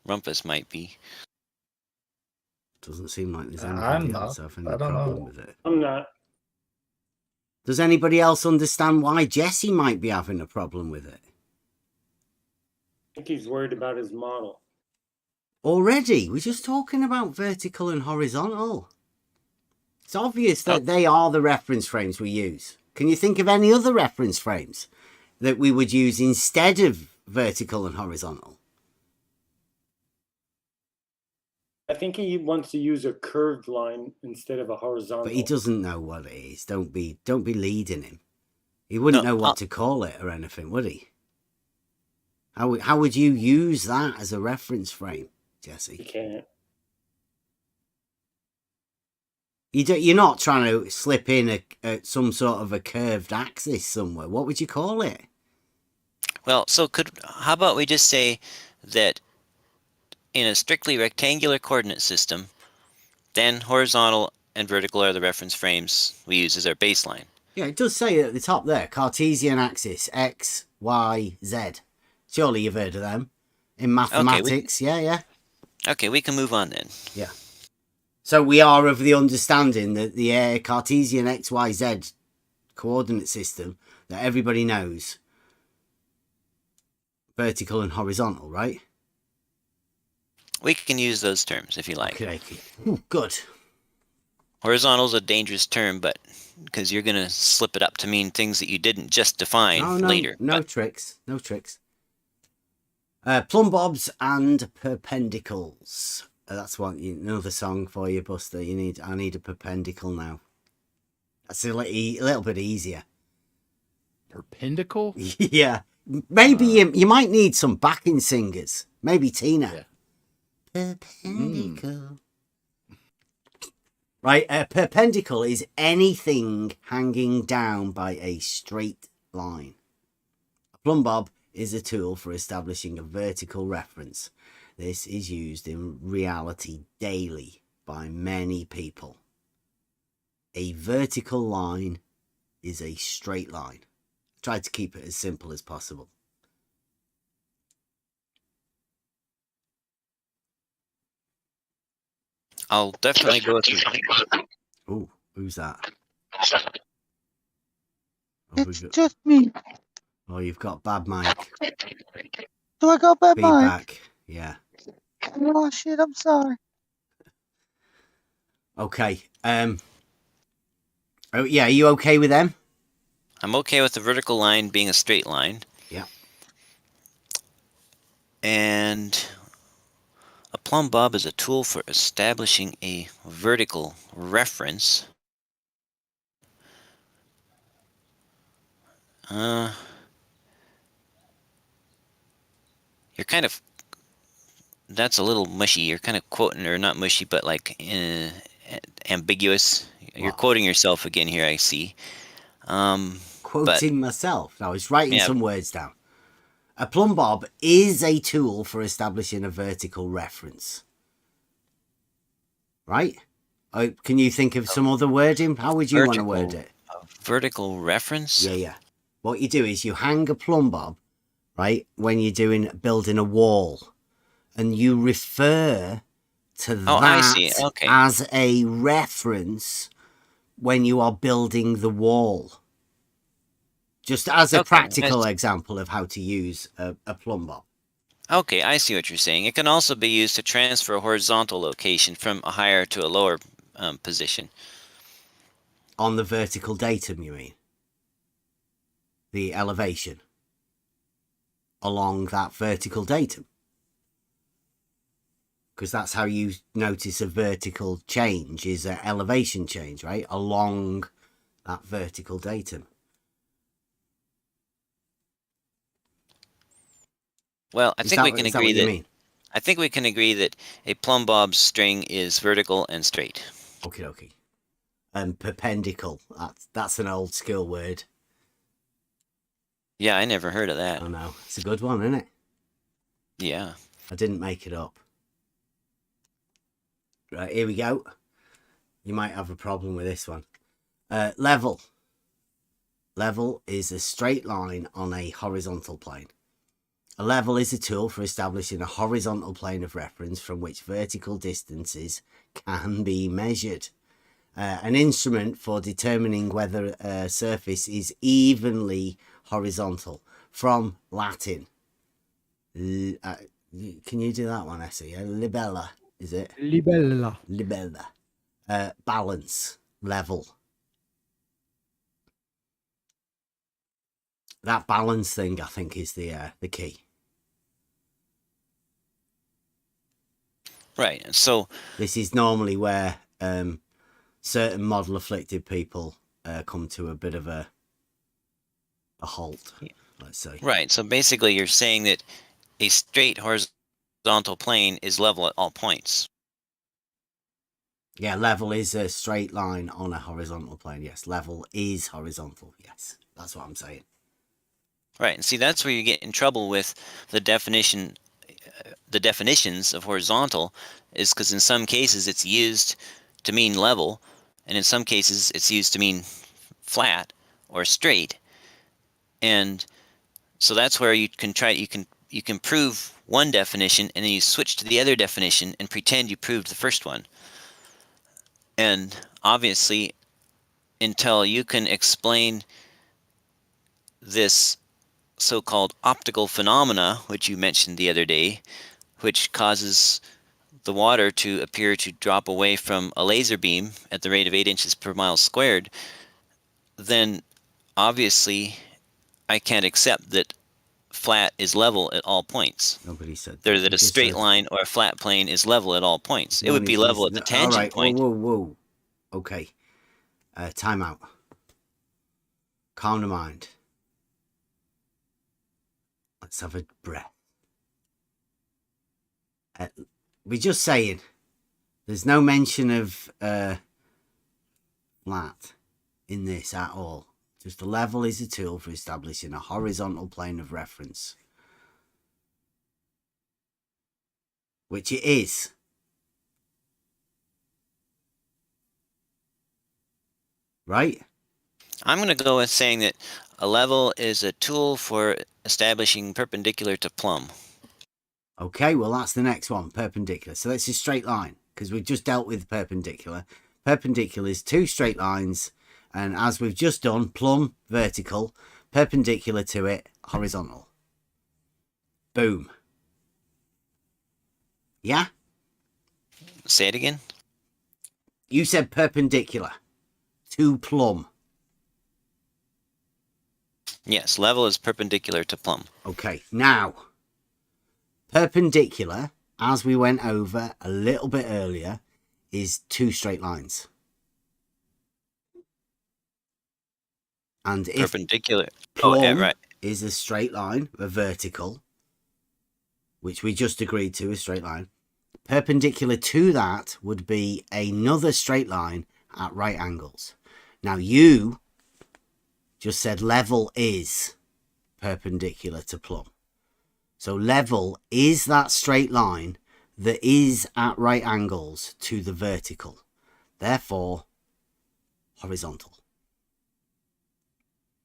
Rumpus might be. Doesn't seem like there's I'm anybody not. else having I a don't problem know. with it. I'm not. Does anybody else understand why Jesse might be having a problem with it? I think he's worried about his model. Already? We're just talking about vertical and horizontal. It's obvious that they are the reference frames we use. Can you think of any other reference frames that we would use instead of vertical and horizontal? I think he wants to use a curved line instead of a horizontal. But he doesn't know what it is. Don't be leading him. He wouldn't know what to call it or anything, would he? How would you use that as a reference frame, Jesse? You can't. You're not trying to slip in some sort of a curved axis somewhere. What would you call it? Well, so how about we just say that in a strictly rectangular coordinate system, then horizontal and vertical are the reference frames we use as our baseline. Yeah, it does say at the top there, Cartesian axis, X, Y, Z. Surely you've heard of them in mathematics. Yeah. Okay, we can move on then. Yeah. So we are of the understanding that the Cartesian X, Y, Z coordinate system that everybody knows, vertical and horizontal, right? We can use those terms if you like. Okay. Ooh, good. Horizontal is a dangerous term, but because you're going to slip it up to mean things that you didn't just define later. No tricks. Plumb bobs and perpendicles. That's another song for you, Buster. I need a perpendicle now. That's a little bit easier. Perpendicle? Yeah. Maybe you might need some backing singers. Maybe Tina. Yeah. Perpendicle. Right, a perpendicle is anything hanging down by a straight line. A plumb bob is a tool for establishing a vertical reference. This is used in reality daily by many people. A vertical line is a straight line. Try to keep it as simple as possible. I'll definitely go through. Ooh, who's that? It's just me. Oh, you've got bad mic. Do I got bad mic? Feedback. Yeah. Oh shit! I'm sorry. Okay. Oh yeah. Are you okay with them? I'm okay with the vertical line being a straight line. Yeah. And a plumb bob is a tool for establishing a vertical reference. You're kind of, that's a little mushy. You're kind of quoting, or not mushy, but like ambiguous. You're What? quoting yourself again here, I see. Quoting myself. I was writing yeah. some words down. A plumb bob is a tool for establishing a vertical reference. Right? Can you think of some other wording? How would you want to word it? Vertical reference? Yeah. What you do is you hang a plumb bob, right, when you're building a wall. And you refer to I see. that Okay. as a reference when you are building the wall. Just as a practical example of how to use a plumb bob. Okay, I see what you're saying. It can also be used to transfer a horizontal location from a higher to a lower position. On the vertical datum, you mean? The elevation along that vertical datum. Because that's how you notice a vertical change, is an elevation change, right? Along that vertical datum. Well, I think we can agree that. Mean? I think we can agree that a plumb bob string is vertical and straight. Okay. Perpendicular. That's an old skill word. Yeah, I never heard of that. I know. It's a good one, isn't it? Yeah. I didn't make it up. Right, here we go. You might have a problem with this one. Level. Level is a straight line on a horizontal plane. A level is a tool for establishing a horizontal plane of reference from which vertical distances can be measured. An instrument for determining whether a surface is evenly horizontal. From Latin. Can you do that one, Essie? Libella, is it? Libella. Libella. Balance. Level. That balance thing, I think, is the key. Right. So this is normally where certain model afflicted people come to a bit of a halt, let's say. Right. So basically, you're saying that a straight horizontal plane is level at all points. Yeah, level is a straight line on a horizontal plane. Yes, level is horizontal. Yes, that's what I'm saying. Right. And see, that's where you get in trouble with the definition. The definitions of horizontal is because in some cases it's used to mean level, and in some cases it's used to mean flat or straight. And so that's where you can prove one definition and then you switch to the other definition and pretend you proved the first one. And obviously, until you can explain this so-called optical phenomena, which you mentioned the other day, which causes the water to appear to drop away from a laser beam at the rate of 8 inches per mile squared, then obviously I can't accept that flat is level at all points. Nobody said that. That a straight line or a flat plane is level at all points. It would be level at the tangent point. Whoa. Okay. Time out. Calm the mind. Let's have a breath. We're just saying there's no mention of flat in this at all. Just a level is a tool for establishing a horizontal plane of reference. Which it is. Right? I'm going to go with saying that a level is a tool for establishing perpendicular to plumb. Okay, well, that's the next one, perpendicular. So that's a straight line, because we've just dealt with perpendicular. Perpendicular is two straight lines, and as we've just done, plumb, vertical, perpendicular to it, horizontal. Boom. Yeah? Say it again. You said perpendicular to plumb. Yes, level is perpendicular to plumb. Okay, now, perpendicular, as we went over a little bit earlier, is two straight lines. And if perpendicular. plumb right. is a straight line, a vertical, which we just agreed to, a straight line, perpendicular to that would be another straight line at right angles. Now you just said level is perpendicular to plumb. So level is that straight line that is at right angles to the vertical. Therefore, horizontal.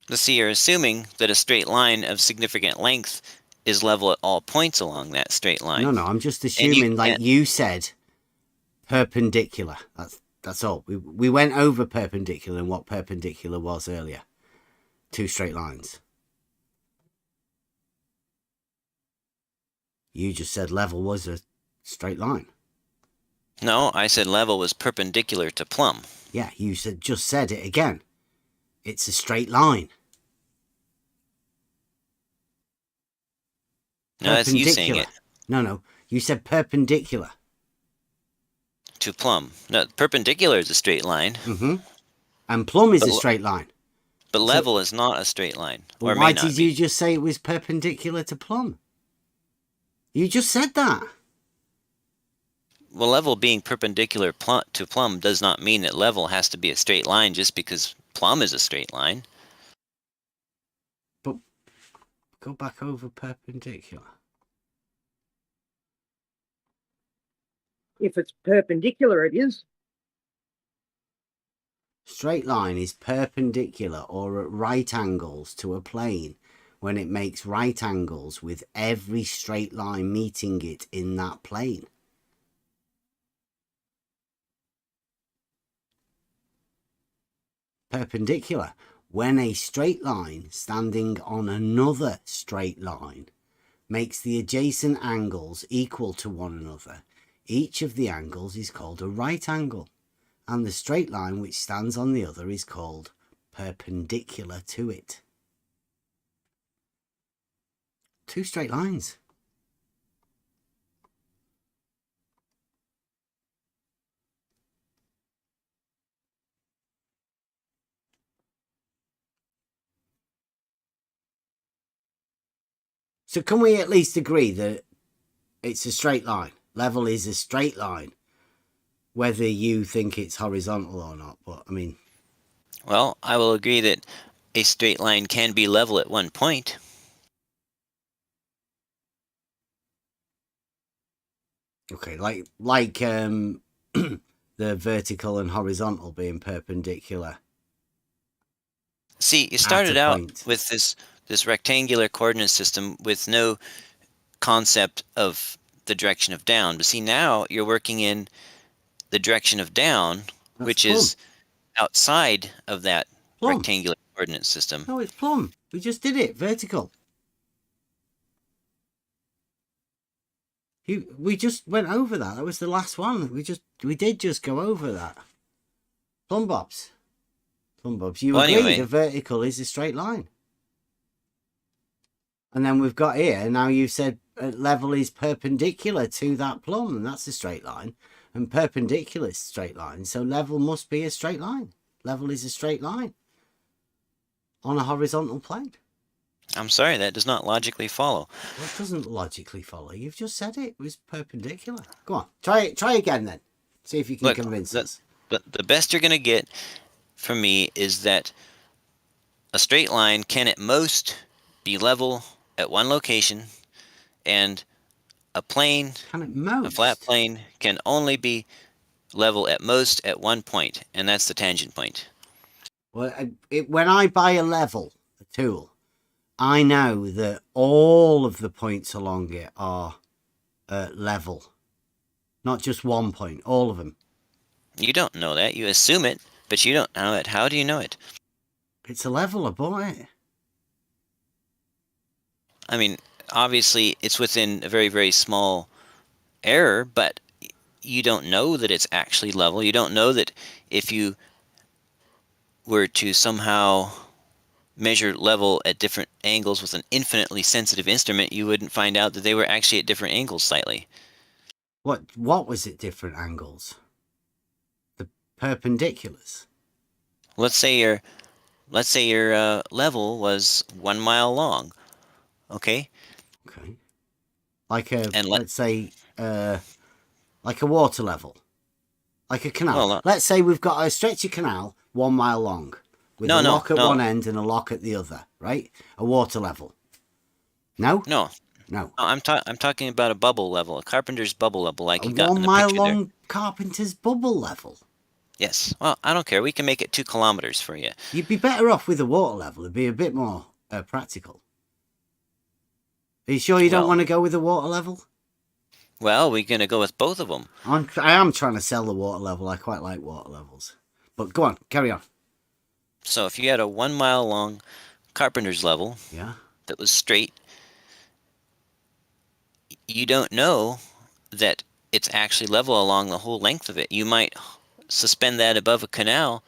Let's see, you're assuming that a straight line of significant length is level at all points along that straight line. No, I'm just assuming, like you said, perpendicular. That's all. We went over perpendicular and what perpendicular was earlier. Two straight lines. You just said level was a straight line. No, I said level was perpendicular to plumb. Yeah, you just said it again. It's a straight line. No, that's you saying it. No, you said perpendicular. To plumb. No, perpendicular is a straight line. Mm-hmm. And plumb is a straight line. But level is not a straight line. Or why did you just say it was perpendicular to plumb? You just said that. Well, level being perpendicular to plumb does not mean that level has to be a straight line just because plumb is a straight line. But go back over perpendicular. If it's perpendicular, it is. Straight line is perpendicular or at right angles to a plane when it makes right angles with every straight line meeting it in that plane. Perpendicular, when a straight line standing on another straight line makes the adjacent angles equal to one another, each of the angles is called a right angle, and the straight line which stands on the other is called perpendicular to it. Two straight lines. So can we at least agree that it's a straight line? Level is a straight line, whether you think it's horizontal or not. But I mean, well, I will agree that a straight line can be level at one point. Okay, like the vertical and horizontal being perpendicular. See, you started out with this rectangular coordinate system with no concept of the direction of down. But see, now you're working in the direction of down, which is outside of that rectangular coordinate system. No, it's plumb. We just did it. Vertical. We just went over that. That was the last one. We did just go over that. Plumb bobs. Plumb bobs. You agreed anyway, a vertical is a straight line. And then we've got here, now you said level is perpendicular to that plumb, and that's a straight line. And perpendicular is a straight line, so level must be a straight line. Level is a straight line on a horizontal plane. I'm sorry, that does not logically follow. Well, it doesn't logically follow. You've just said it was perpendicular. Go on, try again then. See if you can convince us. The best you're going to get from me is that a straight line can at most be level at one location, and a plane, a flat plane, can only be level at most at one point, and that's the tangent point. Well, when I buy a level, a tool, I know that all of the points along it are level. Not just one point, all of them. You don't know that. You assume it, but you don't know it. How do you know it? It's a level, I bought it. I mean, obviously, it's within a very, very small error, but you don't know that it's actually level. You don't know that if you were to somehow measure level at different angles with an infinitely sensitive instrument, you wouldn't find out that they were actually at different angles slightly. What was at different angles? The perpendiculars. Let's say you're let's say your level was 1 mile long. Okay. Okay. Like a, And let's say, like a water level. Like a canal. Well, Let's say we've got a stretch of canal 1 mile long with No, a no, lock at no. one end and a lock at the other, right? A water level. No? No. No. I'm talking about a bubble level, a carpenter's bubble level, like A you got in 1 the mile picture there. long carpenter's bubble level. Yes. Well, I don't care. We can make it 2 kilometers for you. You'd be better off with a water level. It'd be a bit more practical. Are you sure you don't Well- want to go with a water level? Well, we're going to go with both of them. I am trying to sell the water level. I quite like water levels. But go on, carry on. So if you had a 1 mile long carpenter's level Yeah. that was straight, you don't know that it's actually level along the whole length of it. You might suspend that above a canal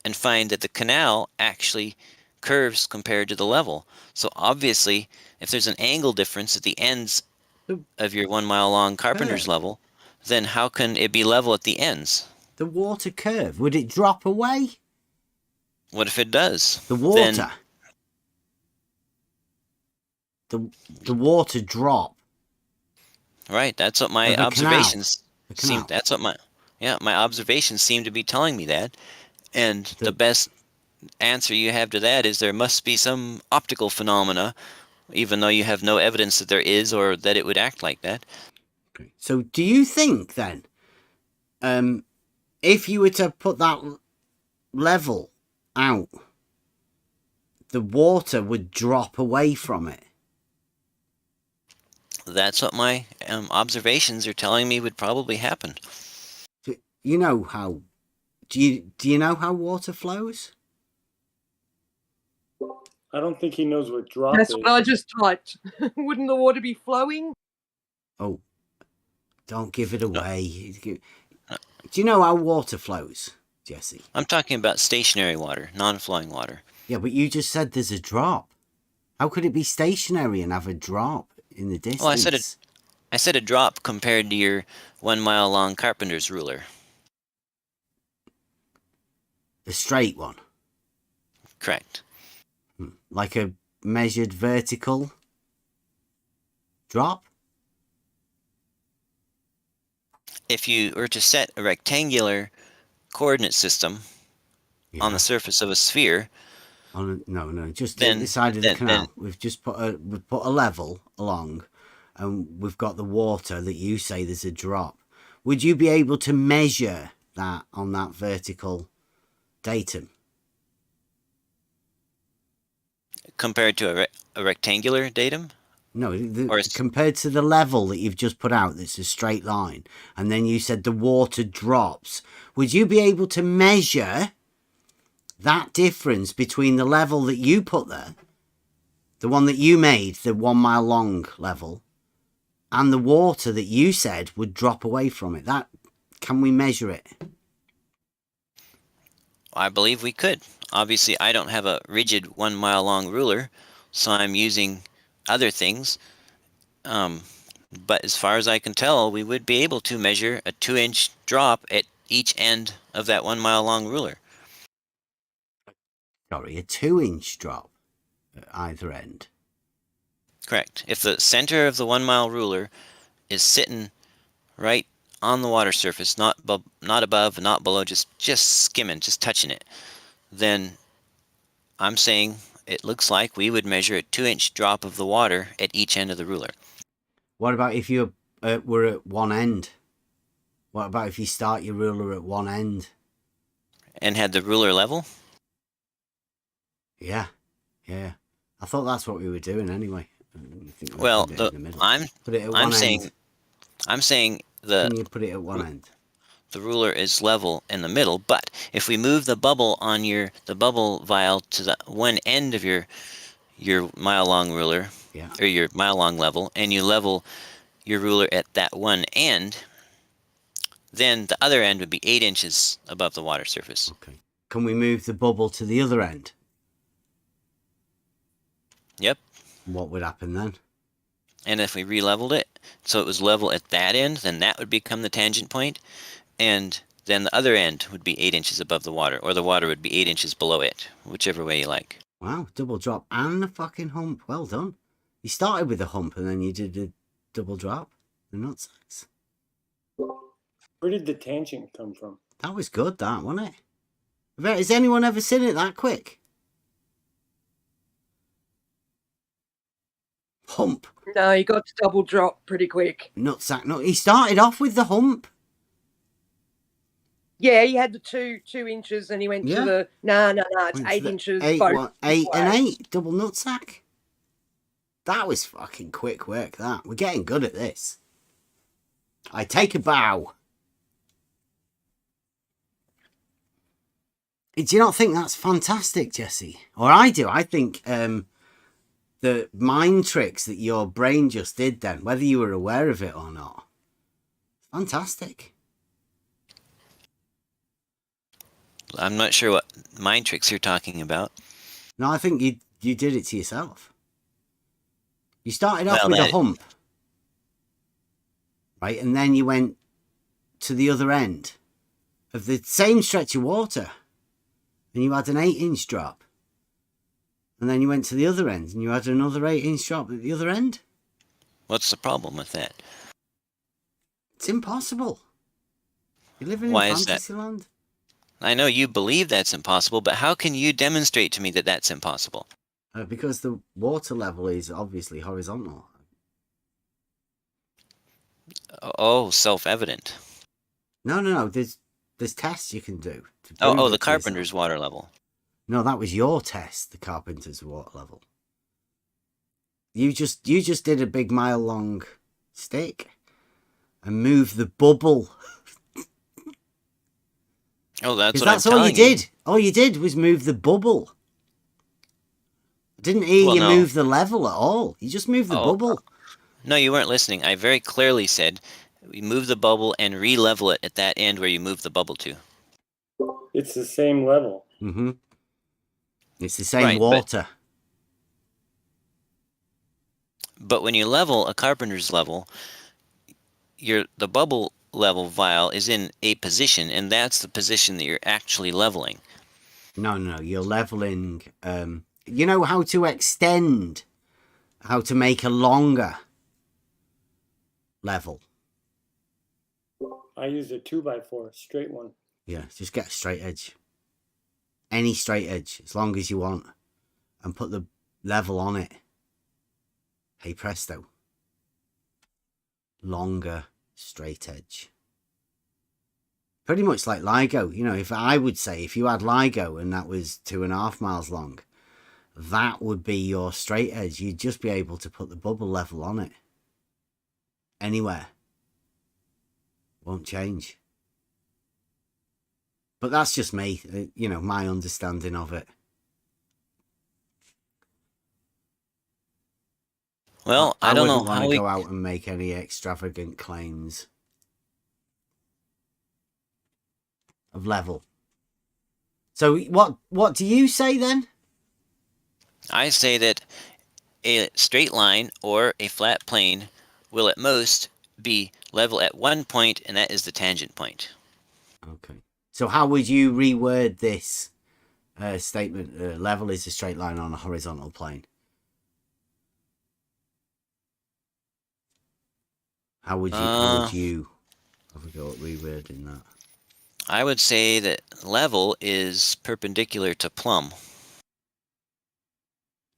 and find that the canal actually curves compared to the level. So obviously, if there's an angle difference at the ends of your 1 mile long carpenter's level, then how can it be level at the ends? The water curve, would it drop away? What if it does? The water. The water drop. Right, that's what my Of a observations canal. seem. That's what my observations seem to be telling me that. And the best answer you have to that is there must be some optical phenomena, even though you have no evidence that there is or that it would act like that. So do you think then, if you were to put that level out, the water would drop away from it? That's what my observations are telling me would probably happen. You know how? Do you know how water flows? I don't think he knows what drop That's is. what I just typed. Wouldn't the water be flowing? Oh, don't give it away. Do you know how water flows, Jesse? I'm talking about stationary water, non-flowing water. Yeah, but you just said there's a drop. How could it be stationary and have a drop in the distance? Well, I said a drop compared to your 1 mile long carpenter's ruler. A straight one. Correct. Like a measured vertical drop? If you were to set a rectangular coordinate system on the surface of a sphere, No, just Then- the side of the then- canal. then- We've just put a level along, and we've got the water that you say there's a drop. Would you be able to measure that on that vertical datum? compared to a rectangular datum, No, Or compared to the level that you've just put out, that's a straight line, and then you said the water drops. Would you be able to measure that difference between the level that you put there, the one that you made, the 1 mile long level, and the water that you said would drop away from it? Can we measure it? I believe we could. Obviously, I don't have a rigid 1 mile long ruler, so I'm using other things. But as far as I can tell, we would be able to measure a 2-inch drop at each end of that 1 mile long ruler. Sorry, a 2-inch drop at either end. Correct. If the center of the 1 mile ruler is sitting right on the water surface, not above, not below, just skimming, just touching it, then I'm saying it looks like we would measure a 2-inch drop of the water at each end of the ruler. What about if you were at one end? What about if you start your ruler at one end? And had the ruler level? Yeah. I thought that's what we were doing anyway. Well, put it in the middle. I'm Put it at one saying end. I'm saying Can you put it at one end? the ruler is level in the middle, but if we move the bubble on the bubble vial to the one end of your mile long ruler, or your mile long level, and you level your ruler at that one end, then the other end would be 8 inches above the water surface. Okay. Can we move the bubble to the other end? Yep. What would happen then? And if we re-leveled it so it was level at that end, then that would become the tangent point, and then the other end would be 8 inches above the water, or the water would be 8 inches below it, whichever way you like. Wow, double drop and a fucking hump. Well done. You started with a hump and then you did a double drop. The nutsacks. Where did the tangent come from? That was good, that, wasn't it? Has anyone ever seen it that quick? Hump. No, you got to double drop pretty quick. Nutsack. No, he started off with the hump. Yeah, he had the 2 inches, and he went to the no. It's Went 8 to the inches. 8, both what, 8 and ways. 8 double nutsack. That was fucking quick work. That we're getting good at this. I take a bow. Do you not think that's fantastic, Jesse? Or I do. I think the mind tricks that your brain just did then, whether you were aware of it or not, fantastic. I'm not sure what mind tricks you're talking about. No, I think you did it to yourself. You started off with a hump, right? And then you went to the other end of the same stretch of water and you had an 8-inch drop. And then you went to the other end and you had another 8-inch drop at the other end. What's the problem with that? It's impossible. You're living Why in is that? Fantasyland. I know you believe that's impossible, but how can you demonstrate to me that that's impossible? Because the water level is obviously horizontal. Oh, self-evident. No. There's tests you can do. Oh, the carpenter's water level. No, that was your test, the carpenter's water level. You just did a big mile-long stick and moved the bubble. Oh, that's what that's I'm all telling you did. All you did was move the bubble. I didn't hear you move the level at all. You just moved the bubble. No, you weren't listening. I very clearly said we move the bubble and re-level it at that end where you move the bubble to. It's the same level. Mm-hmm. It's the same water. But when you level a carpenter's level, the bubble level vial is in a position, and that's the position that you're actually leveling. No, you're leveling. You know how to extend, how to make a longer level. I use a 2x4, straight one. Yeah, just get a straight edge. Any straight edge, as long as you want, and put the level on it. Hey presto. Longer straight edge. Pretty much like LIGO. You know, if I would say if you had LIGO and that was 2.5 miles long, that would be your straight edge. You'd just be able to put the bubble level on it. Anywhere. Won't change. But that's just me, you know, my understanding of it. Well, I don't know how how we go out and make any extravagant claims of level. So what do you say then? I say that a straight line or a flat plane will at most be level at one point, and that is the tangent point. Okay. So how would you reword this statement? Level is a straight line on a horizontal plane. How would you have a go at rewording that? I would say that level is perpendicular to plumb.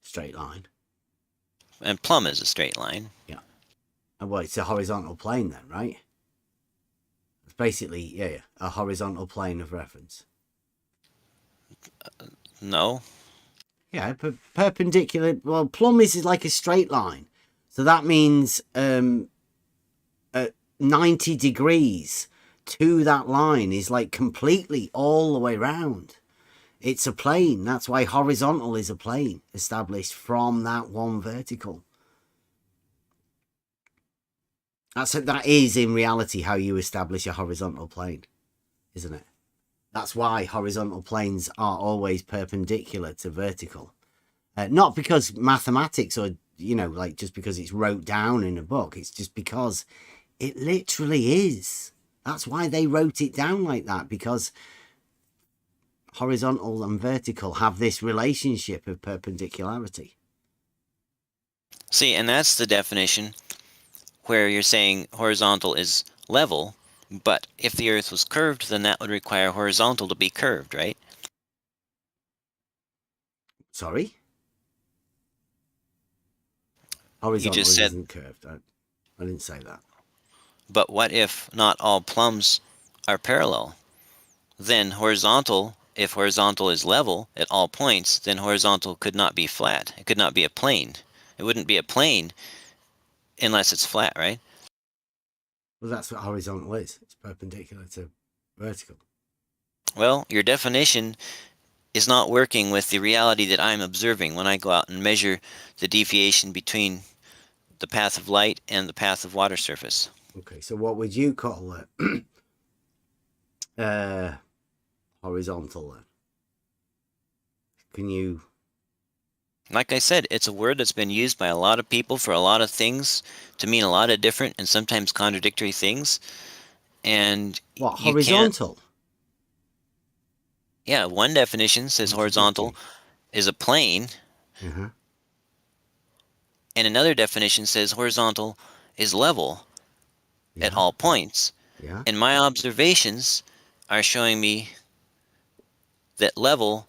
Straight line. And plumb is a straight line. Yeah. Well, it's a horizontal plane then, right? It's basically, a horizontal plane of reference. No. Yeah, perpendicular. Well, plumb is like a straight line. So that means 90 degrees to that line is like completely all the way round. It's a plane. That's why horizontal is a plane established from that one vertical. That is in reality how you establish a horizontal plane, isn't it? That's why horizontal planes are always perpendicular to vertical. Not because mathematics or, like just because it's wrote down in a book. It's just because it literally is. That's why they wrote it down like that, because horizontal and vertical have this relationship of perpendicularity. See, and that's the definition where you're saying horizontal is level, but if the Earth was curved, then that would require horizontal to be curved, right? Sorry? Horizontal just said- isn't curved. I didn't say that. But what if not all plumbs are parallel? Then horizontal, if horizontal is level at all points, then horizontal could not be flat. It could not be a plane. It wouldn't be a plane unless it's flat, right? Well, that's what horizontal is. It's perpendicular to vertical. Well, your definition is not working with the reality that I'm observing when I go out and measure the deviation between the path of light and the path of water surface. Okay, so what would you call it? Horizontal then? Can you... Like I said, it's a word that's been used by a lot of people for a lot of things to mean a lot of different and sometimes contradictory things. And what, you horizontal? Can't... Yeah, one definition says horizontal is a plane. Uh-huh. And another definition says horizontal is level at all points. Yeah. And my observations are showing me that level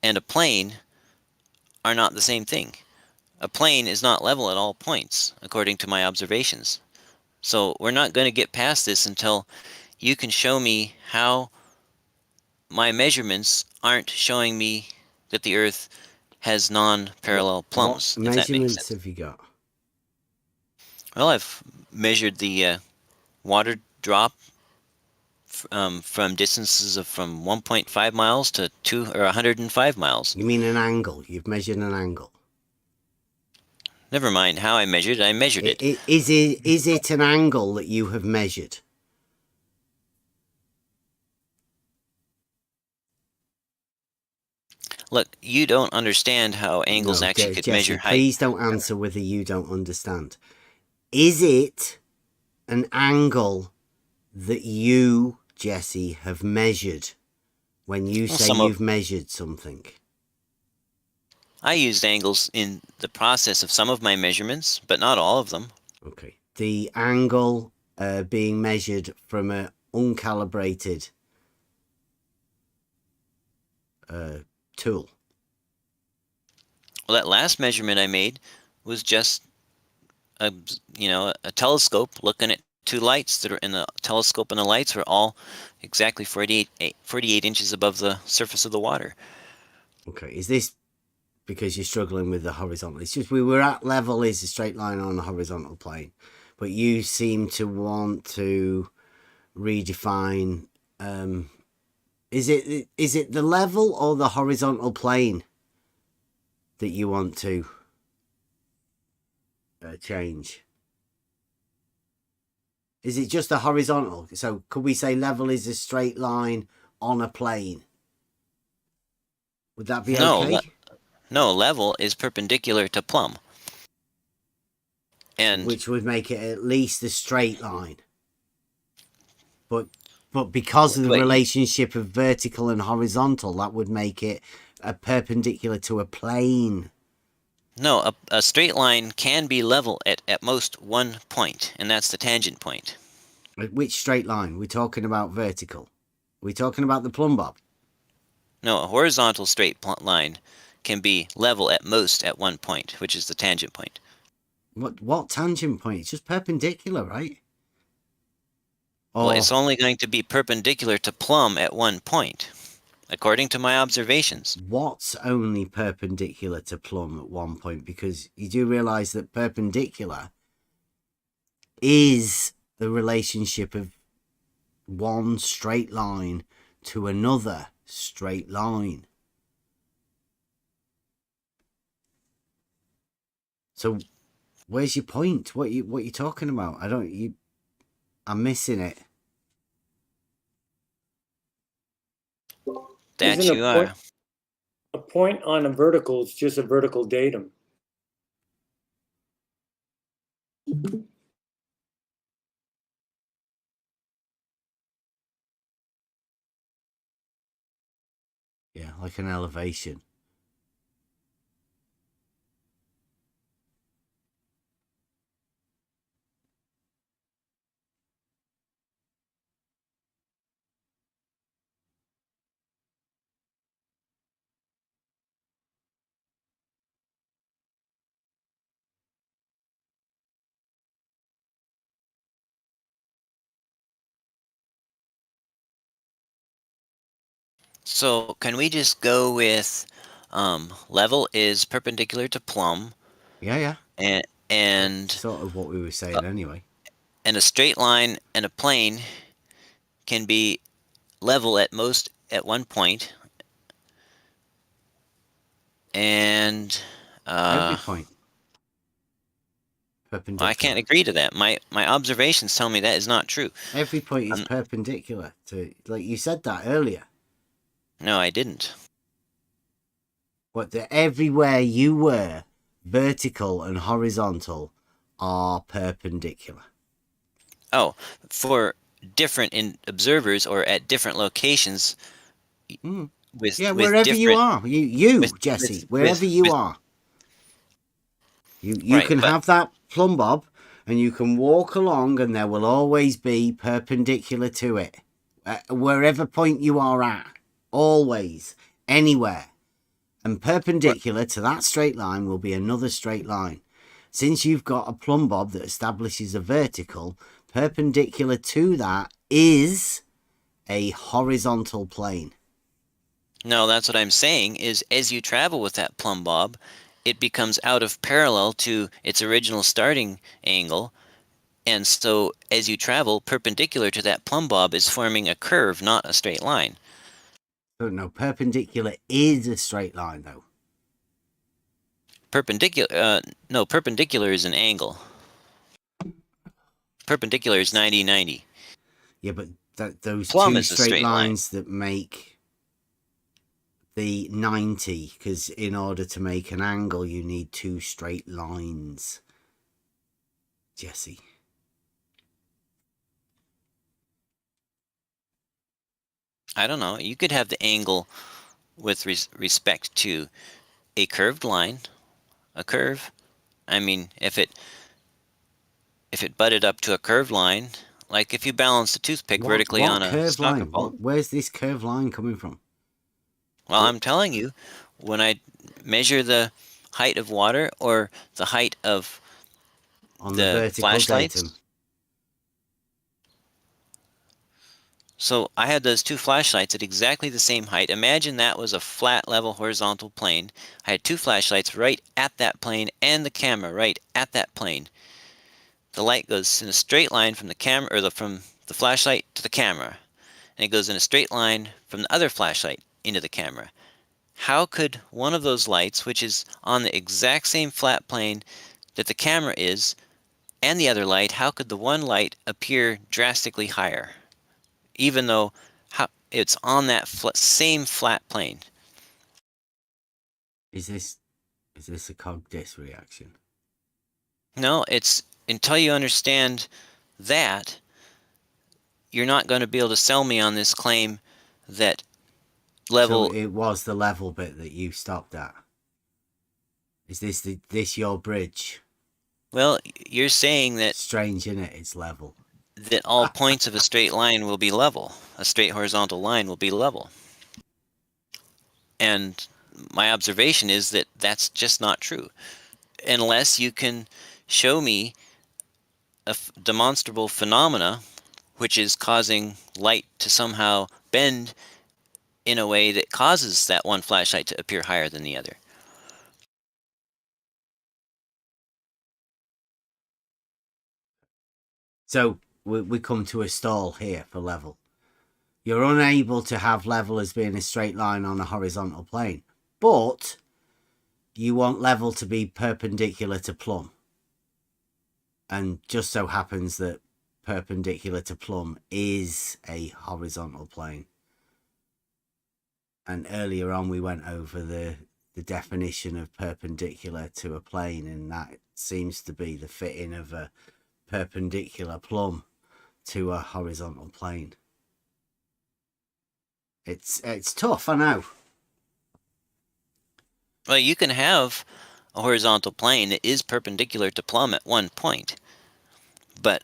and a plane are not the same thing. A plane is not level at all points, according to my observations. So we're not going to get past this until you can show me how my measurements aren't showing me that the Earth has non-parallel plumbs. What if that makes measurements sense. have you got? Well, I've measured the water drop from distances of from 1.5 miles to 105 miles. You mean an angle? You've measured an angle? Never mind how I measured it. I measured it. Is it an angle that you have measured? Look, you don't understand how angles actually could Jesse, measure height. please don't answer whether you don't understand. Is it an angle that you, Jesse, have measured when you say you've measured something? I used angles in the process of some of my measurements, but not all of them. Okay. The angle being measured from an uncalibrated tool. Well, that last measurement I made was just a telescope looking at two lights that are in the telescope, and the lights were all exactly 48 inches above the surface of the water. Okay. Is this because you're struggling with the horizontal? It's just we were at level is a straight line on a horizontal plane, but you seem to want to redefine. Is it the level or the horizontal plane that you want to change? Is it just the horizontal? So could we say level is a straight line on a plane? Would that be okay? No, level is perpendicular to plumb. And which would make it at least a straight line. But because of the relationship of vertical and horizontal, that would make it a perpendicular to a plane. No, a straight line can be level at most one point, and that's the tangent point. Which straight line? We're talking about vertical. We're talking about the plumb bob. No, a horizontal straight line can be level at most at one point, which is the tangent point. What tangent point? It's just perpendicular, right? Well, it's only going to be perpendicular to plumb at one point, according to my observations. What's only perpendicular to plumb at one point? Because you do realize that perpendicular is the relationship of one straight line to another straight line. So where's your point? What you talking about? I'm missing it. That Isn't you are. A point on a vertical is just a vertical datum. like an elevation. So can we just go with level is perpendicular to plumb? Yeah. And sort of what we were saying anyway. And a straight line and a plane can be level at most at one point. And Every point. Perpendicular. I can't agree to that. My observations tell me that is not true. Every point is perpendicular to, like you said that earlier. No, I didn't. What, that everywhere you were, vertical and horizontal are perpendicular. Oh, for different observers or at different locations. With wherever you are, Jesse, wherever you are. You right, can have that plumb bob, and you can walk along, and there will always be perpendicular to it, wherever point you are at, always, anywhere. And perpendicular to that straight line will be another straight line. Since you've got a plumb bob that establishes a vertical, perpendicular to that is a horizontal plane. No, that's what I'm saying, is as you travel with that plumb bob, it becomes out of parallel to its original starting angle. And so as you travel, perpendicular to that plumb bob is forming a curve, not a straight line. Oh, no, perpendicular is a straight line, though. No, perpendicular is an angle. Perpendicular is 90-90. Yeah, but those plumb two is a straight straight lines that make the 90, because in order to make an angle, you need two straight lines. Jesse. I don't know. You could have the angle with respect to a curved line, a curve. I mean, if it butted up to a curved line, like if you balance a toothpick vertically on a curved line? soccer ball. Where's this curved line coming from? Well, I'm telling you, when I measure the height of water or the height of on the vertical flashlights. datum. So I had those two flashlights at exactly the same height. Imagine that was a flat, level, horizontal plane. I had two flashlights right at that plane and the camera right at that plane. The light goes in a straight line from the camera, or from the flashlight to the camera, and it goes in a straight line from the other flashlight into the camera. How could one of those lights, which is on the exact same flat plane that the camera is, and the other light, how could the one light appear drastically higher, even though it's on that same flat plane? Is this a cog-dis reaction? No, it's until you understand that, you're not going to be able to sell me on this claim that level. So it was the level bit that you stopped at. Is this your bridge? Well, you're saying that. Strange, isn't it? It's level. That all points of a straight line will be level. A straight horizontal line will be level. And my observation is that that's just not true. Unless you can show me a demonstrable phenomena which is causing light to somehow bend in a way that causes that one flashlight to appear higher than the other. So we come to a stall here for level. You're unable to have level as being a straight line on a horizontal plane, but you want level to be perpendicular to plumb. And just so happens that perpendicular to plumb is a horizontal plane. And earlier on we went over the definition of perpendicular to a plane, and that seems to be the fitting of a perpendicular plumb to a horizontal plane. It's tough, I know. Well, you can have a horizontal plane that is perpendicular to plumb at one point. But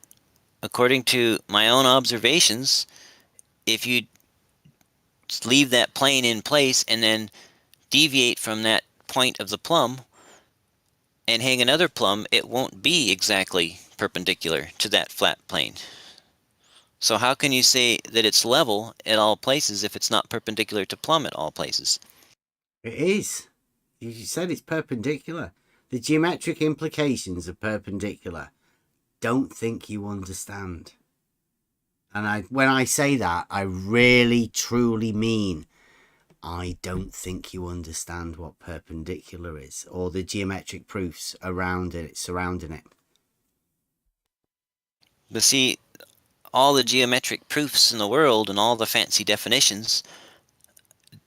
according to my own observations, if you leave that plane in place and then deviate from that point of the plumb and hang another plumb, it won't be exactly perpendicular to that flat plane. So how can you say that it's level at all places if it's not perpendicular to plumb at all places? It is. You said it's perpendicular. The geometric implications of perpendicular. Don't think you understand. And when I say that, I really, truly mean I don't think you understand what perpendicular is, or the geometric proofs around it, surrounding it. But see, all the geometric proofs in the world and all the fancy definitions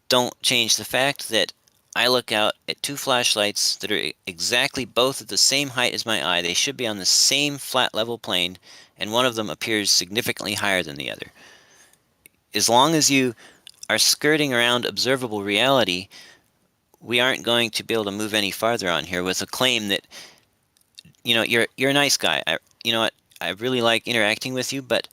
don't change the fact that I look out at two flashlights that are exactly both at the same height as my eye. They should be on the same flat level plane, and one of them appears significantly higher than the other. As long as you are skirting around observable reality, we aren't going to be able to move any farther on here with a claim that, you know, you're a nice guy. You know what? I really like interacting with you, but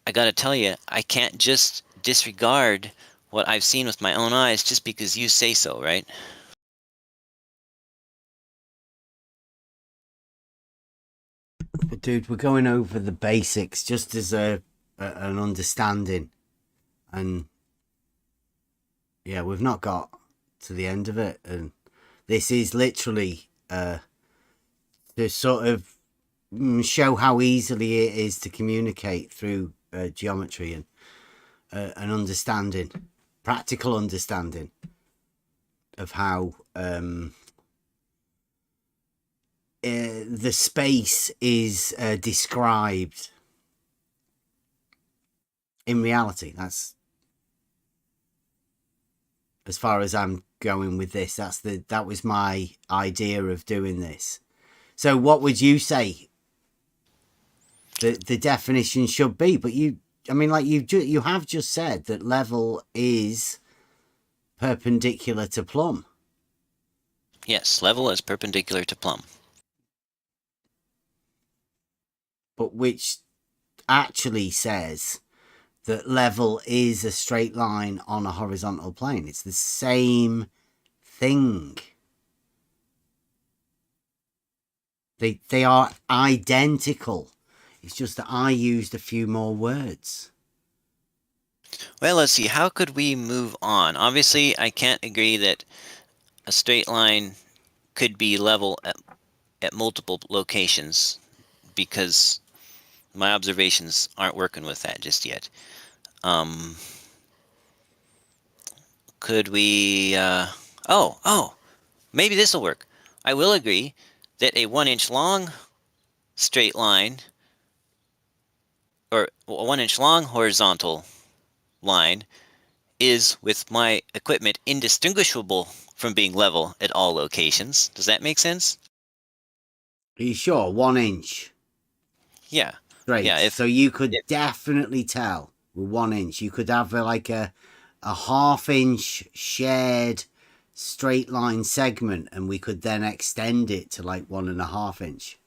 I gotta tell you, I can't just disregard what I've seen with my own eyes just because you say so, right? But dude, we're going over the basics just as an understanding, and yeah, we've not got to the end of it, and this is literally to sort of show how easily it is to communicate through geometry and an understanding, practical understanding of how the space is described in reality. That's as far as I'm going with this. That was my idea of doing this. So what would you say the definition should be? But you have just said that level is perpendicular to plumb. Yes, level is perpendicular to plumb. But which actually says that level is a straight line on a horizontal plane. It's the same thing. They are identical. It's just that I used a few more words. Well, let's see. How could we move on? Obviously, I can't agree that a straight line could be level at multiple locations because my observations aren't working with that just yet. Could we... maybe this will work. I will agree that a 1 inch long straight line, or a 1 inch long horizontal line, is, with my equipment, indistinguishable from being level at all locations. Does that make sense? Are you sure? 1 inch? Yeah. Straight. Yeah, so you could definitely tell with 1 inch. You could have like a half-inch shared straight line segment, and we could then extend it to like 1.5 inch.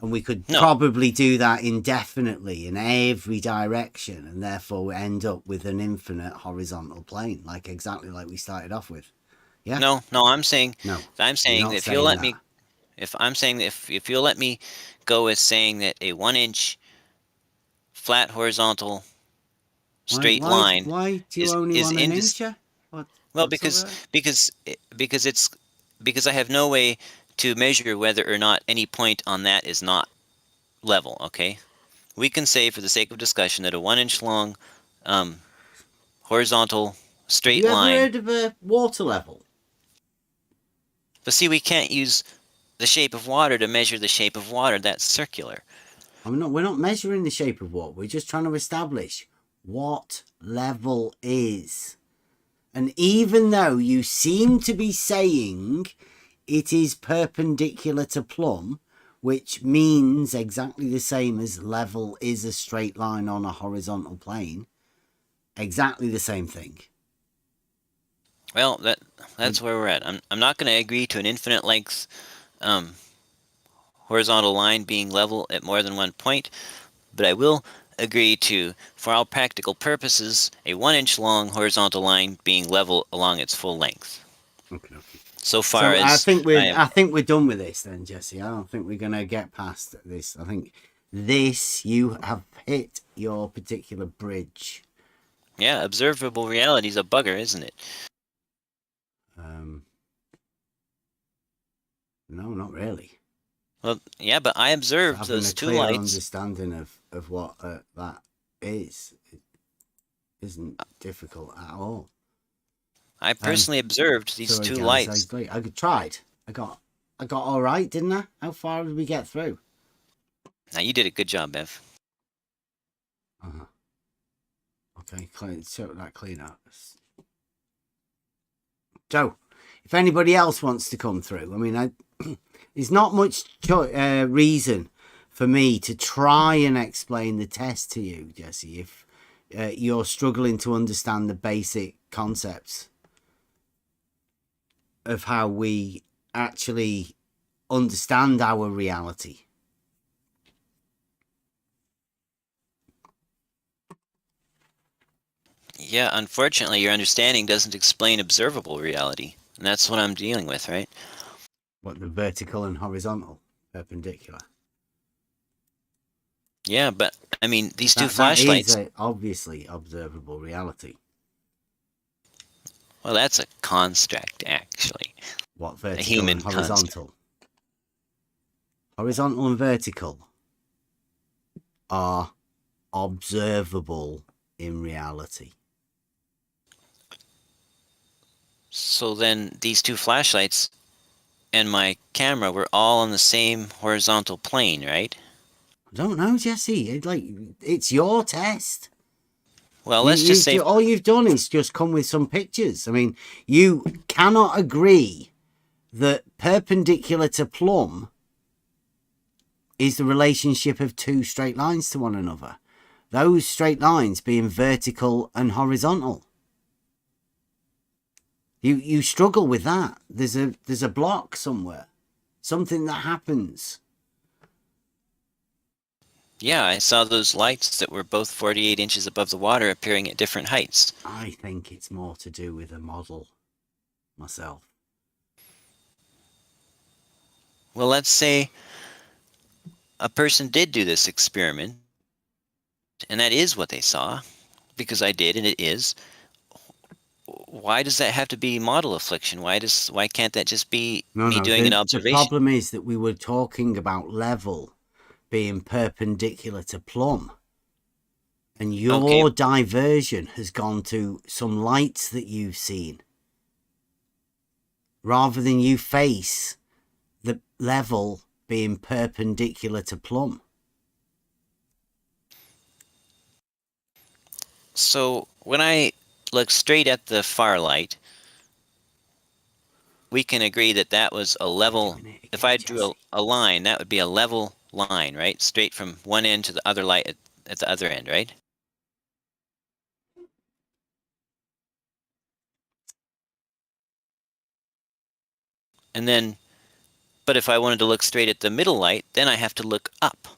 And we could probably do that indefinitely in every direction, and therefore end up with an infinite horizontal plane, like exactly like we started off with. Yeah. No, I'm saying that if you'll let me, if you'll let me go with saying that a 1 inch flat horizontal straight line. Why do you only want an incher? Well, because I have no way to measure whether or not any point on that is not level. Okay, we can say for the sake of discussion that a 1 inch long horizontal straight line. Have you ever heard of a water level? But see, we can't use the shape of water to measure the shape of water. That's circular. We're not measuring the shape of water. We're just trying to establish what level is. And even though you seem to be saying it is perpendicular to plumb, which means exactly the same as level is a straight line on a horizontal plane, exactly the same thing. Well, that's where we're at. I'm not going to agree to an infinite length horizontal line being level at more than one point, but I will agree to, for all practical purposes, a 1 inch long horizontal line being level along its full length. Okay. So far So as I think we're done with this then, Jesse. I don't think we're going to get past this. I think you have hit your particular bridge. Yeah, observable reality is a bugger, isn't it? No, not really. Well, yeah, but I observed Having those a two clear lights. understanding of what that is isn't difficult at all. I personally observed these sorry, two guys, lights. I tried. I got all right, didn't I? How far did we get through? Now you did a good job, Bev. Okay, clean up. So, if anybody else wants to come through, I mean, there's not much reason for me to try and explain the test to you, Jesse, if you're struggling to understand the basic concepts of how we actually understand our reality. Yeah, unfortunately, your understanding doesn't explain observable reality. And that's what I'm dealing with, right? What, the vertical and horizontal, perpendicular? Yeah, but, I mean, these two That flashlights... is obviously observable reality. Well, that's a construct, actually. What, vertical a human and horizontal? construct. Horizontal and vertical are observable in reality. So then these two flashlights and my camera were all on the same horizontal plane, right? I don't know, Jesse. It's your test. Well, let's just say... all you've done is just come with some pictures. I mean, you cannot agree that perpendicular to plumb is the relationship of two straight lines to one another. Those straight lines being vertical and horizontal. You struggle with that. There's a block somewhere. Something that happens. Yeah, I saw those lights that were both 48 inches above the water appearing at different heights. I think it's more to do with a model myself. Well, let's say a person did do this experiment, and that is what they saw, because I did, and it is. Why does that have to be model affliction? Why can't that just be me doing an observation? The problem is that we were talking about level being perpendicular to plumb. And your diversion has gone to some lights that you've seen. Rather than you face the level being perpendicular to plumb. So when I look straight at the far light, we can agree that that was a level. If I drew a line, that would be a level line, right? Straight from one end to the other light at the other end, right? And then, but if I wanted to look straight at the middle light, then I have to look up.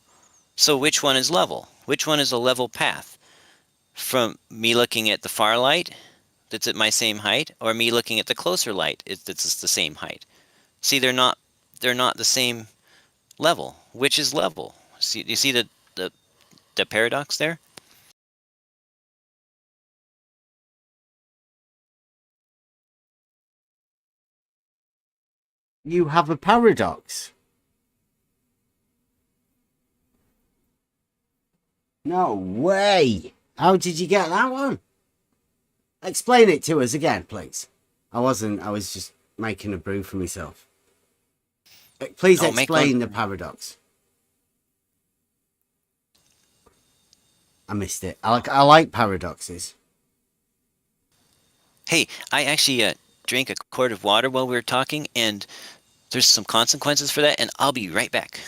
So which one is level? Which one is a level path? From me looking at the far light that's at my same height, or me looking at the closer light that's the same height? See, they're not the same level. Which is level? See, you see the paradox there? You have a paradox. No way. How did you get that one? Explain it to us again, please. I was just making a brew for myself. Please explain the paradox. I missed it. I like paradoxes. Hey, I actually drank a quart of water while we were talking, and there's some consequences for that, and I'll be right back.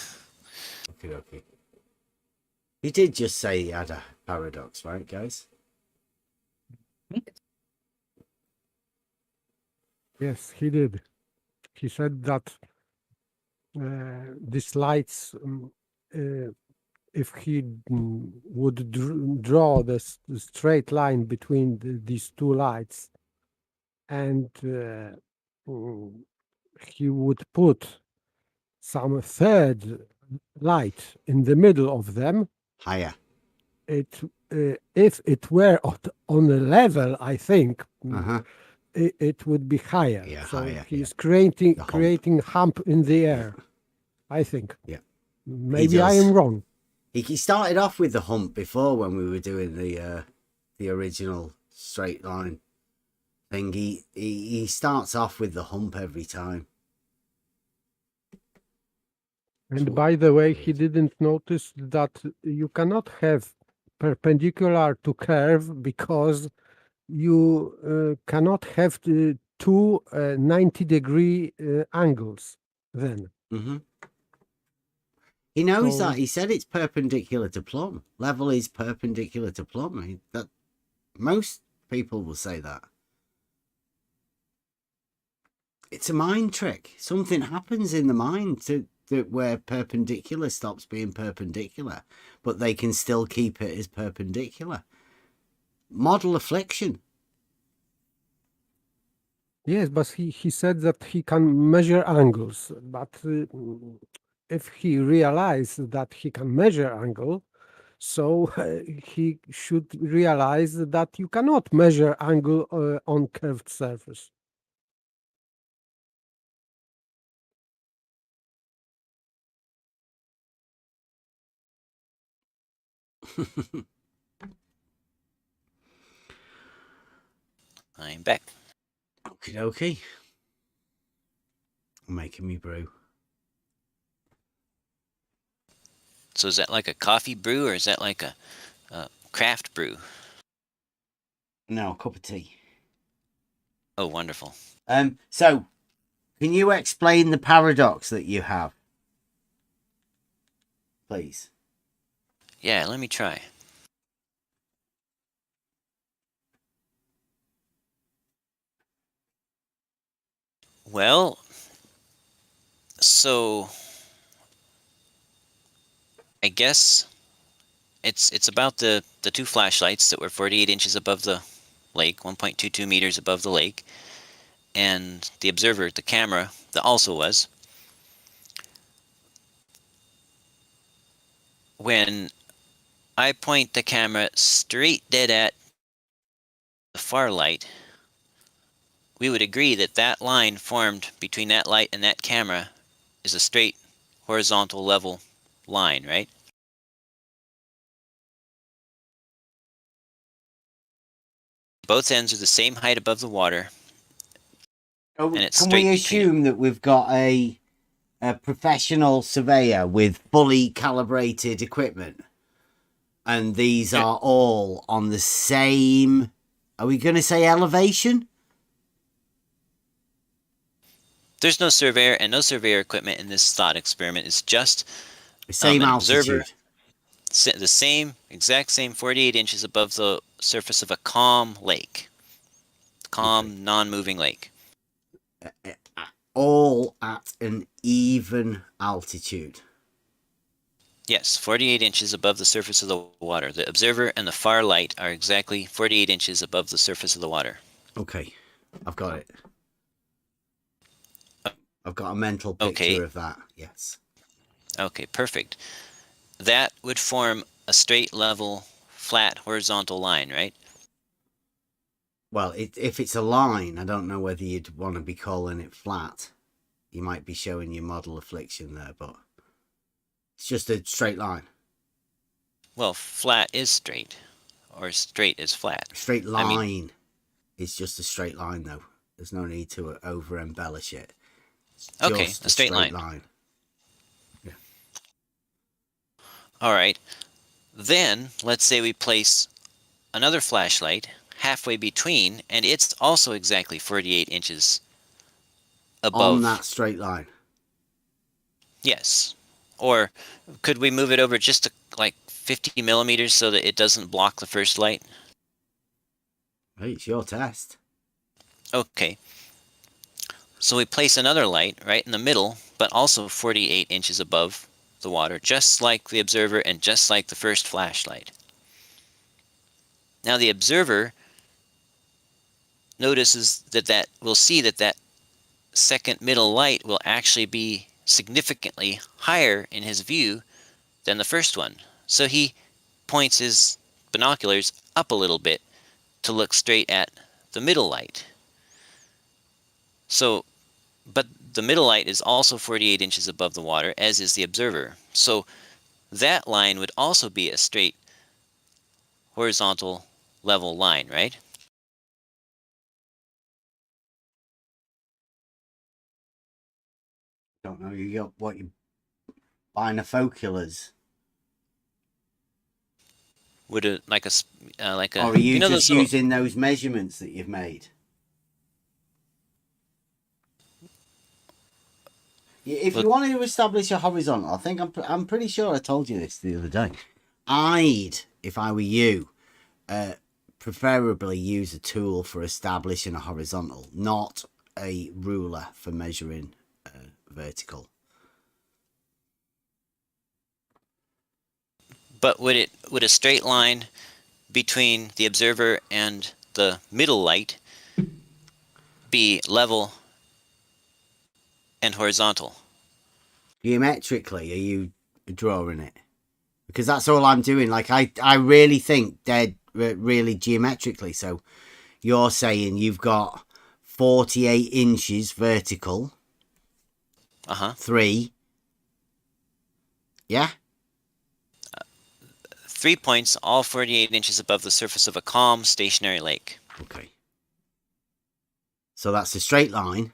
Okay. You did just say you had a paradox, right, guys? Yes, he did. He said that these lights, if he would draw the straight line between these two lights, and he would put some third light in the middle of them, Higher. If it were on a level, I think Uh-huh. it would be higher. Yeah, so higher, he's creating hump in the air. I think. Yeah. Maybe I am wrong. He started off with the hump before when we were doing the original straight line thing. He starts off with the hump every time. And by the way, he didn't notice that you cannot have perpendicular to curve because you cannot have the two 90-degree angles then. Mm-hmm. He knows So- that. He said it's perpendicular to plumb. Level is perpendicular to plumb. That most people will say that. It's a mind trick. Something happens in the mind where perpendicular stops being perpendicular, but they can still keep it as perpendicular. Model affliction. Yes, but he said that he can measure angles. But if he realized that he can measure angle, so he should realize that you cannot measure angle on curved surface. I'm back. Okie dokie. I'm making me brew. So is that like a coffee brew or is that like a craft brew? No, a cup of tea. Oh, wonderful. So, can you explain the paradox that you have? Please. Yeah, let me try. Well, so I guess it's about the two flashlights that were 48 inches above the lake, 1.22 meters above the lake, and the observer, the camera, that also was. When I point the camera straight dead at the far light, we would agree that that line formed between that light and that camera is a straight horizontal level line, right? Both ends are the same height above the water. And it's can straight we between them. assume that we've got a professional surveyor with fully calibrated equipment? And these are all on the same, are we going to say elevation? There's no surveyor and no surveyor equipment in this thought experiment. It's just the same an altitude. Observer, the same, exact same 48 inches above the surface of a calm lake. Calm, non-moving lake. All at an even altitude. Yes, 48 inches above the surface of the water. The observer and the far light are exactly 48 inches above the surface of the water. Okay, I've got it. I've got a mental picture of that, yes. Okay, perfect. That would form a straight, level, flat, horizontal line, right? Well, if it's a line, I don't know whether you'd want to be calling it flat. You might be showing your model affliction there, but it's just a straight line. Well, flat is straight, or straight is flat. Straight line is just a straight line, though. There's no need to over-embellish it. Okay, Just a straight line. Yeah. All right. Then, let's say we place another flashlight halfway between, and it's also exactly 48 inches above. On that straight line. Yes. Or could we move it over just to like 50 millimeters so that it doesn't block the first light? Hey, it's your test. Okay. So we place another light right in the middle, but also 48 inches above the water, just like the observer and just like the first flashlight. Now the observer notices that we'll see that second middle light will actually be significantly higher in his view than the first one. So he points his binoculars up a little bit to look straight at the middle light. So, but the middle light is also 48 inches above the water, as is the observer. So that line would also be a straight horizontal level line, right? Don't know you got what you binoculars. Would it like a Or are you, know just those little, using those measurements that you've made? If you want to establish a horizontal, I think I'm pretty sure I told you this the other day. If I were you, preferably use a tool for establishing a horizontal, not a ruler for measuring vertical. but would a straight line between the observer and the middle light be level and horizontal? Geometrically, are you drawing it? Because that's all I'm doing. Like I really think dead really geometrically. So you're saying you've got 48 inches vertical. 3. Yeah. 3 points, all 48 inches above the surface of a calm, stationary lake. Okay. So that's a straight line,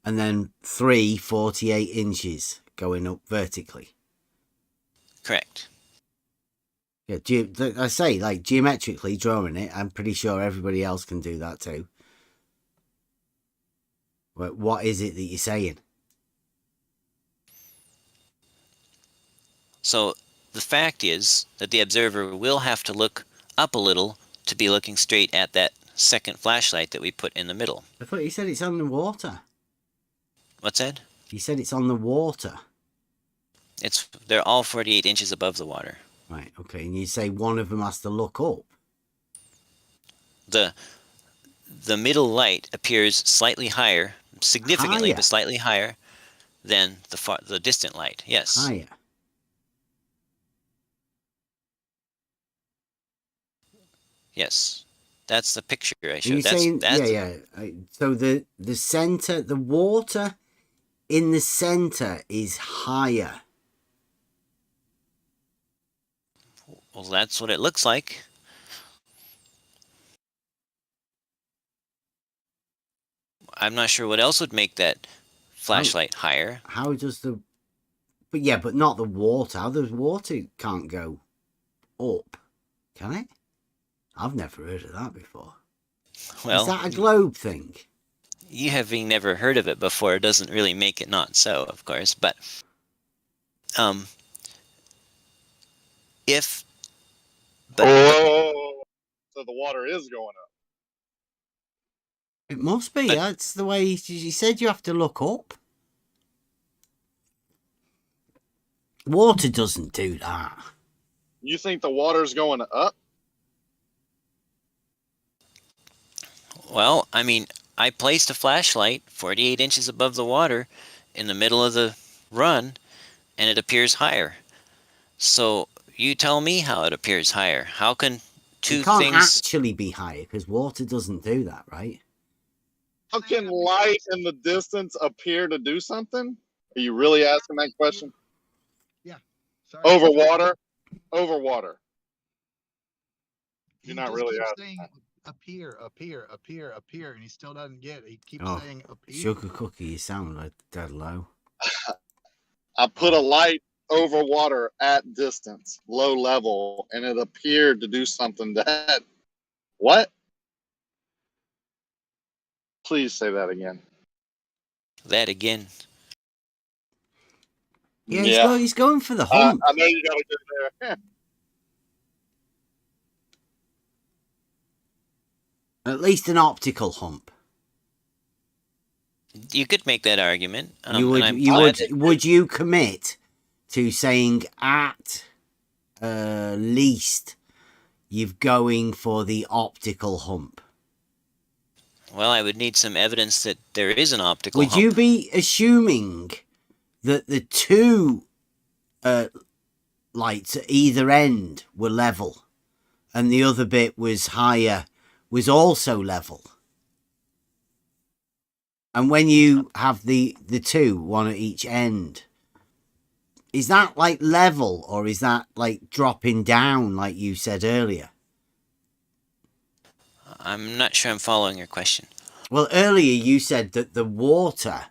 and then 48 inches going up vertically. Correct. Yeah, I say, like, geometrically drawing it, I'm pretty sure everybody else can do that too. But what is it that you're saying? So the fact is that the observer will have to look up a little to be looking straight at that second flashlight that we put in the middle. I thought you said it's on the water. What's that? You said it's on the water. They're all 48 inches above the water. Right, okay. And you say one of them has to look up. The middle light appears slightly higher, significantly, but slightly higher than the distant light. Yes. Higher. Yes. That's the picture I showed. Are you saying, yeah. So the center, the water in the center is higher. Well, that's what it looks like. I'm not sure what else would make that flashlight higher. How does but not the water. How the water can't go up, can it? I've never heard of that before. Well, is that a globe thing? You having never heard of it before doesn't really make it not so, of course. But if so the water is going up. It must be. That's the way you said. You have to look up. Water doesn't do that. You think the water's going up? Well, I mean, I placed a flashlight 48 inches above the water in the middle of the run, and it appears higher. So you tell me how it appears higher. How can it can't actually be higher because water doesn't do that, right? How can light in the distance appear to do something? Are you really asking that question? Yeah. Sorry. Over water? Over water. You're not really saying appear, and he still doesn't get it. He keeps saying appear. Sugar cookie, you sound like dead low. I put a light over water at distance, low level, and it appeared to do something that... What? Please say that again. That again. Yeah, he's going for the hump. I know you got to get there. At least an optical hump. You could make that argument. You would, and I'm you glad would, that- would you commit to saying at least you're going for the optical hump? Well, I would need some evidence that there is an optical Would hump. you be assuming that the two lights at either end were level and the other bit was higher, was also level? And when you have the two, one at each end, is that like level or is that like dropping down like you said earlier? I'm not sure I'm following your question. Well, earlier you said that the water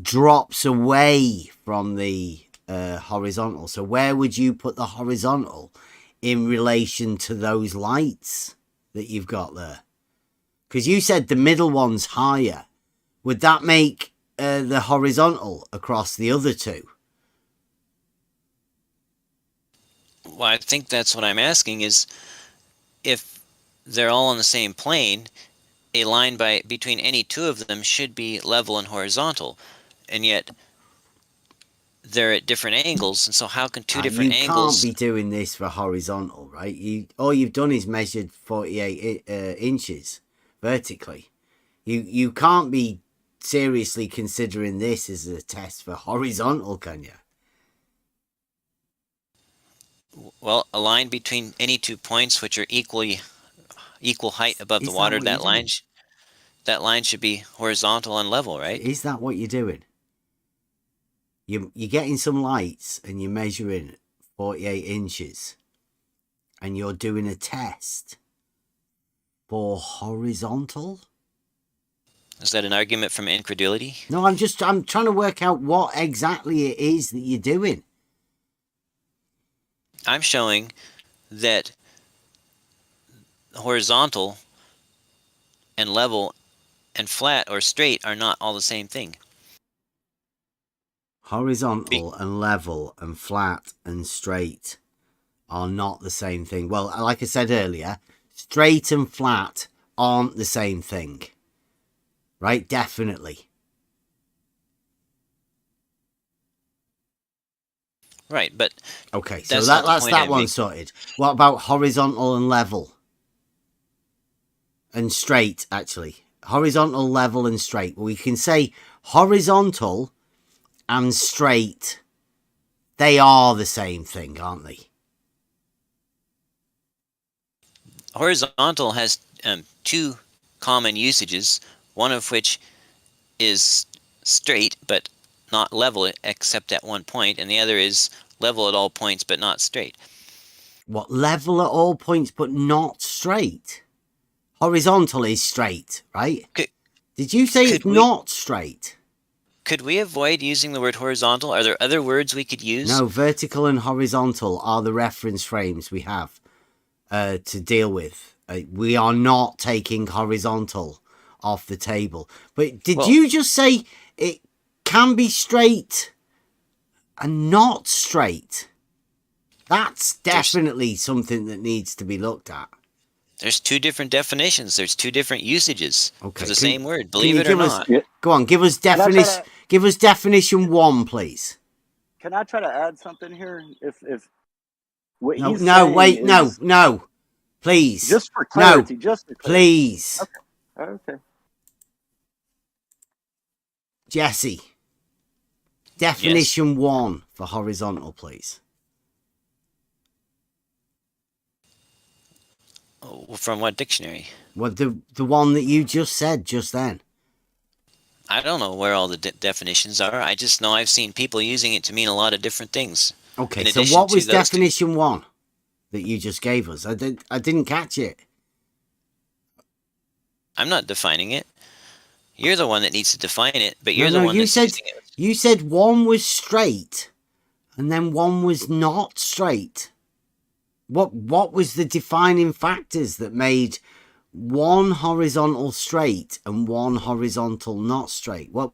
drops away from the horizontal. So where would you put the horizontal in relation to those lights that you've got there? Because you said the middle one's higher. Would that make the horizontal across the other two? Well, I think that's what I'm asking is if they're all on the same plane, a line between any two of them should be level and horizontal. And yet they're at different angles, and so how can two different you angles... can't be doing this for horizontal, right? All you've done is measured 48 inches vertically. You can't be seriously considering this as a test for horizontal, can you? Well, a line between any 2 points which are equal height above the water, that line should be horizontal and level, right? Is that what you're doing? You're getting some lights and you're measuring 48 inches and you're doing a test for horizontal? Is that an argument from incredulity? No, I'm trying to work out what exactly it is that you're doing. I'm showing that horizontal and level and flat or straight are not all the same thing. Horizontal and level and flat and straight are not the same thing. Well, like I said earlier, straight and flat aren't the same thing. Right? Definitely. Right, but okay, so that's that one sorted. What about horizontal and level? And straight, actually. Horizontal, level, and straight. We can say horizontal and straight. They are the same thing, aren't they? Horizontal has two common usages, one of which is straight but not level except at one point, and the other is level at all points but not straight. What, level at all points but not straight? Horizontal is straight, right? Did you say it's not straight? Could we avoid using the word horizontal? Are there other words we could use? No, vertical and horizontal are the reference frames we have to deal with. We are not taking horizontal off the table. But did you just say it can be straight and not straight? That's definitely something that needs to be looked at. There's two different definitions. There's two different usages for the same word. Can Believe you it or give not. Go on, give us definition. Give us definition 1, please. Can I try to add something here? If what No, he's no, saying wait, is, no, please. just for clarity, no, just for clarity. please. Okay. Jesse, definition 1 for horizontal, please. From what dictionary? Well, the one that you just said just then. I don't know where all the definitions are. I just know I've seen people using it to mean a lot of different things. Okay, so what was definition 1 that you just gave us? I didn't catch it. I'm not defining it. You're the one that needs to define it, but you're no, the one that's using it. You said one was straight, and then one was not straight. What was the defining factors that made one horizontal straight and one horizontal not straight? What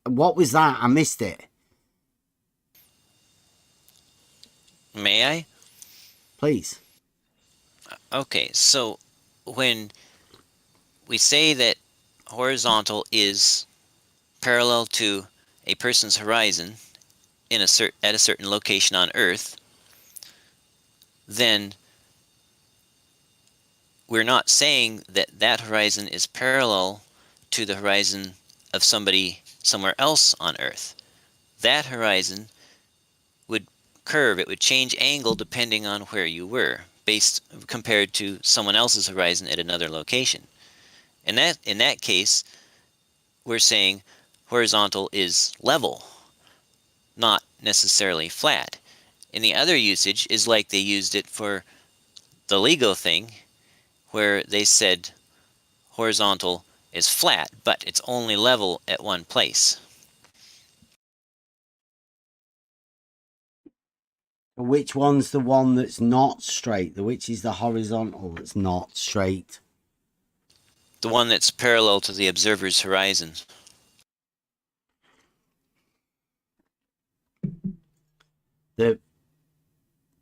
was that? I missed it. May I? Please. Okay, so when we say that horizontal is parallel to a person's horizon at a certain location on Earth, then we're not saying that that horizon is parallel to the horizon of somebody somewhere else on Earth. That horizon would curve, it would change angle depending on where you were, compared to someone else's horizon at another location. And in that case, we're saying horizontal is level, not necessarily flat. And the other usage is like they used it for the LEGO thing, where they said horizontal is flat, but it's only level at one place. Which one's the one that's not straight? Which is the horizontal that's not straight? The one that's parallel to the observer's horizon.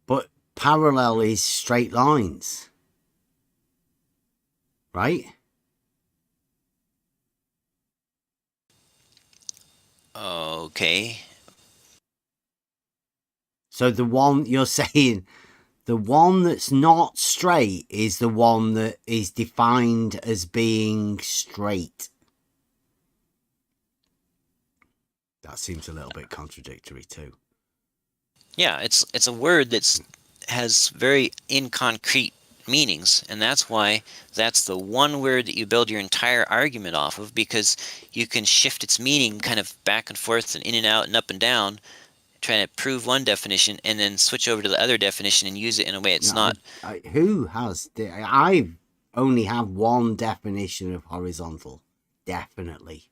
But parallel is straight lines, right? Okay. So the one you're saying, the one that's not straight is the one that is defined as being straight. That seems a little bit contradictory too. Yeah, it's a word that has very inconcrete meanings, and that's why that's the one word that you build your entire argument off of, because you can shift its meaning kind of back and forth and in and out and up and down, trying to prove one definition and then switch over to the other definition and use it in a way it's not. Who has? I only have one definition of horizontal, definitely.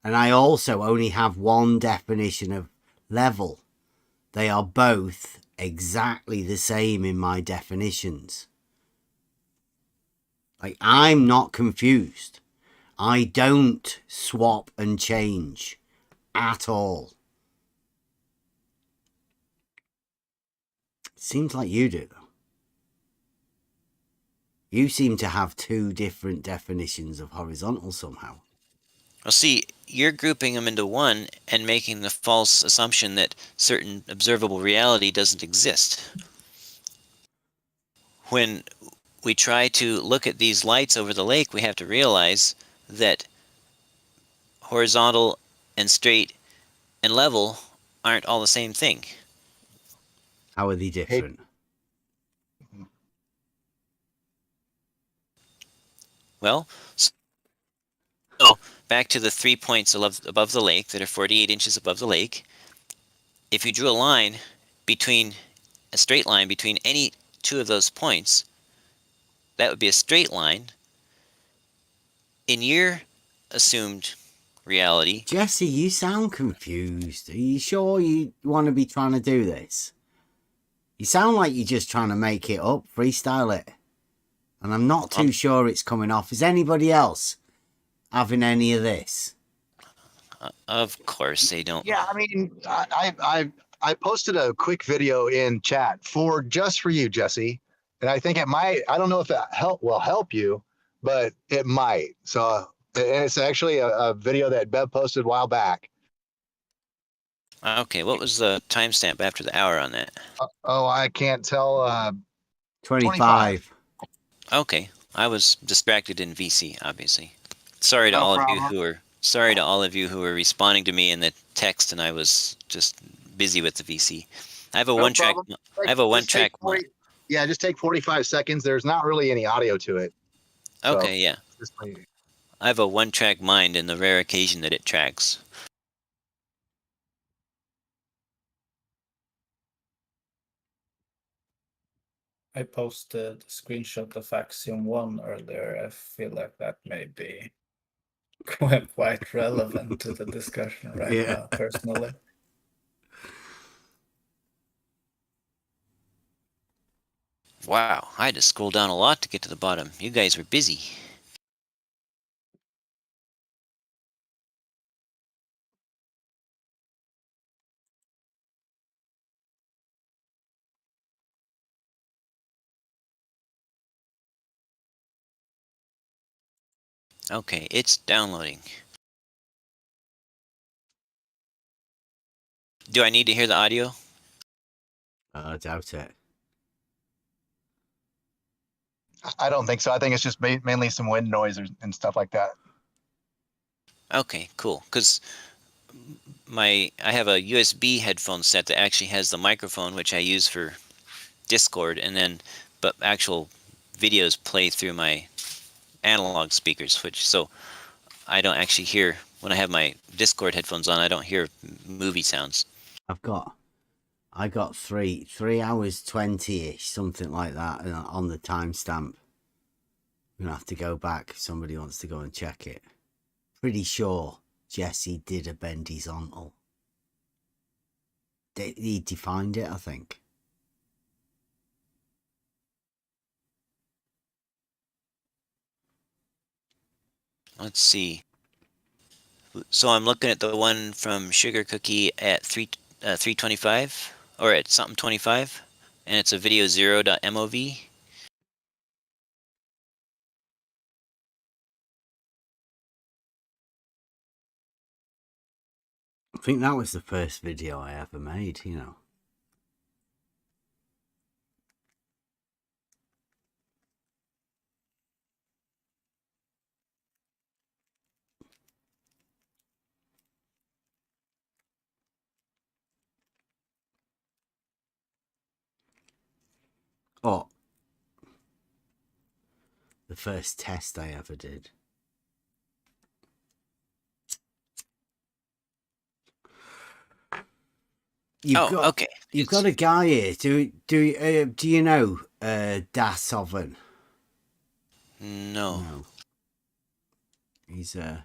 And I also only have one definition of level. They are both exactly the same in my definitions. Like, I'm not confused. I don't swap and change at all. Seems like you do, though. You seem to have two different definitions of horizontal somehow. Well, see, you're grouping them into one and making the false assumption that certain observable reality doesn't exist. When we try to look at these lights over the lake, we have to realize that horizontal and straight and level aren't all the same thing. How are they different? Well, so back to the 3 points above the lake that are 48 inches above the lake. If you drew a straight line between any two of those points, that would be a straight line. In your assumed reality, Jesse, you sound confused. Are you sure you want to be trying to do this? You sound like you're just trying to make it up, freestyle it. And I'm not too sure it's coming off. Is anybody else having any of this? Of course they don't. Yeah, I mean, I posted a quick video in chat just for you, Jesse, and I think it might. I don't know if it will help you, but it might. So, and it's actually a video that Bev posted a while back. Okay, what was the timestamp after the hour on that? Oh, I can't tell. 25. Okay, I was distracted in VC, obviously. Sorry to No all problem. of you who were responding to me in the text, and I was just busy with the VC. I have a No one track. problem. I have a one Just take track. 40 Yeah, just take 45 seconds. There's not really any audio to it. So, Okay, yeah. just like- I have a one track mind in the rare occasion that it tracks. I posted a screenshot of Axiom 1 earlier. I feel like that may be quite relevant to the discussion right now, personally. Wow, I had to scroll down a lot to get to the bottom. You guys were busy. Okay, it's downloading. Do I need to hear the audio? I doubt it. I don't think so. I think it's just mainly some wind noise and stuff like that. Okay, cool. Because I have a USB headphone set that actually has the microphone, which I use for Discord, and then but actual videos play through my analog speakers, which so I don't actually hear when I have my Discord headphones on. I don't hear movie sounds. I got 3 hours 20-ish, something like that, on the timestamp. I'm gonna have to go back if somebody wants to go and check it. Pretty sure Jesse did a bendizontal. He defined it, I think. Let's see. So I'm looking at the one from Sugar Cookie at 325 or at something 25, and it's a video 0.mov. I think that was the first video I ever made, you know. Oh, the first test I ever did. Okay. You've got a guy here. Do you know Das Oven? No. He's Do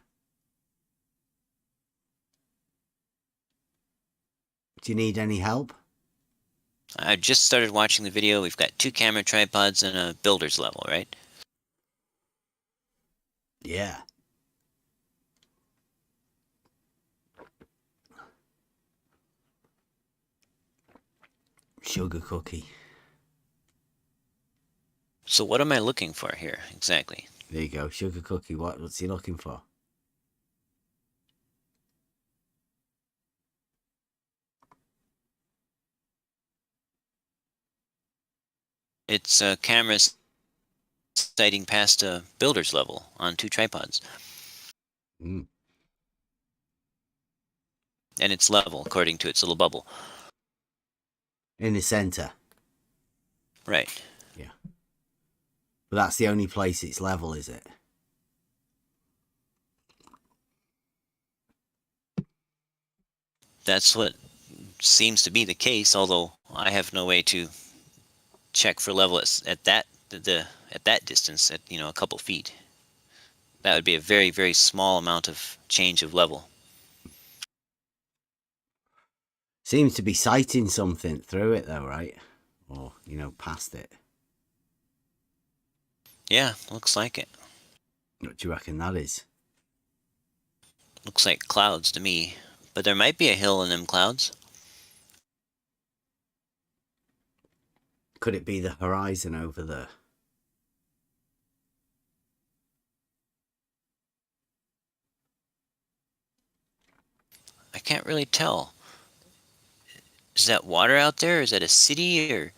you need any help? I just started watching the video. We've got 2 camera tripods and a builder's level, right? Yeah. Sugar Cookie. So what am I looking for here exactly? There you go, Sugar Cookie. What's he looking for? It's cameras sighting past a builder's level on 2 tripods. Mm. And it's level according to its little bubble. In the center. Right. Yeah. But that's the only place it's level, is it? That's what seems to be the case, although I have no way to check for level at that distance, at a couple feet. That would be a very, very small amount of change of level. Seems to be sighting something through it though, right? Or, past it. Yeah, looks like it. What do you reckon that is? Looks like clouds to me. But there might be a hill in them clouds. Could it be the horizon over there? I can't really tell. Is that water out there? Is that a city, or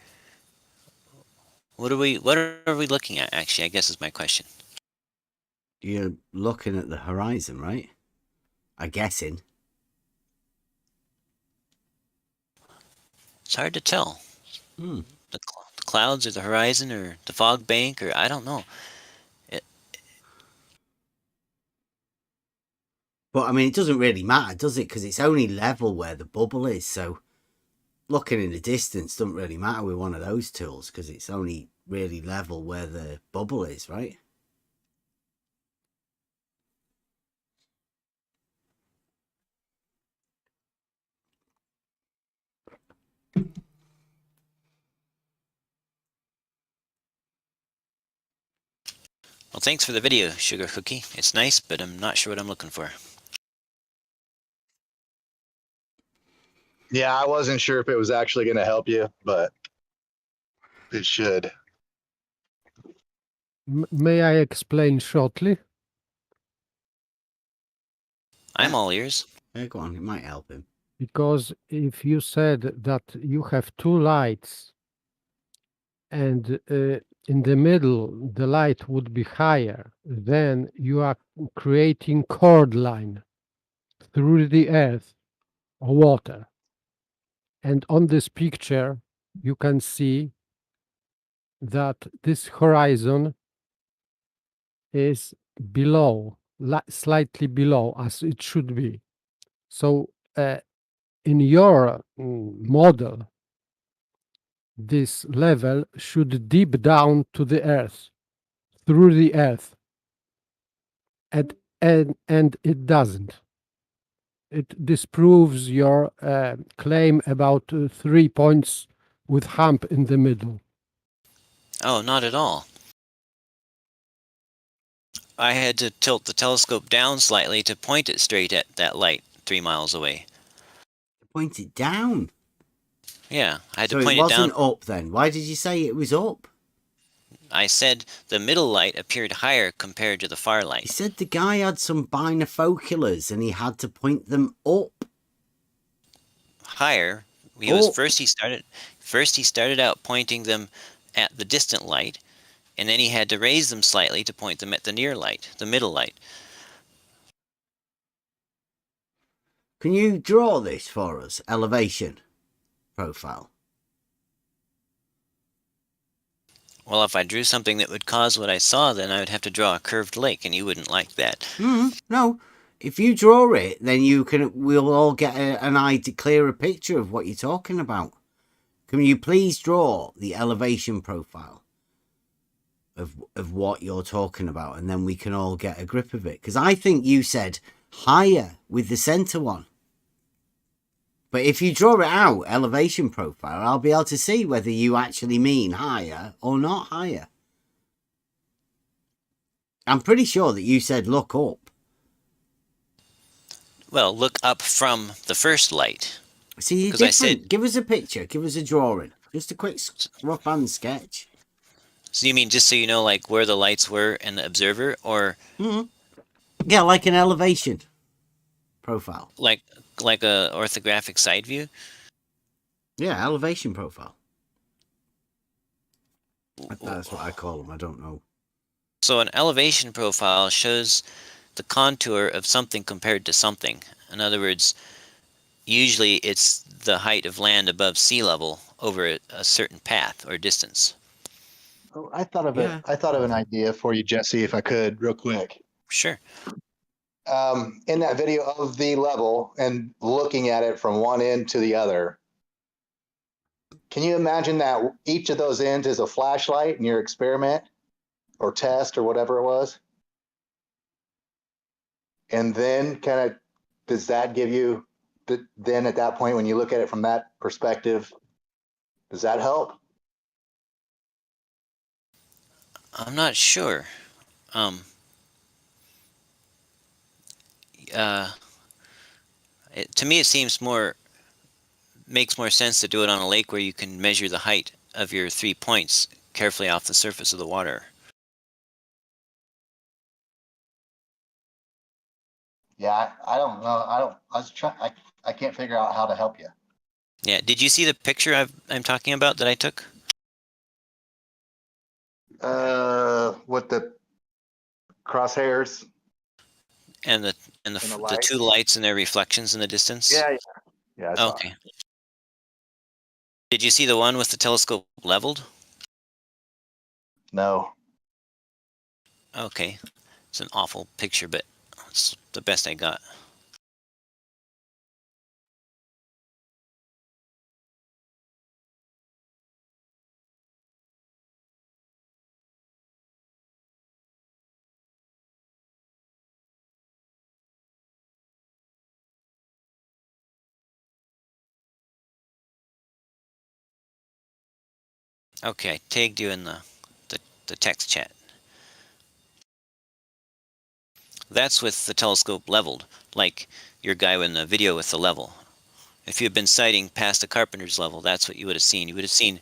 what are we looking at, actually, I guess is my question. You're looking at the horizon, right? I'm guessing. It's hard to tell. The clouds or the horizon or the fog bank, or I don't know. But I mean, it doesn't really matter, does it? Because it's only level where the bubble is. So looking in the distance doesn't really matter with one of those tools because it's only really level where the bubble is, right? Well, thanks for the video, Sugar Cookie. It's nice, but I'm not sure what I'm looking for. Yeah, I wasn't sure if it was actually going to help you, but it should. May I explain shortly? I'm all ears. Yeah, go on. It might help him. Because if you said that you have two lights and in the middle the light would be higher, then you are creating chord line through the earth or water. And on this picture, you can see that this horizon is below, slightly below, as it should be. So in your model, this level should deep down to the earth, through the earth, and it doesn't. It disproves your claim about 3 points with hump in the middle. Oh, not at all. I had to tilt the telescope down slightly to point it straight at that light 3 miles away. Point it down. Yeah, I had So to point it wasn't it down. up then. Why did you say it was up? I said the middle light appeared higher compared to the far light. You said the guy had some binoculars and he had to point them up. Higher. He was first he started out pointing them at the distant light, and then he had to raise them slightly to point them at the near light, the middle light. Can you draw this for us? Elevation profile. Well, if I drew something that would cause what I saw, then I would have to draw a curved lake, and you wouldn't like that. No. If you draw it, then we'll all get an clearer picture of what you're talking about. Can you please draw the elevation profile of what you're talking about, and then we can all get a grip of it? Because I think you said higher with the center one. But if you draw it out, elevation profile, I'll be able to see whether you actually mean higher or not higher. I'm pretty sure that you said look up. Well, look up from the first light. See, you're different. Give us a picture. Give us a drawing. Just a quick rough hand sketch. So you mean just so you know, like, where the lights were and the observer, or... Yeah, like an elevation profile. Like a orthographic side view? Yeah, elevation profile. That's what I call them. I don't know. So an elevation profile shows the contour of something compared to something. In other words, usually it's the height of land above sea level over a certain path or distance. Oh, I thought of it. I thought of an idea for you, Jesse, if I could, real quick. Sure. In that video of the level and looking at it from one end to the other, can you imagine that each of those ends is a flashlight in your experiment or test or whatever it was? And then kind of, does that give you, then at that point, when you look at it from that perspective, does that help? I'm not sure. To me, it seems makes more sense to do it on a lake where you can measure the height of your 3 points carefully off the surface of the water. Yeah, I don't know. I can't figure out how to help you. Yeah, did you see the picture I'm talking about that I took? With the crosshairs and the two lights and their reflections in the distance? Yeah. I saw okay. Did you see the one with the telescope leveled? No. Okay. It's an awful picture, but it's the best I got. Okay, I tagged you in the text chat. That's with the telescope leveled, like your guy in the video with the level. If you had been sighting past the carpenter's level, that's what you would have seen. You would have seen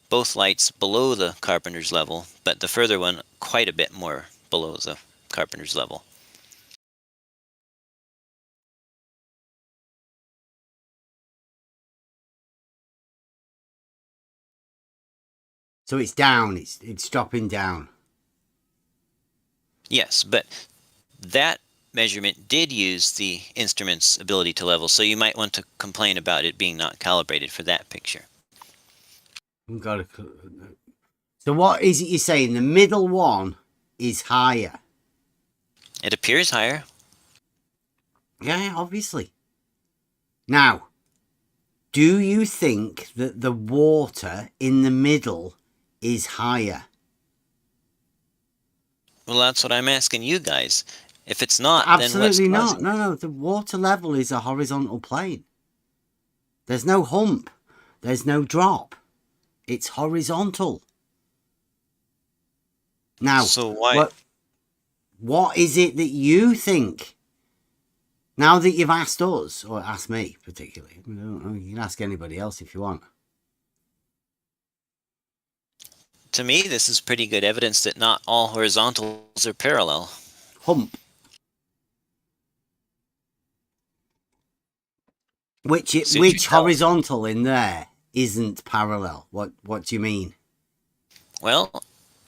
both lights below the carpenter's level, but the further one quite a bit more below the carpenter's level. So it's down. It's dropping down. Yes, but that measurement did use the instrument's ability to level, so you might want to complain about it being not calibrated for that picture. So what is it you're saying? The middle one is higher. It appears higher. Yeah, obviously. Now, do you think that the water in the middle is higher? Well, that's what I'm asking you guys. If it's not, Absolutely then what's not. causing it? No, the water level is a horizontal plane. There's no hump. There's no drop. It's horizontal. Now, So why? What is it that you think? Now that you've asked us, or asked me particularly, I don't know, you can ask anybody else if you want. To me, this is pretty good evidence that not all horizontals are parallel. Hump. Which horizontal in there isn't parallel? What do you mean? Well,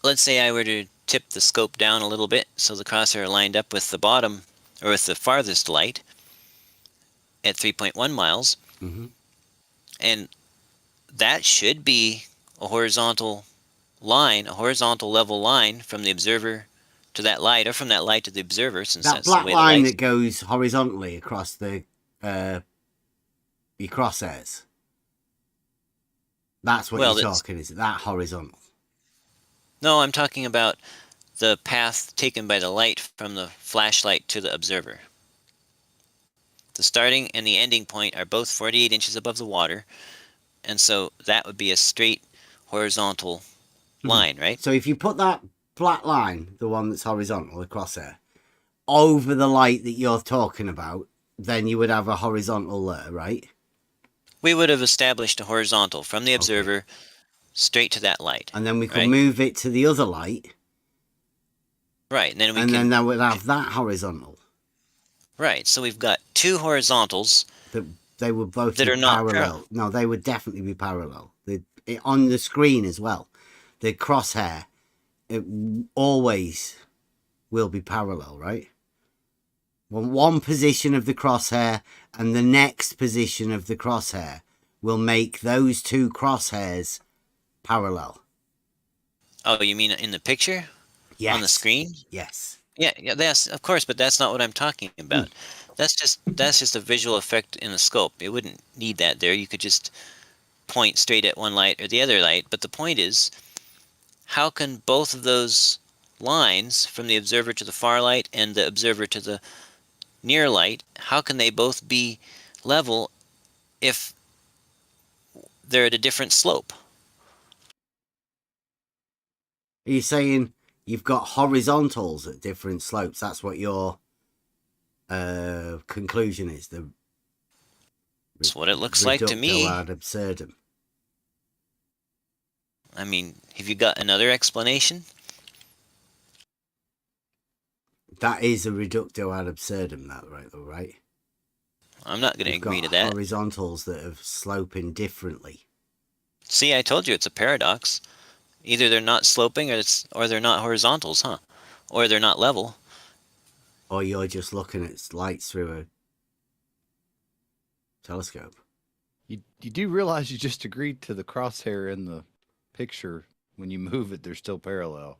let's say I were to tip the scope down a little bit so the crosshair lined up with the bottom, or with the farthest light at 3.1 miles. Mm-hmm. And that should be a horizontal line, a horizontal level line from the observer to that light, or from that light to the observer, since That that's black the way line the that goes horizontally across the your crosshairs. That's what you're talking, is it? That horizontal? No, I'm talking about the path taken by the light from the flashlight to the observer. The starting and the ending point are both 48 inches above the water, and so that would be a straight horizontal line, right? So if you put that black line, the one that's horizontal, the crosshair, over the light that you're talking about, then you would have a horizontal there, right? We would have established a horizontal from the observer straight to that light. And then we could right? move it to the other light. Right, and then we then that would have that horizontal. Right, so we've got two horizontals that they would both that be are not parallel. parallel. No, they would definitely be parallel. On the screen as well. The crosshair, it always will be parallel, right? One position of the crosshair and the next position of the crosshair will make those two crosshairs parallel. Oh, you mean in the picture? Yes. On the screen? Yes. Yeah, that's of course, but that's not what I'm talking about. That's just a visual effect in the scope. It wouldn't need that there. You could just point straight at one light or the other light. But the point is, how can both of those lines from the observer to the far light and the observer to the near light, how can they both be level if they're at a different slope? Are you saying you've got horizontals at different slopes? That's what your conclusion is. That's what it looks like to me. Reductio ad absurdum. I mean, have you got another explanation? That is a reductio ad absurdum, that right? I'm not going to agree to that. Horizontals that are sloping differently. See, I told you it's a paradox. Either they're not sloping, or they're not horizontals, huh? Or they're not level. Or you're just looking at lights through a telescope. You do realize you just agreed to the crosshair in the picture. When you move it, they're still parallel.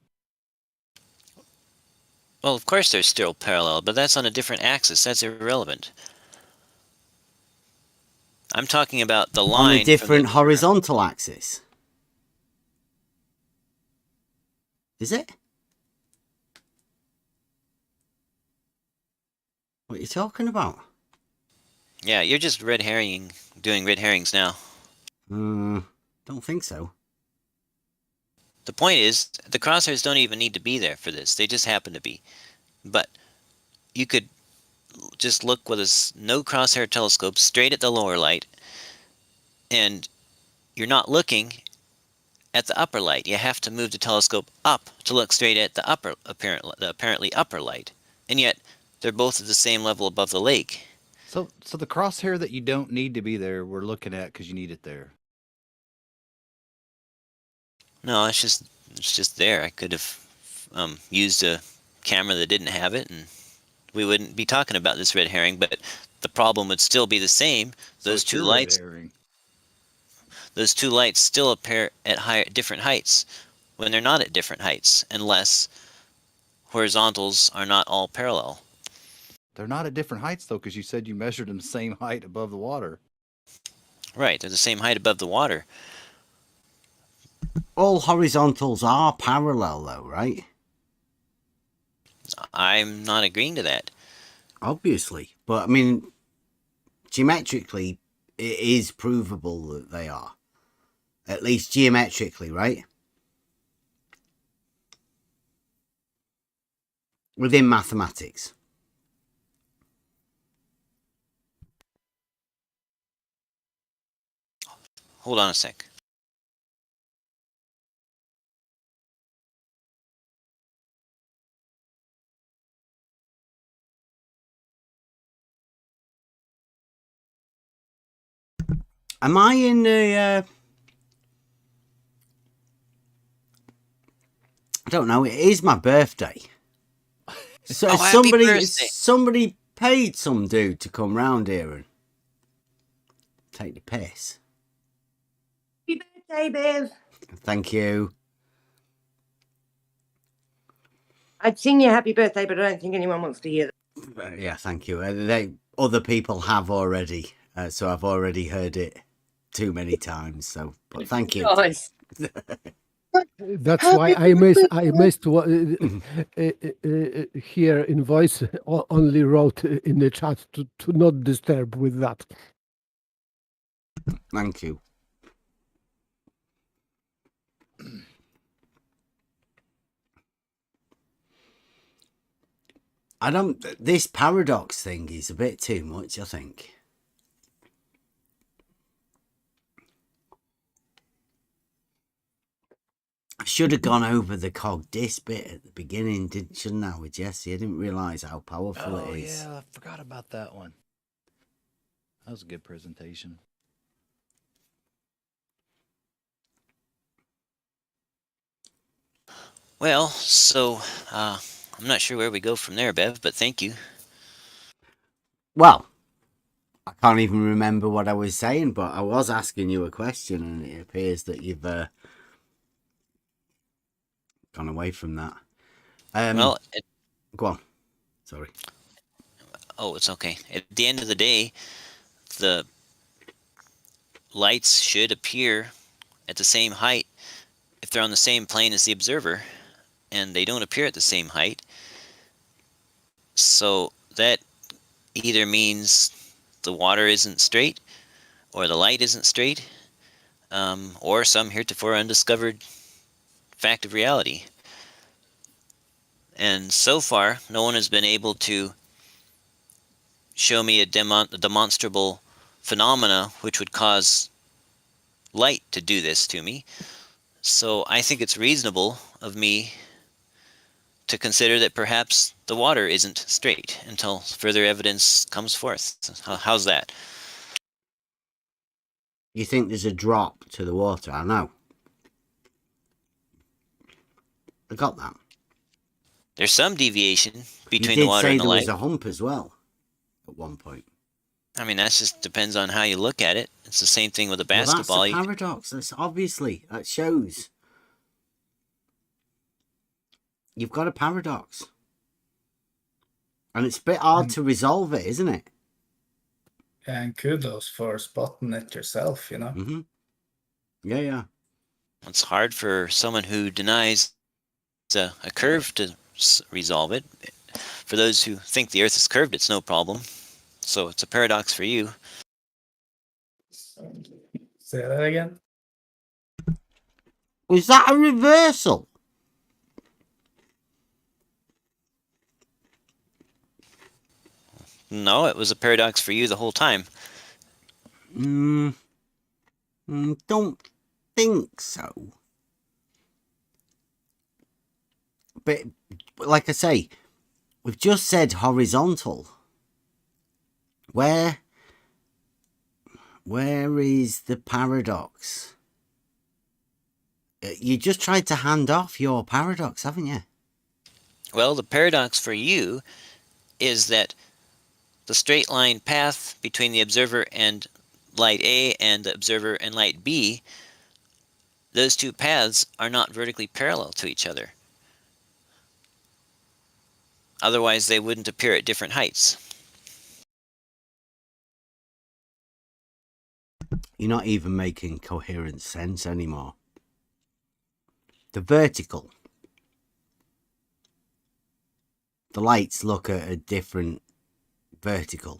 Well, of course they're still parallel, but that's on a different axis. That's irrelevant. I'm talking about the line on a different horizontal axis. Is it? What are you talking about? Yeah, you're just doing red herrings now. Don't think so. The point is, the crosshairs don't even need to be there for this. They just happen to be. But you could just look with a no crosshair telescope straight at the lower light, and you're not looking at the upper light. You have to move the telescope up to look straight at the apparently upper light. And yet, they're both at the same level above the lake. So the crosshair that you don't need to be there, we're looking at because you need it there. No, it's just there. I could have used a camera that didn't have it, and we wouldn't be talking about this red herring. But the problem would still be the same. So Those it's two your red lights, herring. those two lights still appear at different heights when they're not at different heights, unless horizontals are not all parallel. They're not at different heights though, because you said you measured them the same height above the water. Right, they're the same height above the water. All horizontals are parallel though, right? I'm not agreeing to that. Obviously. But I mean, geometrically, it is provable that they are. At least geometrically, right? Within mathematics. Hold on a sec. Am I in the... I don't know. It is my birthday. So Oh, happy birthday. somebody paid some dude to come round here and take the piss. Happy birthday, Bev. Thank you. I'd sing you happy birthday, but I don't think anyone wants to hear that. Yeah, thank you. Other people have already, so I've already heard it too many times. So, but thank you. Nice. That's why I missed here in voice only wrote in the chat to not disturb with that. Thank you. This paradox thing is a bit too much, I think. I should have gone over the cog disc bit at the beginning, shouldn't I, with Jesse? I didn't realise how powerful it is. Yeah, I forgot about that one. That was a good presentation. Well, so I'm not sure where we go from there, Bev, but thank you. Well, I can't even remember what I was saying, but I was asking you a question, and it appears that you've gone away from that. Well, go on. Sorry. Oh, it's okay. At the end of the day, the lights should appear at the same height if they're on the same plane as the observer, and they don't appear at the same height. So that either means the water isn't straight, or the light isn't straight, or some heretofore undiscovered fact of reality. And so far, no one has been able to show me a demonstrable phenomena which would cause light to do this to me. So I think it's reasonable of me to consider that perhaps the water isn't straight until further evidence comes forth. How's that? You think there's a drop to the water? I know. I got that. There's some deviation between the water and the light. You did say there was a hump as well at one point. I mean, that just depends on how you look at it. It's the same thing with a basketball. Well, that's a paradox. That's obviously, that shows. You've got a paradox. And it's a bit hard to resolve it, isn't it? And kudos for spotting it yourself, you know? Mm-hmm. Yeah. It's hard for someone who denies a curve to resolve it. For those who think the Earth is curved, it's no problem. So it's a paradox for you. Say that again. Was that a reversal? No, it was a paradox for you the whole time. Don't think so. But like I say, we've just said horizontal. Where is the paradox You just tried to hand off your paradox, haven't you? Well, the paradox for you is that the straight line path between the observer and light A and the observer and light B, those two paths are not vertically parallel to each other. Otherwise, they wouldn't appear at different heights. You're not even making coherent sense anymore. The vertical. The lights look at a different vertical.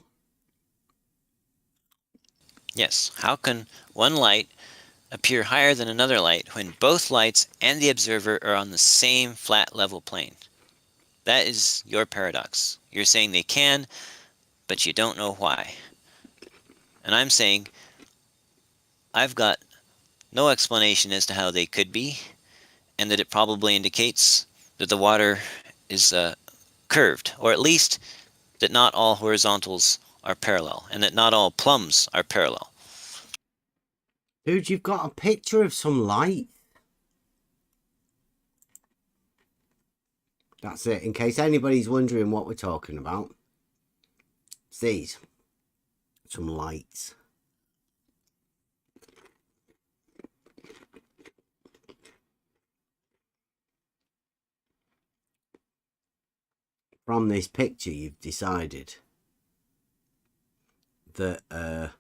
Yes, how can one light appear higher than another light when both lights and the observer are on the same flat level plane? That is your paradox. You're saying they can, but you don't know why. And I'm saying I've got no explanation as to how they could be, and that it probably indicates that the water is curved, or at least that not all horizontals are parallel, and that not all plums are parallel. Dude, you've got a picture of some light. That's it. In case anybody's wondering what we're talking about. It's these. Some lights. From this picture, you've decided that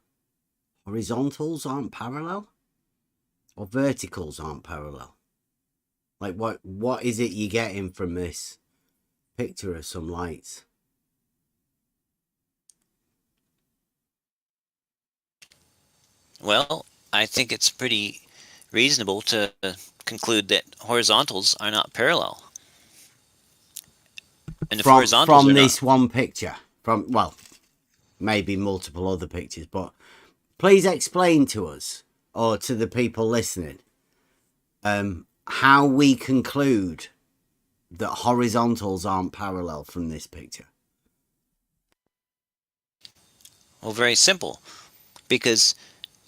horizontals aren't parallel, or verticals aren't parallel. Like, what is it you're getting from this picture of some lights? Well, I think it's pretty reasonable to conclude that horizontals are not parallel. And if horizontals from are this not... one picture, from, well, maybe multiple other pictures, but please explain to us, or to the people listening, how we conclude that horizontals aren't parallel from this picture. Well, very simple. Because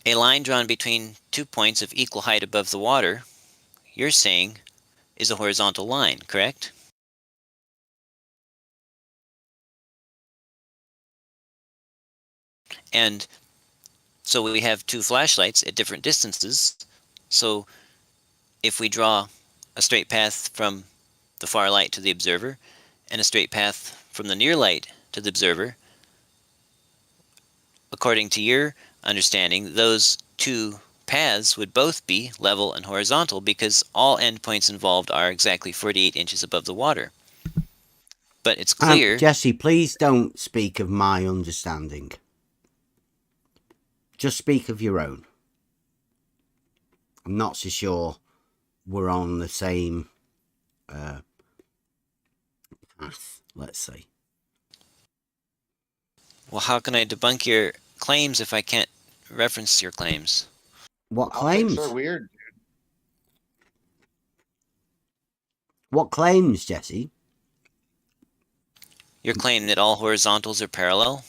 a line drawn between 2 points of equal height above the water, you're saying, is a horizontal line, correct? And so we have two flashlights at different distances. So if we draw a straight path from the far light to the observer and a straight path from the near light to the observer, according to your understanding, those two paths would both be level and horizontal because all endpoints involved are exactly 48 inches above the water. But it's clear... Jesse, please don't speak of my understanding. Just speak of your own. I'm not so sure we're on the same path, let's say. Well, how can I debunk your claims if I can't reference your claims? What claims? Optics are weird, dude. What claims, Jesse? Your claim that all horizontals are parallel?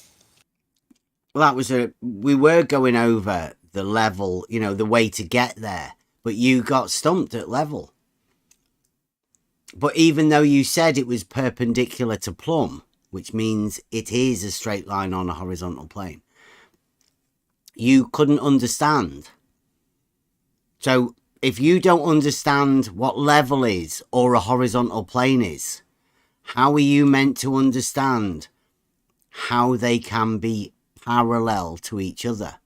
Well, we were going over the level, you know, the way to get there, but you got stumped at level. But even though you said it was perpendicular to plumb, which means it is a straight line on a horizontal plane, you couldn't understand. So if you don't understand what level is or a horizontal plane is, how are you meant to understand how they can be parallel to each other?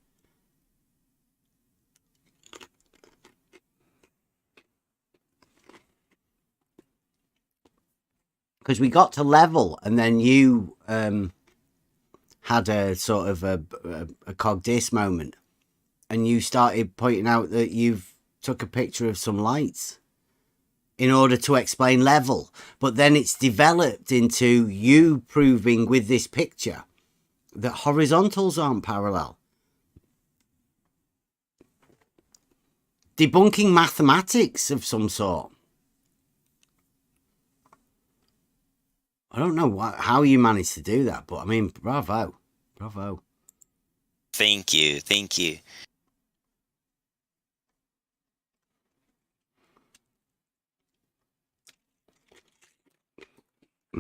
Because we got to level, and then you had a sort of a cog dis moment, and you started pointing out that you've took a picture of some lights in order to explain level. But then it's developed into you proving with this picture that horizontals aren't parallel. Debunking mathematics of some sort. I don't know how you managed to do that, but I mean, bravo. Bravo. Thank you. Thank you.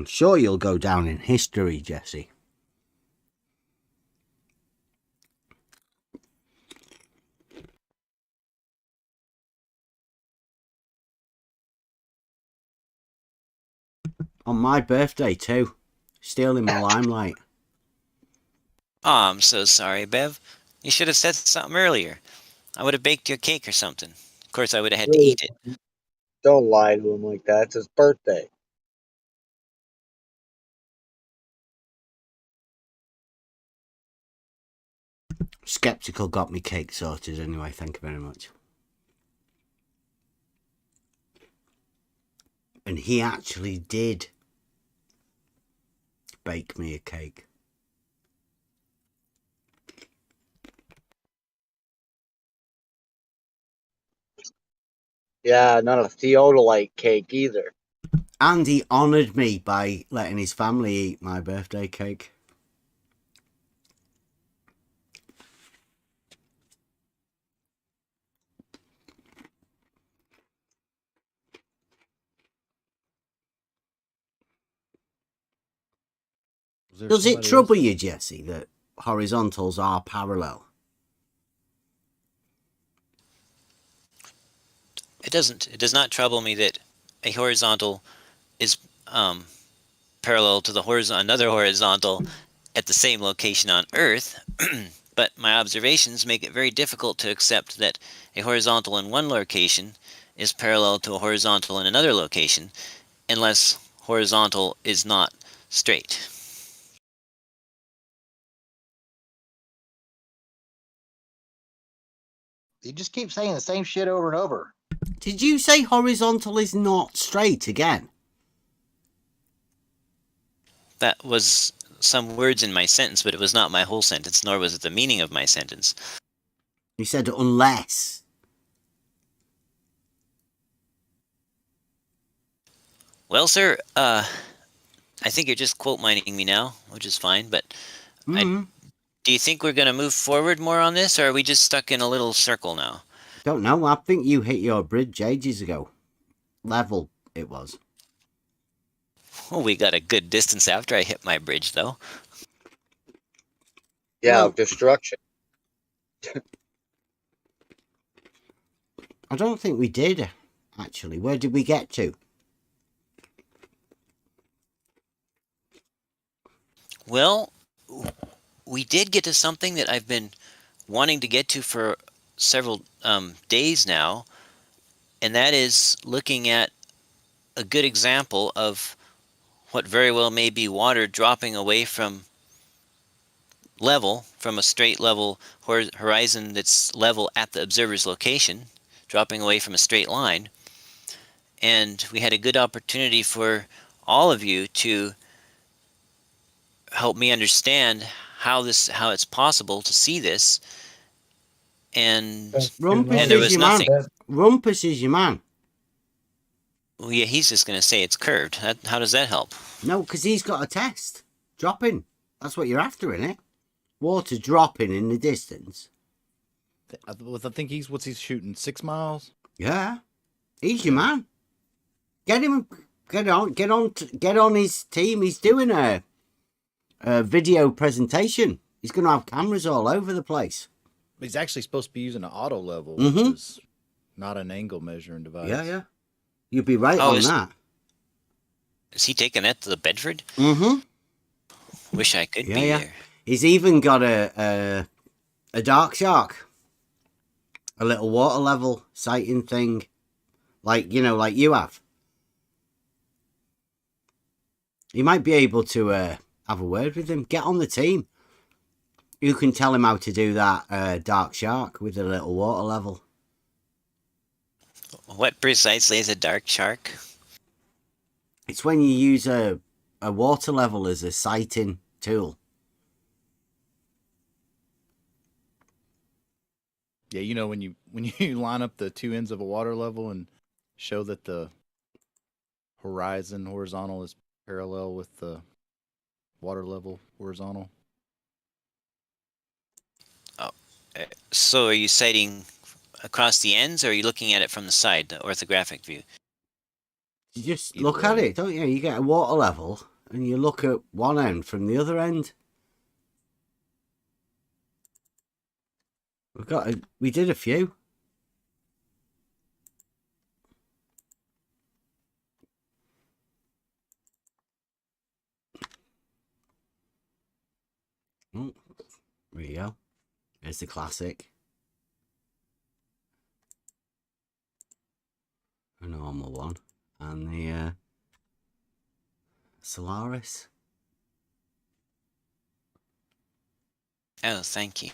I'm sure you'll go down in history, Jesse. On my birthday, too. Stealing my limelight. Oh, I'm so sorry, Bev. You should have said something earlier. I would have baked you a cake or something. Of course, I would have had to Really, eat it. don't lie to him like that. It's his birthday. Skeptical got me cake sorted anyway, thank you very much. And he actually did bake me a cake. Yeah, not a theodolite cake either. And he honoured me by letting his family eat my birthday cake. Does it trouble you, Jesse, that horizontals are parallel? It doesn't. It does not trouble me that a horizontal is parallel to the another horizontal at the same location on Earth. But my observations make it very difficult to accept that a horizontal in one location is parallel to a horizontal in another location, unless horizontal is not straight. You just keep saying the same shit over and over. Did you say horizontal is not straight again? That was some words in my sentence, but it was not my whole sentence, nor was it the meaning of my sentence. You said unless. Well, sir, I think you're just quote mining me now, which is fine, but do you think we're going to move forward more on this, or are we just stuck in a little circle now? Don't know, I think you hit your bridge ages ago. Level, it was. Well, we got a good distance after I hit my bridge, though. Yeah, destruction. I don't think we did, actually. Where did we get to? Well, we did get to something that I've been wanting to get to for several days now, and that is looking at a good example of what very well may be water dropping away from level, from a straight level horizon that's level at the observer's location, dropping away from a straight line. And we had a good opportunity for all of you to help me understand how it's possible to see this. And Rumpus there is was your nothing. man. Rumpus is your man. Well, yeah, he's just going to say it's curved. How does that help? No, because he's got a test. Dropping. That's what you're after, isn't it? Water dropping in the distance. I think what's he shooting? 6 miles? Yeah. He's your man. Get him. Get on his team. He's doing a video presentation. He's going to have cameras all over the place. He's actually supposed to be using an auto level, which is not an angle measuring device. Yeah. You'd be right on that. Is he taking that to the Bedford? Wish I could be there. He's even got a dark shark. A little water level sighting thing. Like you have. You might be able to have a word with him. Get on the team. You can tell him how to do that dark shark with a little water level. What precisely is a dark shark? It's when you use a water level as a sighting tool. Yeah, when you line up the two ends of a water level and show that the horizontal is parallel with the water level horizontal. Oh, so are you sighting across the ends, or are you looking at it from the side, the orthographic view? You just look at it, don't you? You get a water level, and you look at one end from the other end. We did a few. Oh, there you go. There's the classic. A normal one. And the Solaris. Oh, thank you.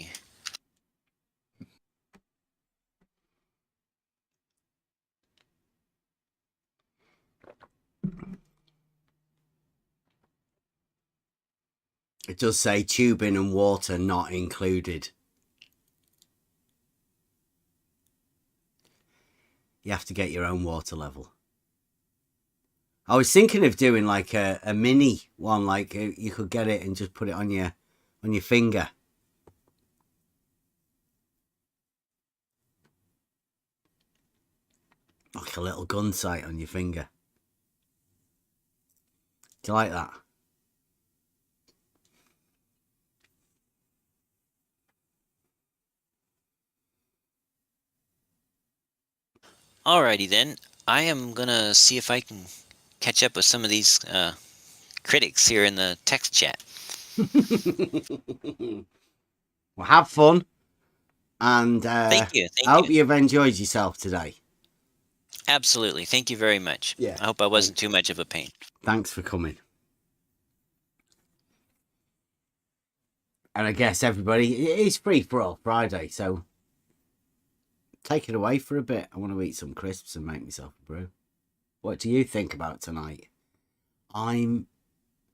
It does say tubing and water not included. You have to get your own water level. I was thinking of doing like a mini one, like you could get it and just put it on your finger. Like a little gun sight on your finger. Do you like that? Alrighty then. I am gonna see if I can catch up with some of these critics here in the text chat. Well, have fun. And Thank you. I hope you've enjoyed yourself today. Absolutely. Thank you very much. Yeah. I hope I wasn't too much of a pain. Thanks for coming. And I guess everybody, it is free for all Friday, so take it away for a bit. I want to eat some crisps and make myself a brew. What do you think about tonight? I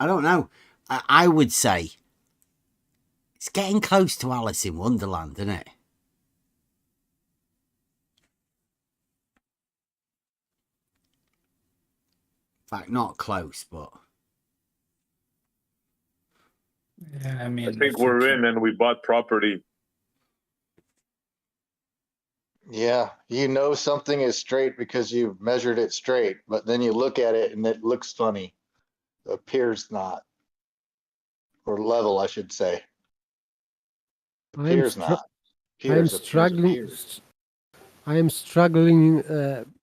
don't know. I would say it's getting close to Alice in Wonderland, isn't it? In fact, not close, but Yeah, I mean, I think we're in and we bought property. Yeah, you know something is straight because you've measured it straight, but then you look at it and it looks funny. It appears not. Or level, I should say. Appears not. I'm Appears, struggling. I am struggling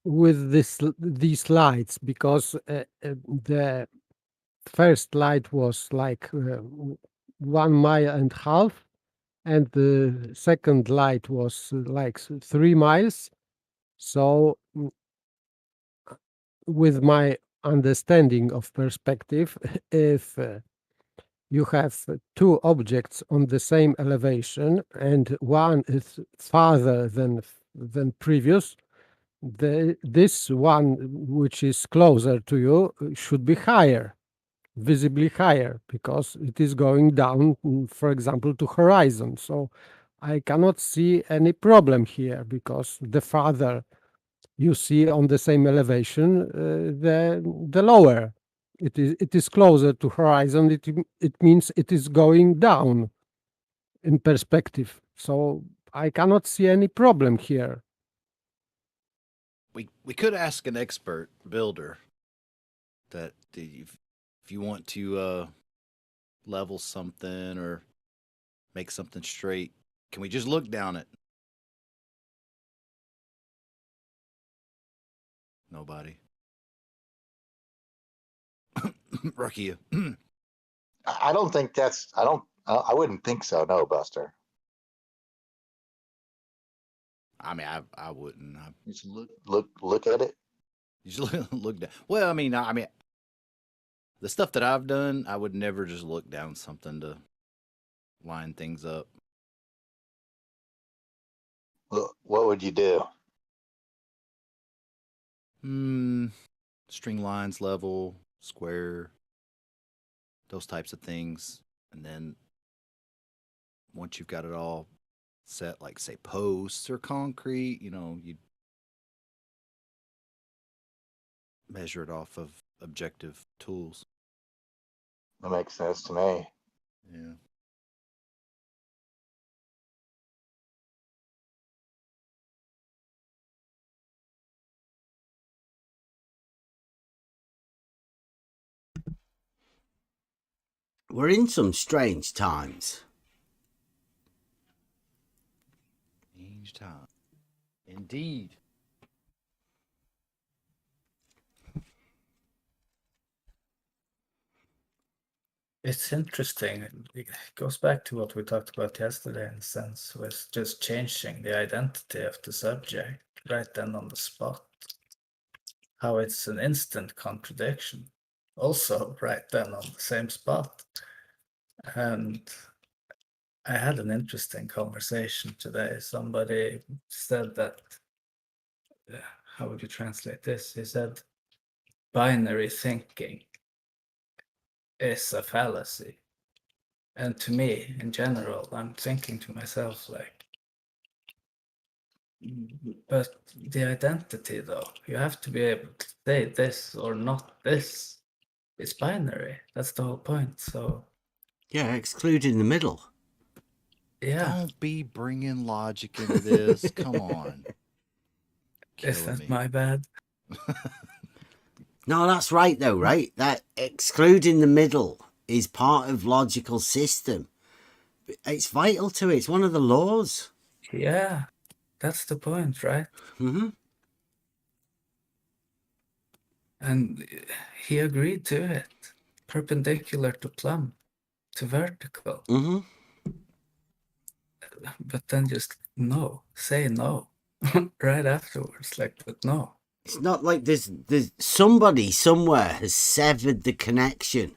with these lights because the first light was like 1.5 miles, and the second light was like 3 miles. So, with my understanding of perspective, if you have two objects on the same elevation and one is farther than previous, this one which is closer to you should be higher, visibly higher, because it is going down, for example, to horizon. So I cannot see any problem here, because the farther you see on the same elevation, the lower it is closer to horizon. It means it is going down in perspective. So I cannot see any problem here. We could ask an expert builder that if you want to level something or make something straight, can we just look down it? Nobody. Rucky. I don't think that's, I wouldn't think so. No, Buster. I mean, I wouldn't. Just look at it. You just look down. Well, I mean, the stuff that I've done, I would never just look down something to line things up. What would you do? String lines, level, square, those types of things. And then once you've got it all set, like say posts or concrete, you measure it off of objective tools. That makes sense to me. Yeah. We're in some strange times. Strange time. Indeed. It's interesting. It goes back to what we talked about yesterday, in a sense, with just changing the identity of the subject right then on the spot. How it's an instant contradiction, also right then on the same spot. And I had an interesting conversation today. Somebody said that, how would you translate this? He said, binary thinking is a fallacy. And to me, in general, I'm thinking to myself, like, but the identity, though, you have to be able to say this or not this. It's binary. That's the whole point. So, yeah, excluding the middle. Yeah. Don't be bringing logic into this. Come on. Is that my bad? No, that's right, though, right? That excluding the middle is part of logical system. It's vital to it. It's one of the laws. Yeah, that's the point, right? Mm-hmm. And he agreed to it. Perpendicular to plumb, to vertical. Mm-hmm. But then just no, say no right afterwards. Like, but no. It's not like there's somebody somewhere has severed the connection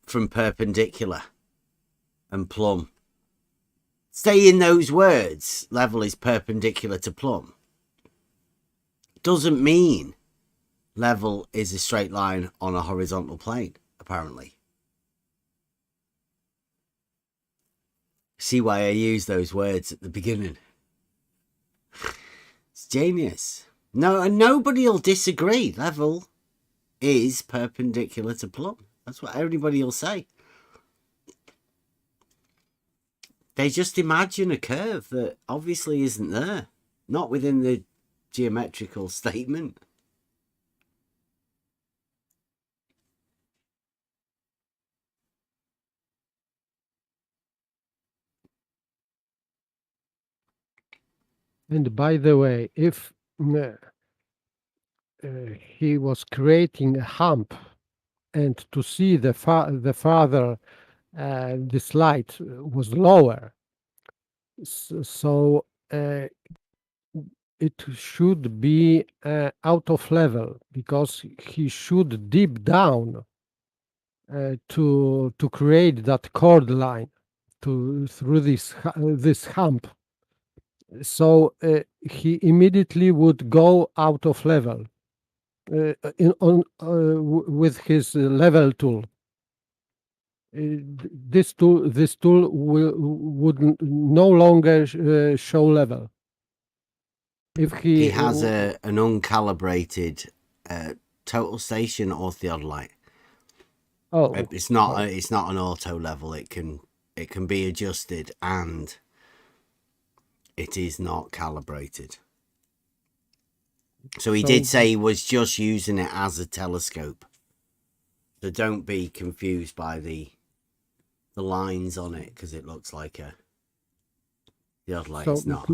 from perpendicular and plumb. Stay in those words, level is perpendicular to plumb. Doesn't mean level is a straight line on a horizontal plane, apparently. See why I use those words at the beginning. It's genius. No, and nobody will disagree. Level is perpendicular to plumb. That's what everybody will say. They just imagine a curve that obviously isn't there. Not within the geometrical statement. And by the way, if he was creating a hump, and to see the farther this light was lower, so it should be out of level, because he should dip down to create that chord line through this hump. So he immediately would go out of level with his level tool. This tool would no longer show level. If He has an uncalibrated total station or theodolite. Oh, it's not an auto level. It can be adjusted, and it is not calibrated. So he did say he was just using it as a telescope. So don't be confused by the lines on it, because it looks like a theodolite. It's not.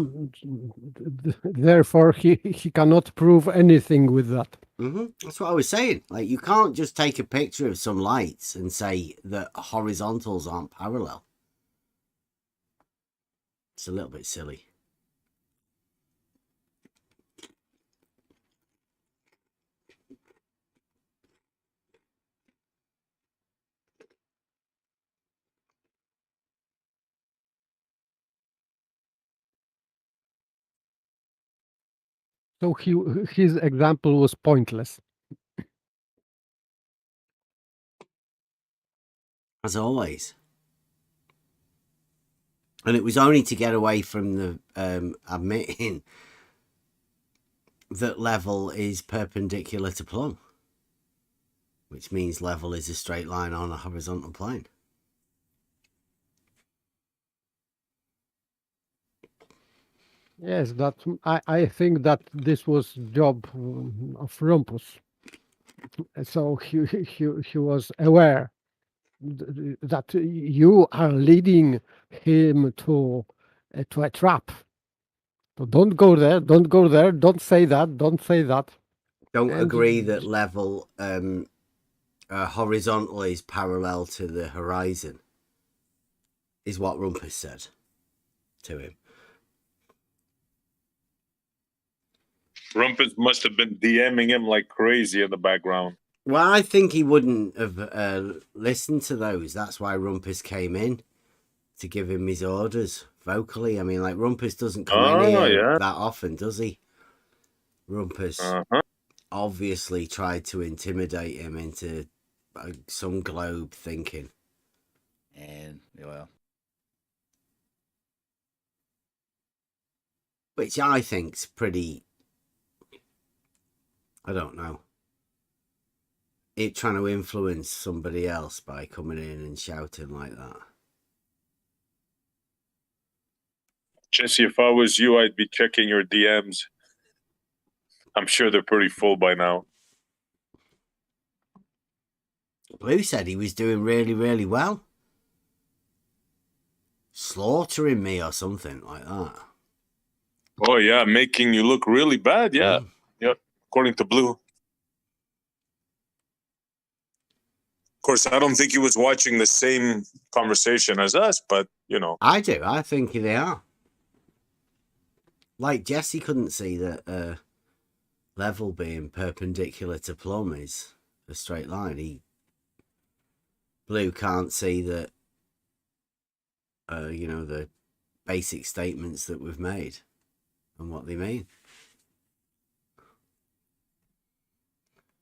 Therefore, he cannot prove anything with that. That's what I was saying. Like, you can't just take a picture of some lights and say that horizontals aren't parallel. It's a little bit silly. So his example was pointless. As always. And it was only to get away from the admitting that level is perpendicular to plumb, which means level is a straight line on a horizontal plane. Yes, that I think that this was job of Rumpus. So he was aware that you are leading him to a trap. So don't go there. Don't go there. Don't say that. Don't say that. Don't And agree that level horizontal is parallel to the horizon, is what Rumpus said to him. Rumpus must have been DMing him like crazy in the background. Well, I think he wouldn't have listened to those. That's why Rumpus came in to give him his orders vocally. I mean, like, Rumpus doesn't come in here that often, does he? Rumpus obviously tried to intimidate him into some globe thinking. And, well, which I think's pretty, I don't know, it trying to influence somebody else by coming in and shouting like that. Jesse, if I was you, I'd be checking your DMs. I'm sure they're pretty full by now. Blue said he was doing really, really well. Slaughtering me or something like that. Oh, yeah, making you look really bad. Yeah, yeah, according to Blue. Of course, I don't think he was watching the same conversation as us, but, you know. I do. I think they are. Like, Jesse couldn't see that level being perpendicular to plumb is a straight line. Blue can't see that, you know, the basic statements that we've made and what they mean.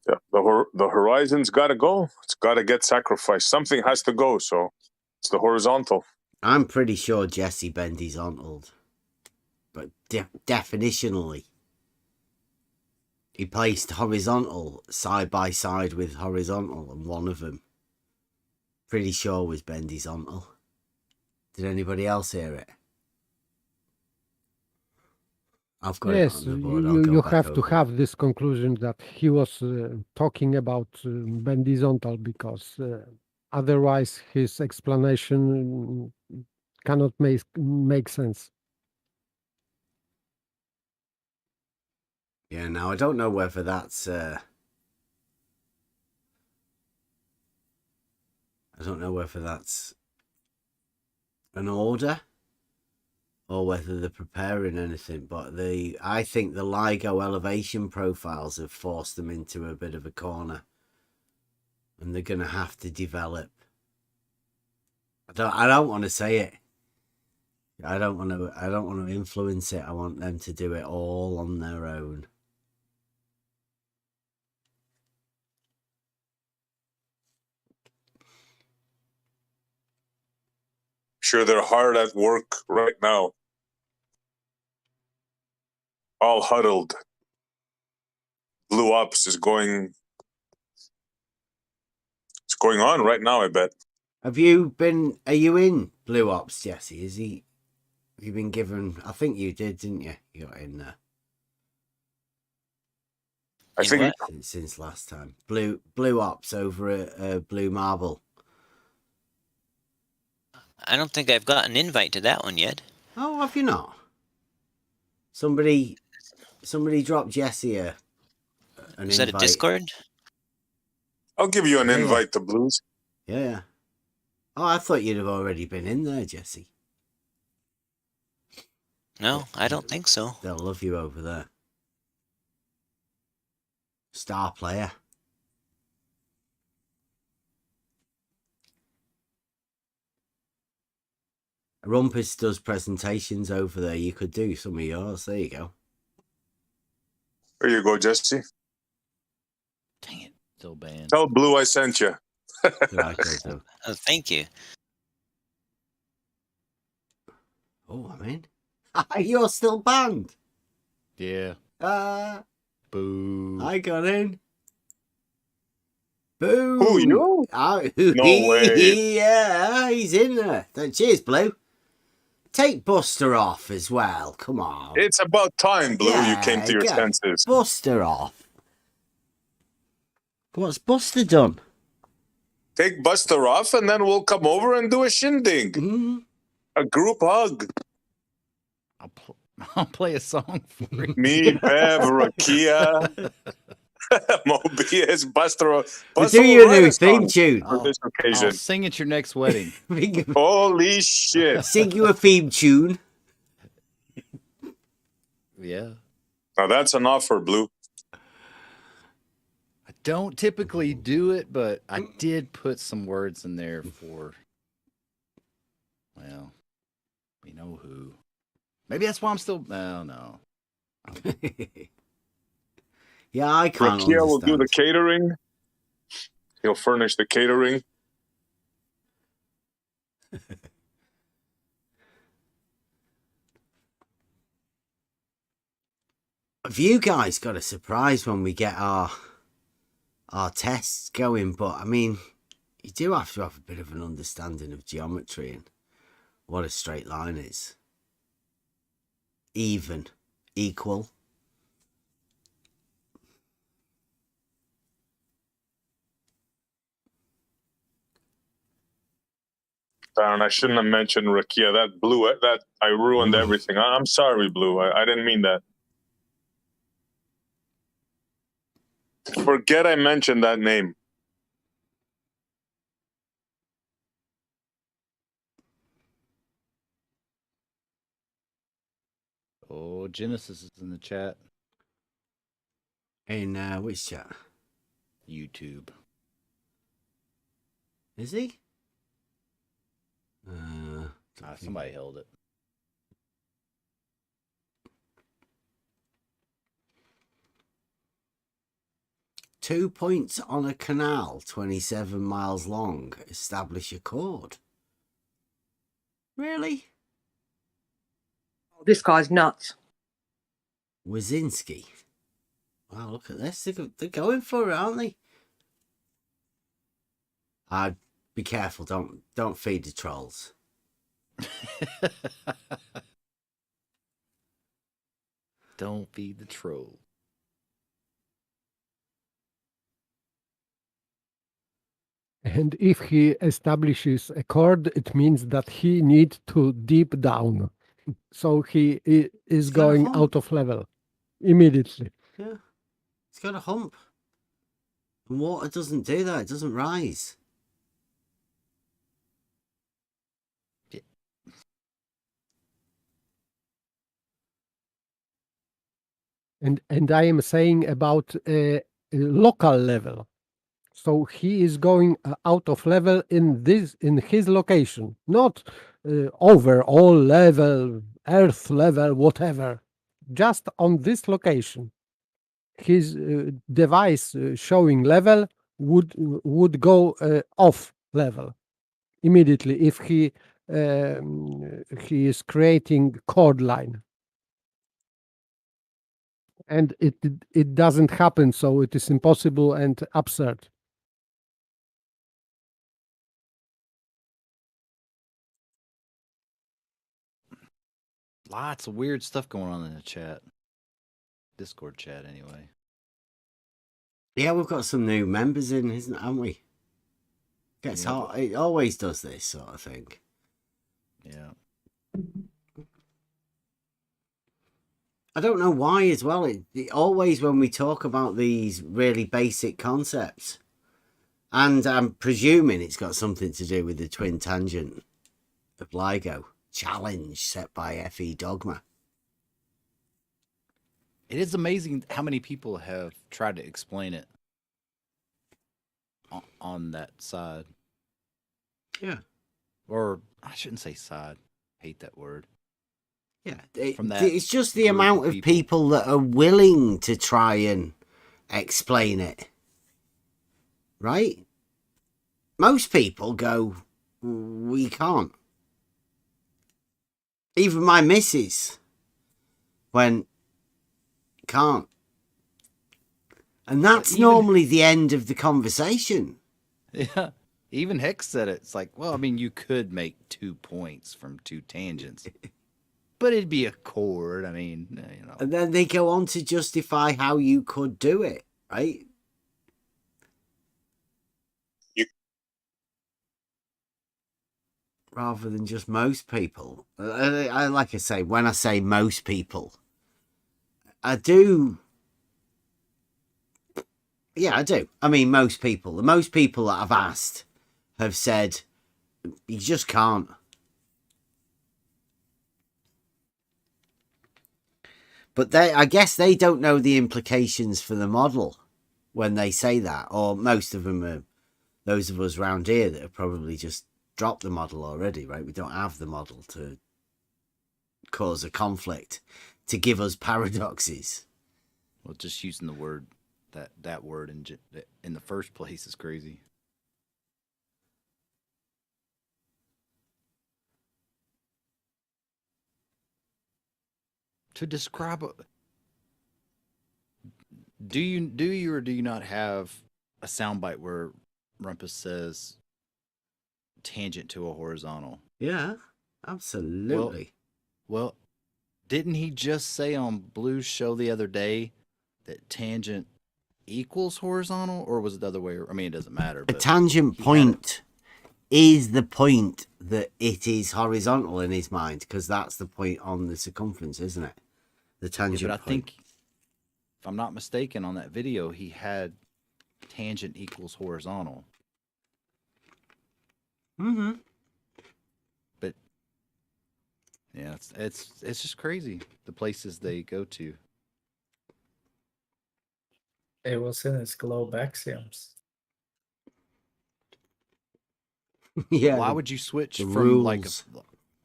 Yeah, the horizon's got to go. It's got to get sacrificed. Something has to go, so it's the horizontal. I'm pretty sure Jesse horizontal, but definitionally, he placed horizontal side by side with horizontal, and one of them, pretty sure, was horizontal. Did anybody else hear it? I've got it on the board. you have to have this conclusion that he was talking about bendizontal because otherwise his explanation cannot make sense. Yeah, now I don't know whether that's I don't know whether that's an order or whether they're preparing anything, but I think the LIGO elevation profiles have forced them into a bit of a corner, and they're going to have to develop. I don't want to say it. I don't want to influence it. I want them to do it all on their own. Sure, they're hard at work right now. All huddled. Blue Ops is going. It's going on right now, I bet. Are you in Blue Ops, Jesse? Have you been given? I think you did, didn't you? You got in there. I think since last time. Blue Ops over at Blue Marble. I don't think I've got an invite to that one yet. Oh, have you not? Somebody dropped Jesse an Is that invite. a Discord? I'll give you an invite to Blues. Yeah. Oh, I thought you'd have already been in there, Jesse. No, I don't think so. They'll love you over there. Star player. Rumpus does presentations over there. You could do some of yours. There you go. There you go, Jesse. Dang it. Still banned. Tell Blue I sent you. Oh, thank you. Oh, I'm in. You're still banned. Yeah. Boo. I got in. Boo. Who, you? No way. Yeah, he's in there. Cheers, Blue. Take Buster off as well. Come on. It's about time, Blue, you came to your senses. Buster off. What's Buster done? Take Buster off, and then we'll come over and do a shindig. A group hug. I'll play a song for you. Me, Bev, Rakia, Mobius, Buster. We'll do you a new theme tune. For this occasion. I'll sing at your next wedding. Holy shit. Sing you a theme tune. Yeah. Now that's an offer, Blue. I don't typically do it, but I did put some words in there for, well, you know who. Maybe that's why I'm still, no. Yeah, I can't Rakia will understand. do the catering. He'll furnish the catering. Have you guys got a surprise when we get our tests going? But I mean, you do have to have a bit of an understanding of geometry and what a straight line is. Even, equal. Darren, I shouldn't have mentioned Rakia. That Blue, that I ruined everything. I'm sorry, Blue. I didn't mean that. Forget I mentioned that name. Oh, Genesis is in the chat. In which chat? YouTube. Is he? Somebody held it. Two points on a canal 27 miles long establish a chord. Really? This guy's nuts. Wazinski. Wow, look at this. They're going for it, aren't they? I'd be careful. Don't feed the trolls. Don't feed the troll. And if he establishes a chord, it means that he needs to deep down. So he is going out of level immediately. Yeah. It's got a hump. And water doesn't do that. It doesn't rise. And I am saying about a local level. So he is going out of level in his location, not over all level, earth level, whatever. Just on this location. His device showing level would go off level immediately if he is creating chord line. And it doesn't happen, so it is impossible and absurd. Lots of weird stuff going on in the chat. Discord chat, anyway. Yeah, we've got some new members in, haven't we? Gets hot. It always does this sort of thing. Yeah. I don't know why as well. It always, when we talk about these really basic concepts, and I'm presuming it's got something to do with the twin tangent of LIGO challenge set by FE Dogma. It is amazing how many people have tried to explain it on that side. Yeah. Or I shouldn't say side. Hate that word. Yeah. It's just the amount of people that are willing to try and explain it. Right? Most people go, we can't. Even my missus can't. And that's normally the end of the conversation. Yeah. Even Hex said it. It's like, well, I mean, you could make 2 points from 2 tangents. But it'd be a chord. I mean, you know. And then they go on to justify how you could do it, right? rather than just most people. I like I say, when I say most people, I do. Yeah, I do. I mean, most people. The most people that I've asked have said you just can't. But I guess they don't know the implications for the model when they say that, or most of them are those of us round here that have probably just dropped the model already, right? We don't have the model to cause a conflict, to give us paradoxes. Well, just using the word that word in the first place is crazy. To describe do you or do you not have a soundbite where Rumpus says tangent to a horizontal? Yeah, absolutely. Well, didn't he just say on Blue's show the other day that tangent equals horizontal, or was it the other way? I mean, it doesn't matter. A tangent point is the point that it is horizontal in his mind, because that's the point on the circumference, isn't it? The tangent but I point. think, if I'm not mistaken, on that video he had tangent equals horizontal. Mm-hmm. But yeah, it's just crazy the places they go to. It was in its globe axioms. Yeah. Why would you switch the from rules. like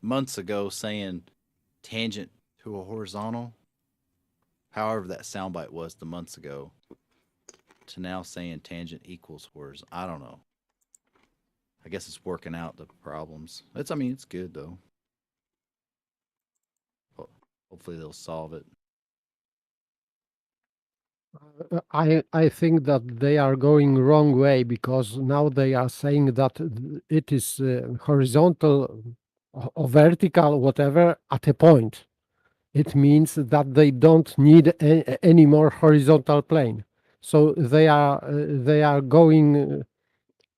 months ago saying tangent to a horizontal, however that soundbite was the months ago, to now saying tangent equals horizontal? I don't know. I guess it's working out the problems. I mean, it's good though. Hopefully they'll solve it. I think that they are going wrong way, because now they are saying that it is horizontal or vertical, whatever, at a point. It means that they don't need any more horizontal plane. So they are going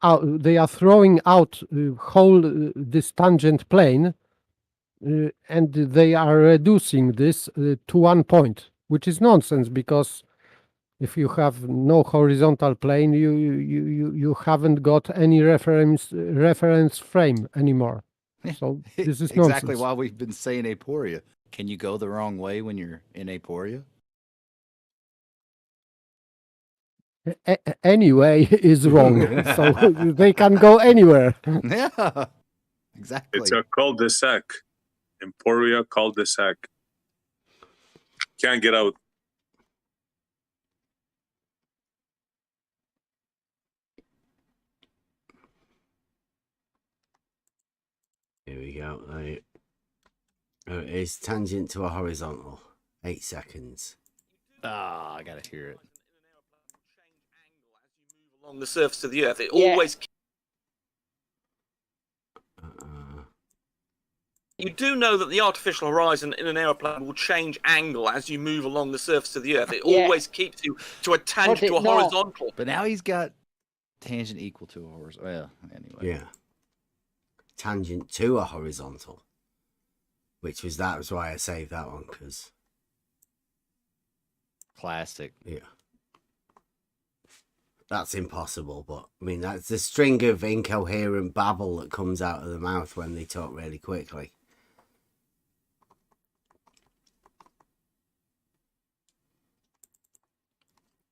out. They are throwing out whole this tangent plane, and they are reducing this to one point, which is nonsense, because if you have no horizontal plane, you haven't got any reference frame anymore. So this is exactly nonsense. why we've been saying aporia. Can you go the wrong way when you're in aporia? Anyway is wrong, so they can go anywhere. Yeah, exactly. It's a cul-de-sac. Emporia cul-de-sac. Can't get out. Here we go. It is tangent to a horizontal. 8 seconds. Ah, I gotta hear it. Along the surface of the Earth, it always. You do know that the artificial horizon in an aeroplane will change angle as you move along the surface of the Earth. It always keeps you to a tangent to a horizontal. But now he's got tangent equal to a horizontal. Well, anyway. Yeah. Tangent to a horizontal. That was why I saved that one, because... Classic. Yeah. That's impossible, but, I mean, that's the string of incoherent babble that comes out of the mouth when they talk really quickly.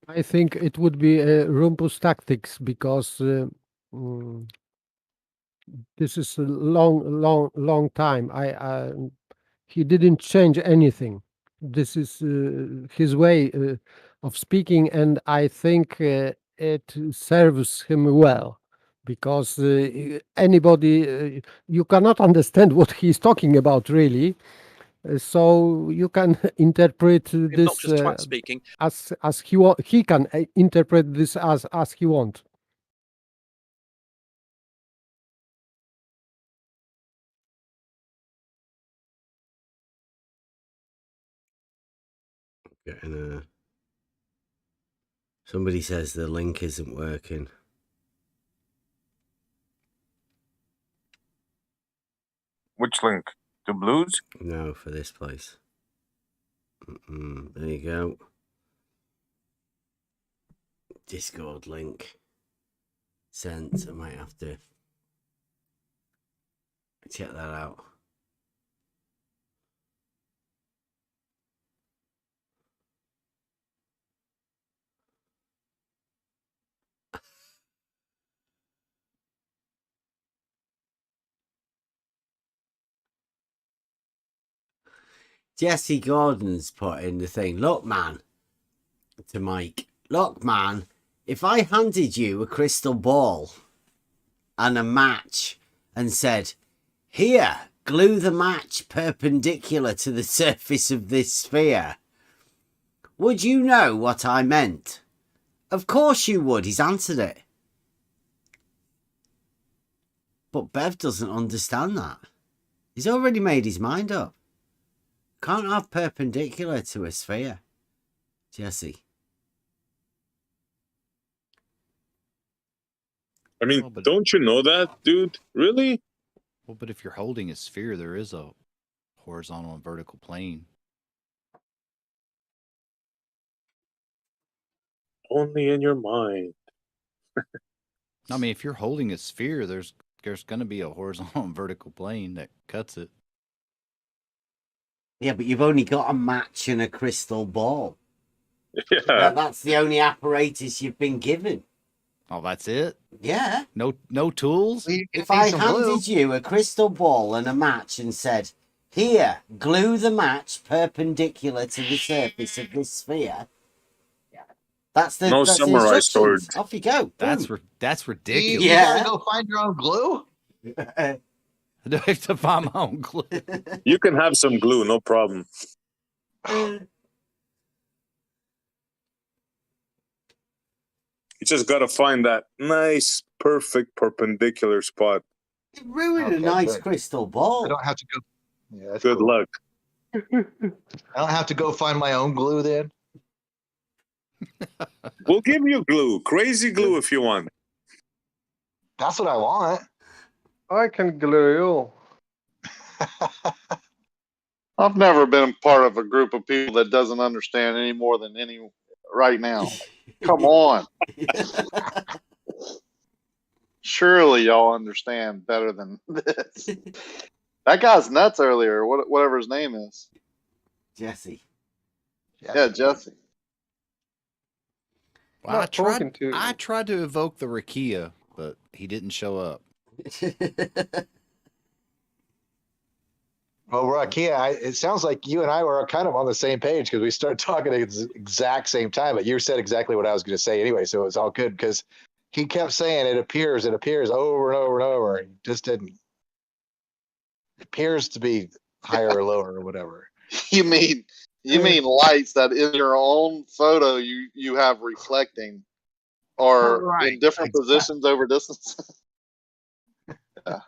I think it would be Rumpus tactics, because this is a long time. He didn't change anything. This is his way of speaking, and I think it serves him well, because anybody you cannot understand what he's talking about, really. So you can interpret this Not just twat speaking. as he can interpret this as he wants. Somebody says the link isn't working. Which link? To Blues? No, for this place. There you go. Discord link. Sent. I might have to check that out. Jesse Gordon's put in the thing. Look, man, to Mike. Look, man, if I handed you a crystal ball and a match and said, here, glue the match perpendicular to the surface of this sphere, would you know what I meant? Of course you would. He's answered it. But Bev doesn't understand that. He's already made his mind up. Can't have perpendicular to a sphere. Jesse. I mean, don't you know that, dude? Really? Well, but if you're holding a sphere, there is a horizontal and vertical plane. Only in your mind. I mean, if you're holding a sphere, there's going to be a horizontal and vertical plane that cuts it. Yeah, but you've only got a match and a crystal ball. Yeah. That's the only apparatus you've been given. Oh, that's it? Yeah. No tools? If I handed you a crystal ball and a match and said, here, glue the match perpendicular to the surface of this sphere. That's the No that's the samurai sword. instructions. Off you go. That's Boom. that's ridiculous. You gotta go find your own glue? Do I have to find my own glue? You can have some glue, no problem. You just gotta find that nice, perfect, perpendicular spot. It ruined a nice crystal ball. I don't have to go. Yeah, that's Good cool. luck. I don't have to go find my own glue then. We'll give you glue, crazy glue if you want. That's what I want. I can glue you. I've never been part of a group of people that doesn't understand any more than any right now. Come on. Surely y'all understand better than this. That guy's nuts earlier, whatever his name is. Jesse. Yeah, Jesse. Well, I tried to evoke the Rakia, but he didn't show up. Well, Rakia, it sounds like you and I were kind of on the same page because we started talking at the exact same time, but you said exactly what I was going to say anyway, so it's all good because he kept saying it appears over and over and over. It just didn't. It appears to be higher or lower or whatever. You mean lights that in your own photo you have reflecting or in different positions over distance? Yeah.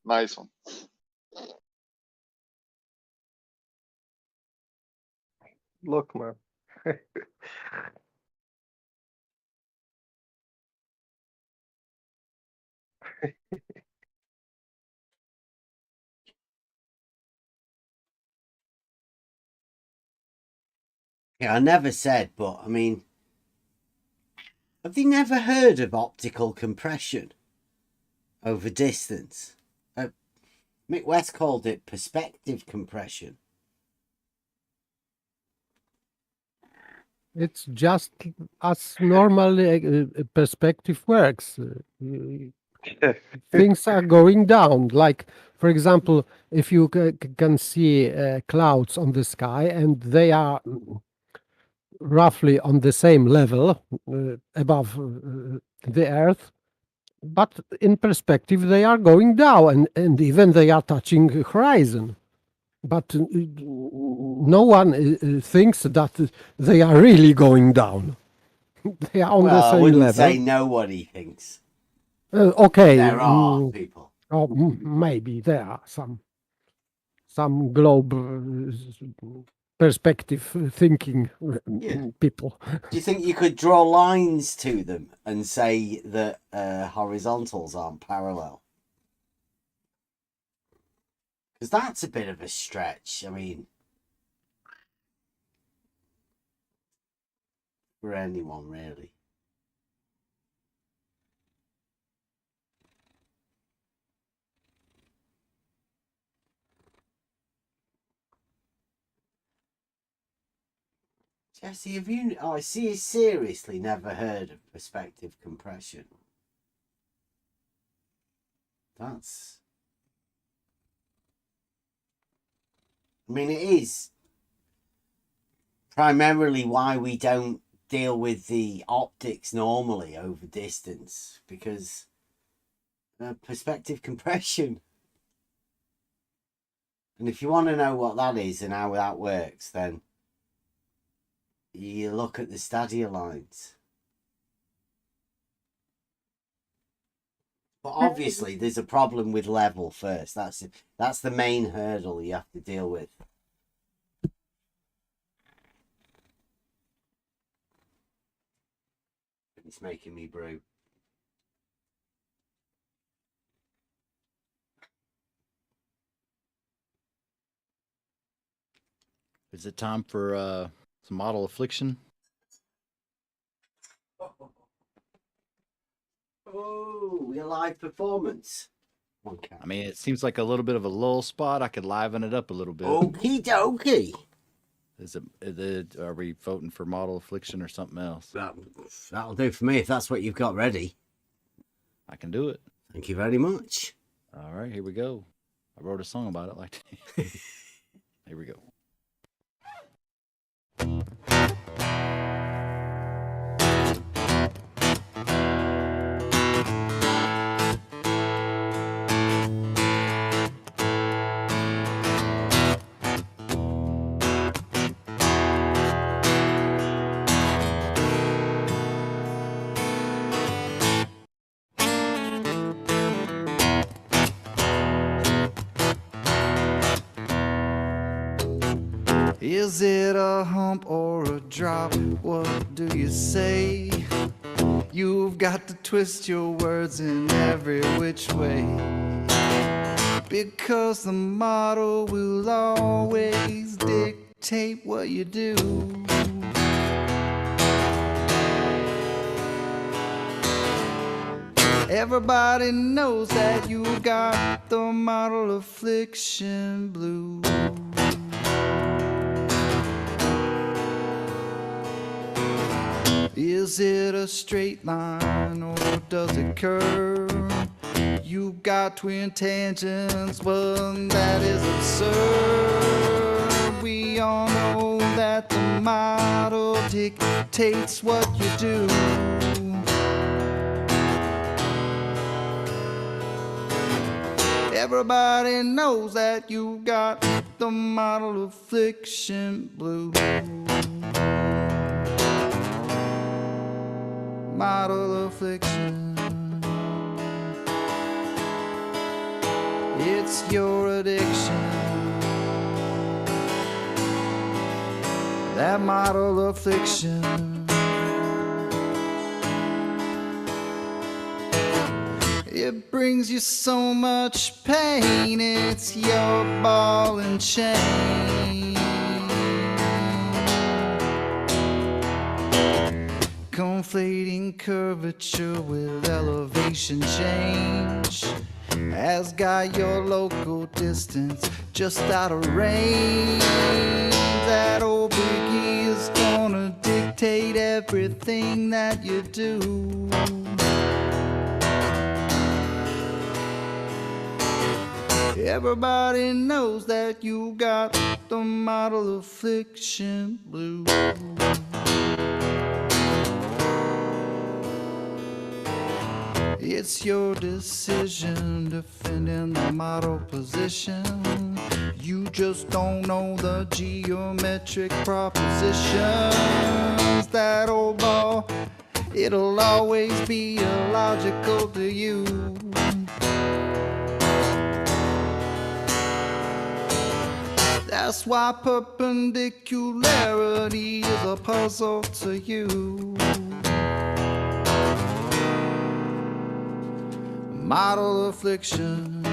Nice one. Look, man. Yeah, I never said, but I mean, have they never heard of optical compression over distance? Mick West called it perspective compression. It's just as normally perspective works. Things are going down. Like, for example, if you can see clouds on the sky and they are roughly on the same level above the Earth, but in perspective they are going down and even they are touching the horizon. But no one thinks that they are really going down. They are on the same I wouldn't level. say nobody thinks. Okay. There are people. Oh, maybe there are some globe perspective thinking people. Do you think you could draw lines to them and say that horizontals aren't parallel? Because that's a bit of a stretch. I mean, for anyone, really. Jesse, have you... Oh, I see you seriously never heard of perspective compression. That's... I mean, it is primarily why we don't deal with the optics normally over distance, because perspective compression. And if you want to know what that is and how that works, then you look at the stadia lines. But obviously there's a problem with level first. That's the main hurdle you have to deal with. It's making me brew. Is it time for some model affliction? Oh, a live performance. Okay. I mean, it seems like a little bit of a lull spot. I could liven it up a little bit. Okie dokie. Are we voting for model affliction or something else? That'll do for me if that's what you've got ready. I can do it. Thank you very much. All right, here we go. I wrote a song about it like Here we go. Is it a hump or a drop? What do you say? You've got to twist your words in every which way, because the model will always dictate what you do. Everybody knows that you got the model affliction blues. Is it a straight line or does it curve? You got twin tangents, one that is absurd. We all know that the model dictates what you do. Everybody knows that you got the model affliction blues. Model affliction. It's your addiction. That model affliction. It brings you so much pain. It's your ball and chain. Conflating curvature with elevation change has got your local distance just out of range. That old boogie is gonna dictate everything that you do. Everybody knows that you got the model affliction blues. It's your decision defending the model position. You just don't know the geometric propositions. That old ball, it'll always be illogical to you. That's why perpendicularity is a puzzle to you. Model affliction.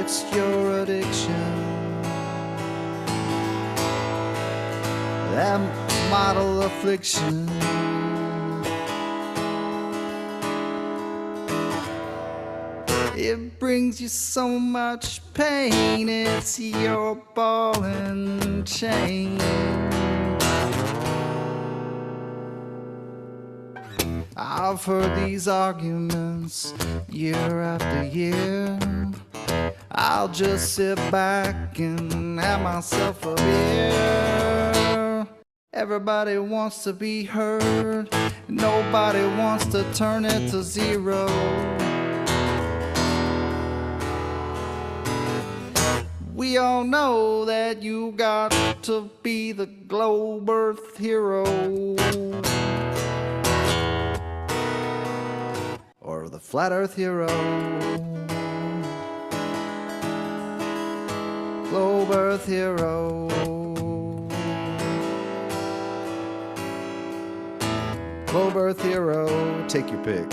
it's your addiction. That model affliction. It brings you so much pain. It's your ball and chain. I've heard these arguments year after year. I'll just sit back and have myself a beer. Everybody wants to be heard. Nobody wants to turn it to zero. We all know that you got to be the globe earth hero. Or the flat earth hero. Globe earth hero. Globe earth hero. Take your pick.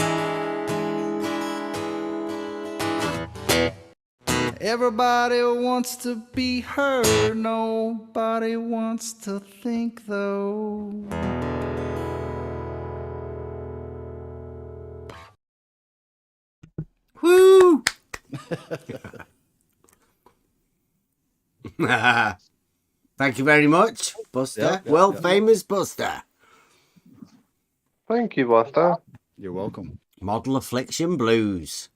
Everybody wants to be heard. Nobody wants to think though. Woo! Thank you very much, Buster. World famous Buster. Thank you, Buster. You're welcome. Model Affliction Blues.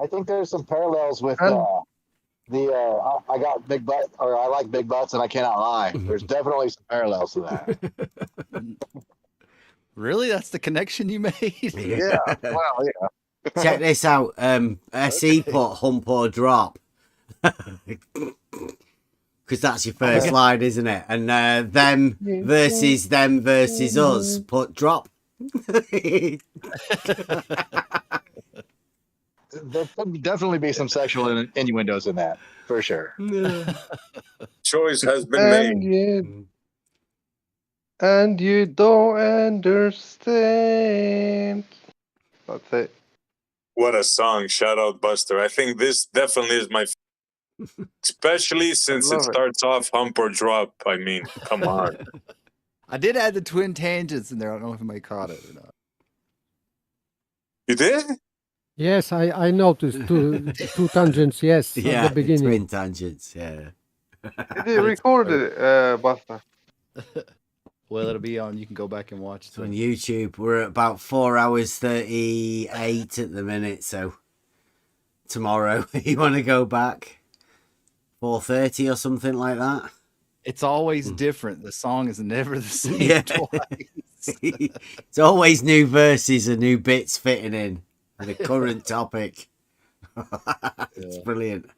I think there's some parallels with I got big butt, or I like big butts, and I cannot lie. There's definitely some parallels to that. Really? That's the connection you made? Yeah. Well, yeah. Check this out. SE put hump or drop. Because that's your first line, isn't it? And them versus us. Put drop. There could definitely be some sexual innuendos in that, for sure. Choice has been made. And you don't understand. That's it. What a song. Shout out Buster. I think this definitely is my especially since it starts off hump or drop. I mean, come on. I did add the twin tangents in there. I don't know if anybody caught it or not. You did? Yes, I noticed two tangents. Yes, Yeah, at the beginning. twin tangents. Yeah. Did you record it, Buster? Well, it'll be on. You can go back and watch it on YouTube. We're at about 4 hours 38 at the minute. So tomorrow, you want to go back 4:30 or something like that. It's always different. The song is never the same Yeah. twice. It's always new verses and new bits fitting in and a current topic. It's brilliant.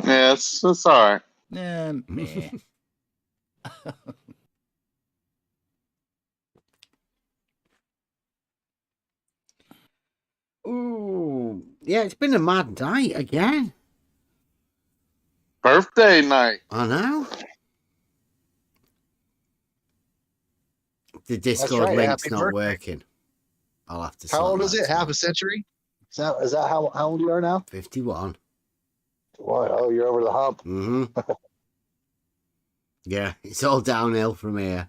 Yeah, it's all right. Nah, meh. Ooh, yeah, it's been a mad night again. Birthday night. I know. The Discord right, link's happy not birthday. working. I'll have to. How old sort is that it? Half a century? Is that how old you are now? 51. What? Oh, you're over the hump. Mm-hmm. Yeah, it's all downhill from here.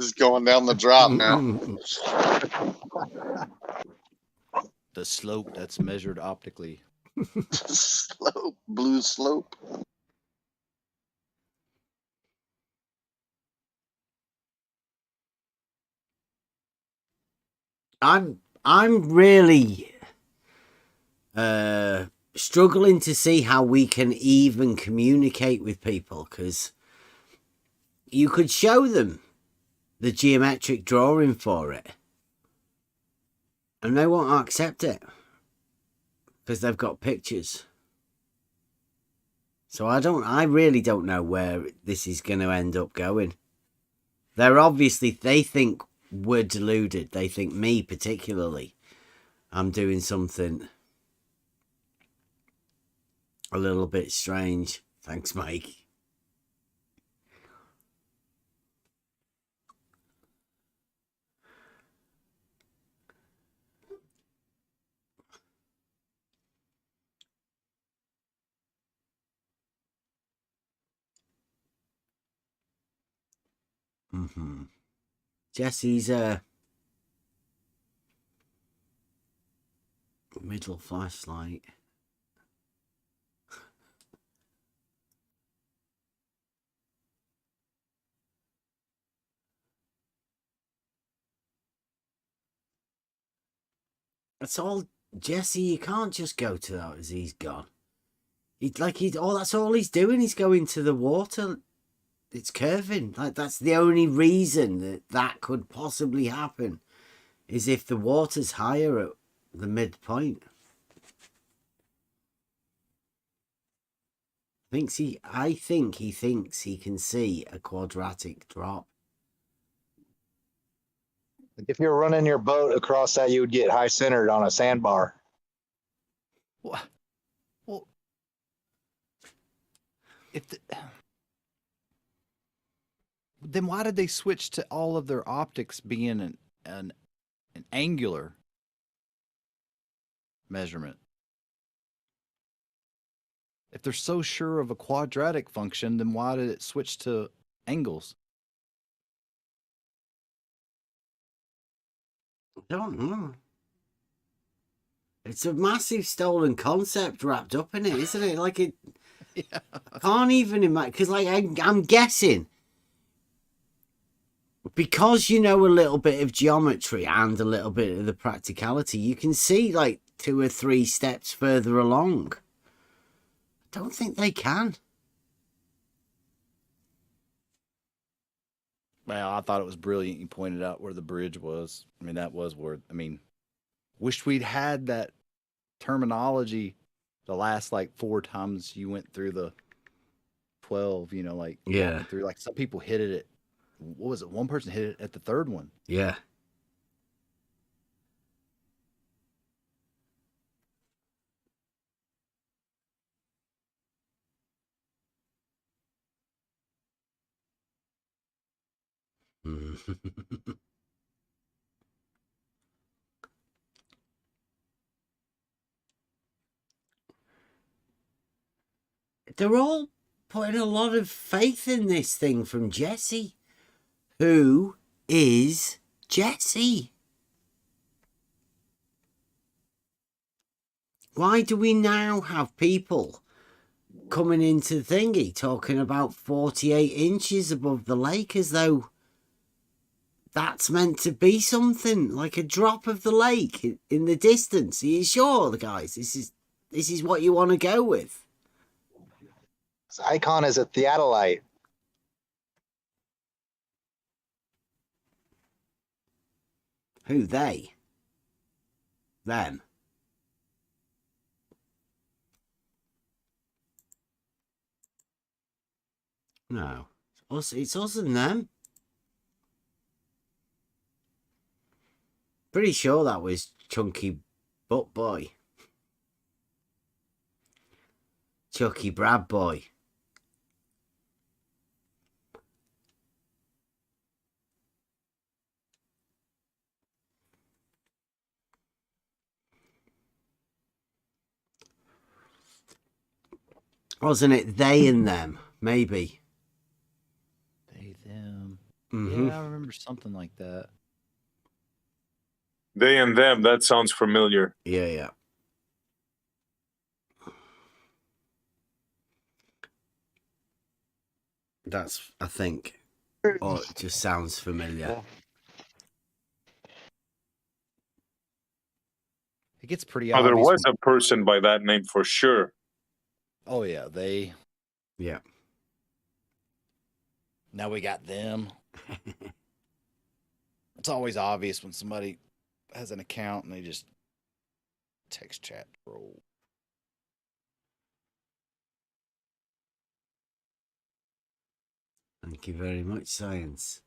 Just going down the drop now. The slope that's measured optically. Slope, blue slope. I'm really struggling to see how we can even communicate with people, because you could show them the geometric drawing for it and they won't accept it because they've got pictures. So I really don't know where this is going to end up going. They think we're deluded. They think me particularly, I'm doing something a little bit strange. Thanks, Mike. Jesse's middle flashlight. That's all, Jesse. You can't just go to that as he's gone. That's all he's doing. He's going to the water. It's curving. Like, that's the only reason that could possibly happen, is if the water's higher at the midpoint. I think he thinks he can see a quadratic drop. If you're running your boat across that, you would get high centered on a sandbar. Well, then why did they switch to all of their optics being an angular measurement? If they're so sure of a quadratic function, then why did it switch to angles? I don't know. It's a massive stolen concept wrapped up in it, isn't it? Like, it yeah. I can't even imagine, because like I'm guessing, because you know a little bit of geometry and a little bit of the practicality, you can see like 2 or 3 steps further along. I don't think they can. Well, I thought it was brilliant. You pointed out where the bridge was. I mean, that was where, wished we'd had that terminology the last like 4 times you went through the 12, Yeah. through, like, some people hit it at, what was it? One person hit it at the 3rd one. Yeah. They're all putting a lot of faith in this thing from Jesse. Who is Jesse? Why do we now have people coming into thingy talking about 48 inches above the lake as though that's meant to be something like a drop of the lake in the distance? Are you sure, guys? This is what you want to go with? This icon is a theodolite. Who, they? Them? No. It's us and them. Pretty sure that was Chunky Butt Boy. Chucky Brad Boy. Wasn't it they and them? Maybe. They, them. Mm-hmm. Yeah, I remember something like that. They and them, that sounds familiar. Yeah. That's, I think, or it just sounds familiar. It gets pretty Oh, obvious. there was a person by that name for sure. Oh, yeah, they. Yeah. Now we got them. It's always obvious when somebody has an account and they just text chat roll. Thank you very much, Science.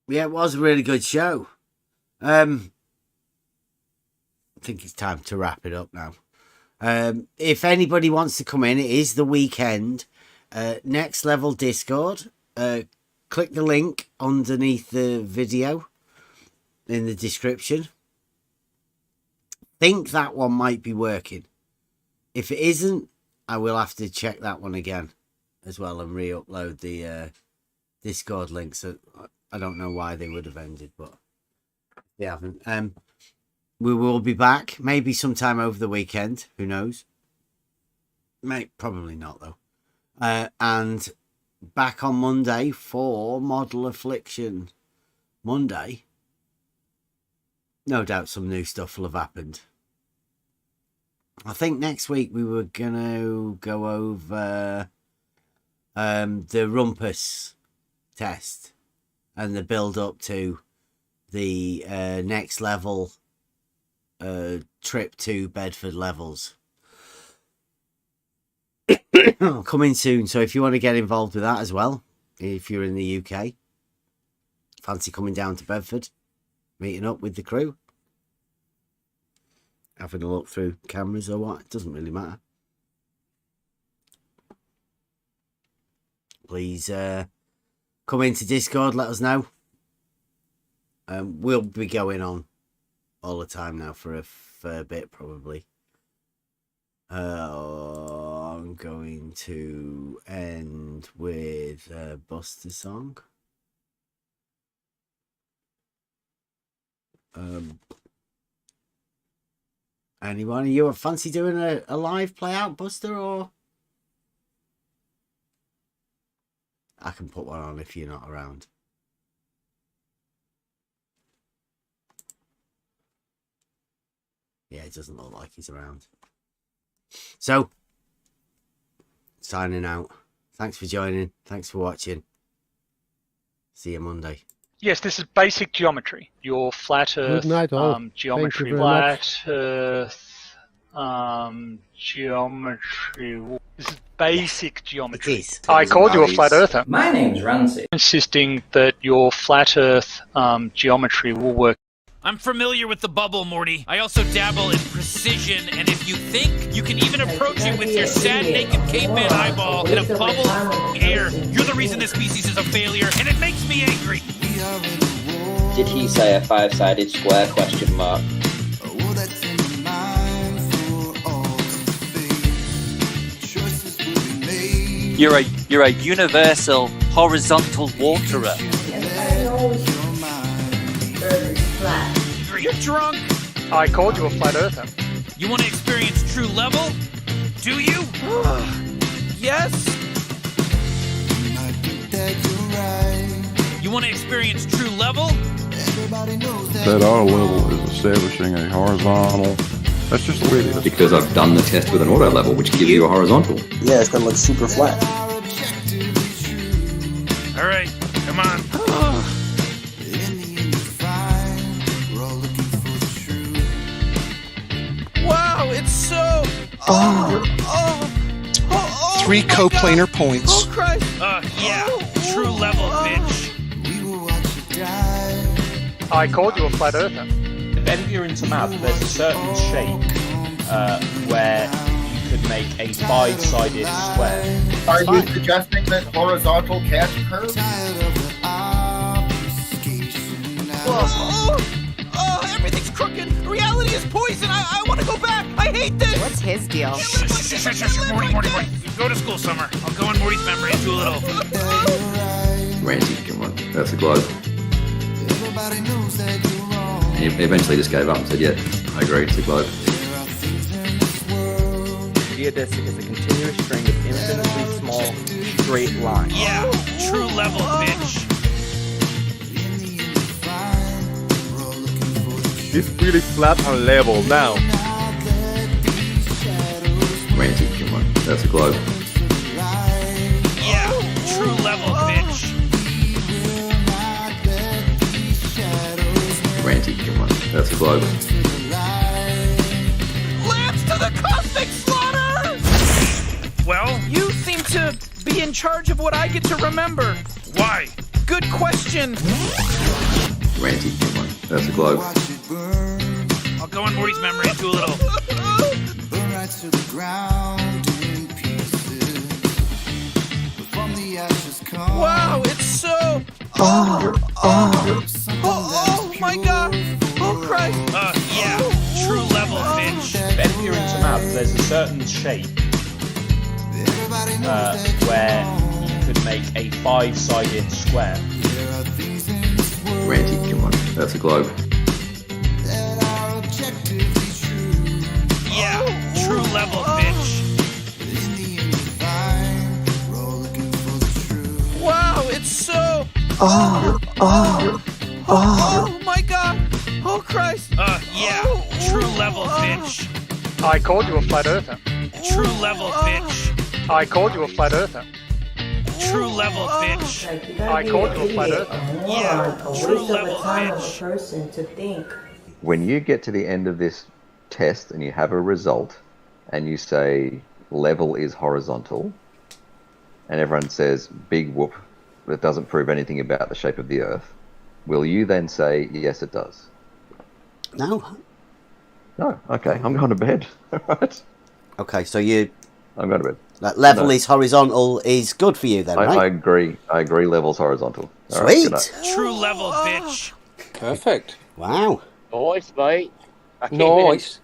Yeah, it was a really good show. I think it's time to wrap it up now. If anybody wants to come in, it is the weekend. Next Level Discord. Click the link underneath the video in the description. Think that one might be working. If it isn't, I will have to check that one again as well and re-upload the Discord links. I don't know why they would have ended, but they haven't. We will be back maybe sometime over the weekend. Who knows? Probably not though. And back on Monday for Model Affliction Monday. No doubt some new stuff will have happened. I think next week we were gonna go over the Rumpus test and the build up to the next level trip to Bedford levels. Coming soon, so if you want to get involved with that as well, if you're in the UK, fancy coming down to Bedford, meeting up with the crew, having a look through cameras or what, it doesn't really matter. Please come into Discord, let us know. We'll be going on all the time now for a fair bit probably. I'm going to end with a Buster song. Anyone? Are you fancy doing a live play out, Buster, or I can put one on if you're not around. Yeah, it doesn't look like he's around. So, signing out. Thanks for joining. Thanks for watching. See you Monday. Yes, this is basic geometry. Your flat Earth Good night, all. geometry. Thank you very much. Flat Earth geometry. This is basic geometry. It is. I called you a flat earther. My name's Ramsey. Insisting that your flat Earth geometry will work. I'm familiar with the bubble, Morty. I also dabble in precision, and if you think you can even approach it with your sad naked caveman eyeball in a bubble of air, you're the reason this species is a failure, and it makes me angry. Did he say a five-sided square question mark? You're a universal horizontal waterer. You're drunk. I called you a flat earther. You want to experience true level? Do you? Yes. You want to experience true level? That auto level is establishing a horizontal. That's just the way it is. Because I've done the test with an auto level, which gives you a horizontal. Yeah, it's gonna look super flat. All right, come on. Wow, it's so. Three coplanar points. Oh Christ! Yeah, true level, bitch. I called you a flat earther. If you're into math, there's a certain shape where you could make a five-sided square. Are you suggesting that horizontal can't curve? Oh, everything's crooked. Reality is poison. I want to go back. I hate this. What's his deal? Morty. Go to school, Summer. I'll go in Morty's memory and do a little. Ranty, come on, that's a globe. He eventually just gave up and said, yeah, I agree, it's a globe. Geodesic is a continuous string of infinitely small, straight lines. Yeah, true level, bitch. It's really flat on level now. Ranty, come on, that's a globe. Yeah, true level, bitch. Ranty, come on, that's a globe. Lance to the cosmic slaughter! Well, you seem to be in charge of what I get to remember. Why? Good question. Ranty, come on, that's a globe. I'll go in Morty's memory and do a little. Wow, it's so. Oh my god! Oh Christ! Yeah, true level, bitch. If you're into math, there's a certain shape where you could to make a 5-sided square. Ranty, come on. That's a globe. Yeah, true level, bitch. Wow, it's so. Oh my god! Oh Christ! Yeah, true level, bitch. I called you a flat earther. True level, bitch. I called you a flat earther. True level, bitch. I called you a flat earther. Yeah, true level, bitch. When you get to the end of this test and you have a result and you say level is horizontal and everyone says big whoop, that doesn't prove anything about the shape of the earth, will you then say yes it does? No. No. Okay, I'm going to bed. All right. Okay, so I'm going to bed. That level is horizontal is good for you then, right? I agree. I agree. Level's horizontal. All right, Sweet. good night. True level, bitch. Perfect. Wow. Nice, mate. I keep Nice.